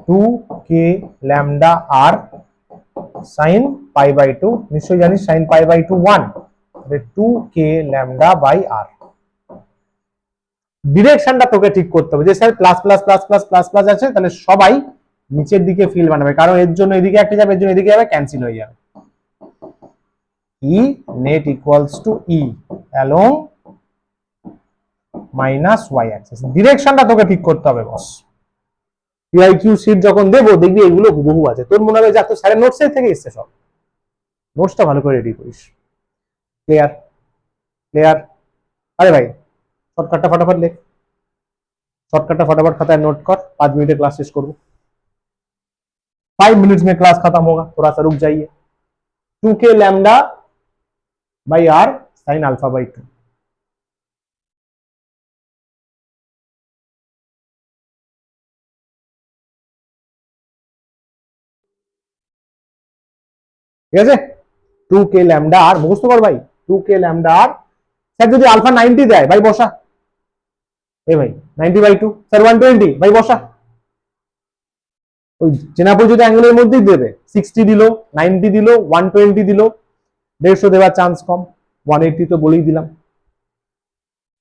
Speaker 1: 2k lambda R sine pi by 2, নিশ্চয়ই জানিস সাইন পাই বাই 2 1, তাহলে 2k ল্যামডা বাই আর। ডিরেকশনটা তোকে ঠিক করতে হবে, যে sir plus plus plus plus plus plus আছে, তাহলে সবাই নিচের দিকে ফিল বানাবে, কারণ এর জন্য এদিকে একটা যাবে, এর জন্য এদিকে যাবে, ক্যান্সেল হয়ে যাবে। E net equals to E along minus Y axis. ডিরেকশনটা তোকে ঠিক করতে হবে বস। পিআইকিউ সিট যখন দেবো দেখবি এগুলো হুবহু আছে, তোর মনে হবে যে তো স্যারের নোটসের থেকে এসছে সব। নোটসটা ভালো করে রেডি করিস। ক্লিয়ার? ক্লিয়ার? আরে ভাই শর্টকাটটা ফটাফট লেখ, शॉर्टकट फटाफट खाता है, नोट कर, 5 मिनट क्लास शेष करो, 5 मिनट्स में क्लास खत्म होगा, थोड़ा सा रुक जाइए। 2k lambda by R sine alpha by 2, ঠিক আছে 2k ল্যামডা আর মুখস্থ কর ভাই 2k ল্যামডা আর স্যার যদি আলফা 90 দেয় ভাই বসা এ ভাই 90/2 স্যার 120 ভাই বসা ওই চেনা পরিচিত অ্যাঙ্গেলের মধ্যেই দেবে 60 দিল 90 দিল 120 দিল 150 দেওয়ার চান্স কম 180 তো বলেই দিলাম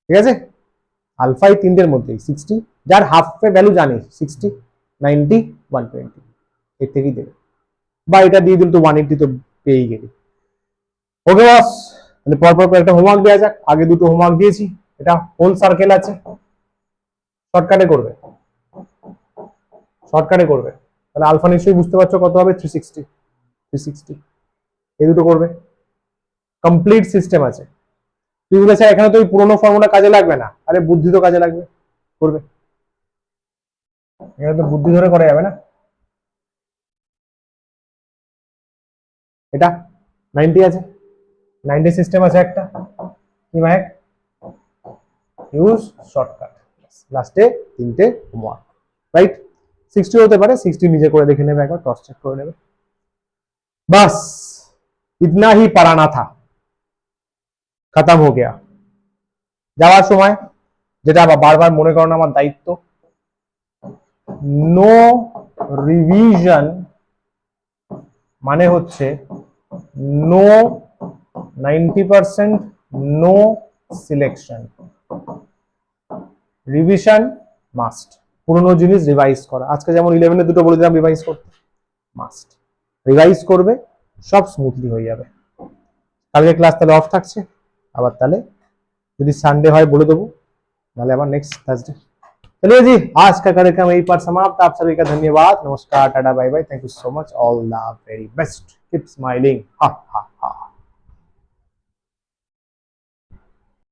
Speaker 1: ঠিক আছে আলফা এই তিনটের মধ্যেই 60 যার হাফ ভ্যালু জানিস 60 90 120 এর থেকেই দেবে বা এটা দিয়ে দিল তো 180 তো পেয়েই গেলি ওকে বস তাহলে পরপর একটা হোমওয়ার্ক দেওয়া যাক আগে দুটো হোমওয়ার্ক দিয়েছি এটা হোল সার্কেল আছে শর্টকাটে করবে তাহলে আলফা নিশ্চয়ই বুঝতে পারছো কত হবে 360 এই দুটো করবে কমপ্লিট সিস্টেম আছে তুই বলেছে এখানে তো ওই পুরোনো ফর্মুলা কাজে লাগবে না আরে বুদ্ধি তো কাজে লাগবে করবে এখানে তো বুদ্ধি ধরে করা যাবে না এটা 90 আছে 90 সিস্টেম আছে একটা কি ভাই ইউজ শর্টকাট লাস্টে তিনটে হোমওয়ার্ক রাইট 60 হতে পারে 60 নিজে করে দেখে নেবে একবার ক্রস চেক করে নেবে बस इतना ही पढ़ाना था खत्म हो गया যাওয়ার সময় যেটা আবার বারবার মনে করানো আমার দায়িত্ব নো রিভিশন মানে হচ্ছে no 90% no selection revision must পুরনো জিনিস রিভাইজ করা আজকে যেমন 11 এ দুটো বলে দিলাম রিভাইজ করতে মাস্ট রিভাইজ করবে সব স্মুথলি হয়ে যাবে কালকে ক্লাস তাহলে অফ থাকছে আবার তাহলে যদি সাनडे হয় বলে দেবো नाले आবার नेक्स्ट थर्सडे चलिए जी आज का कार्यक्रम यहीं पर समाप्त आप सभी का धन्यवाद नमस्कार tata bye bye thank you so much all the very best keep smiling ha हा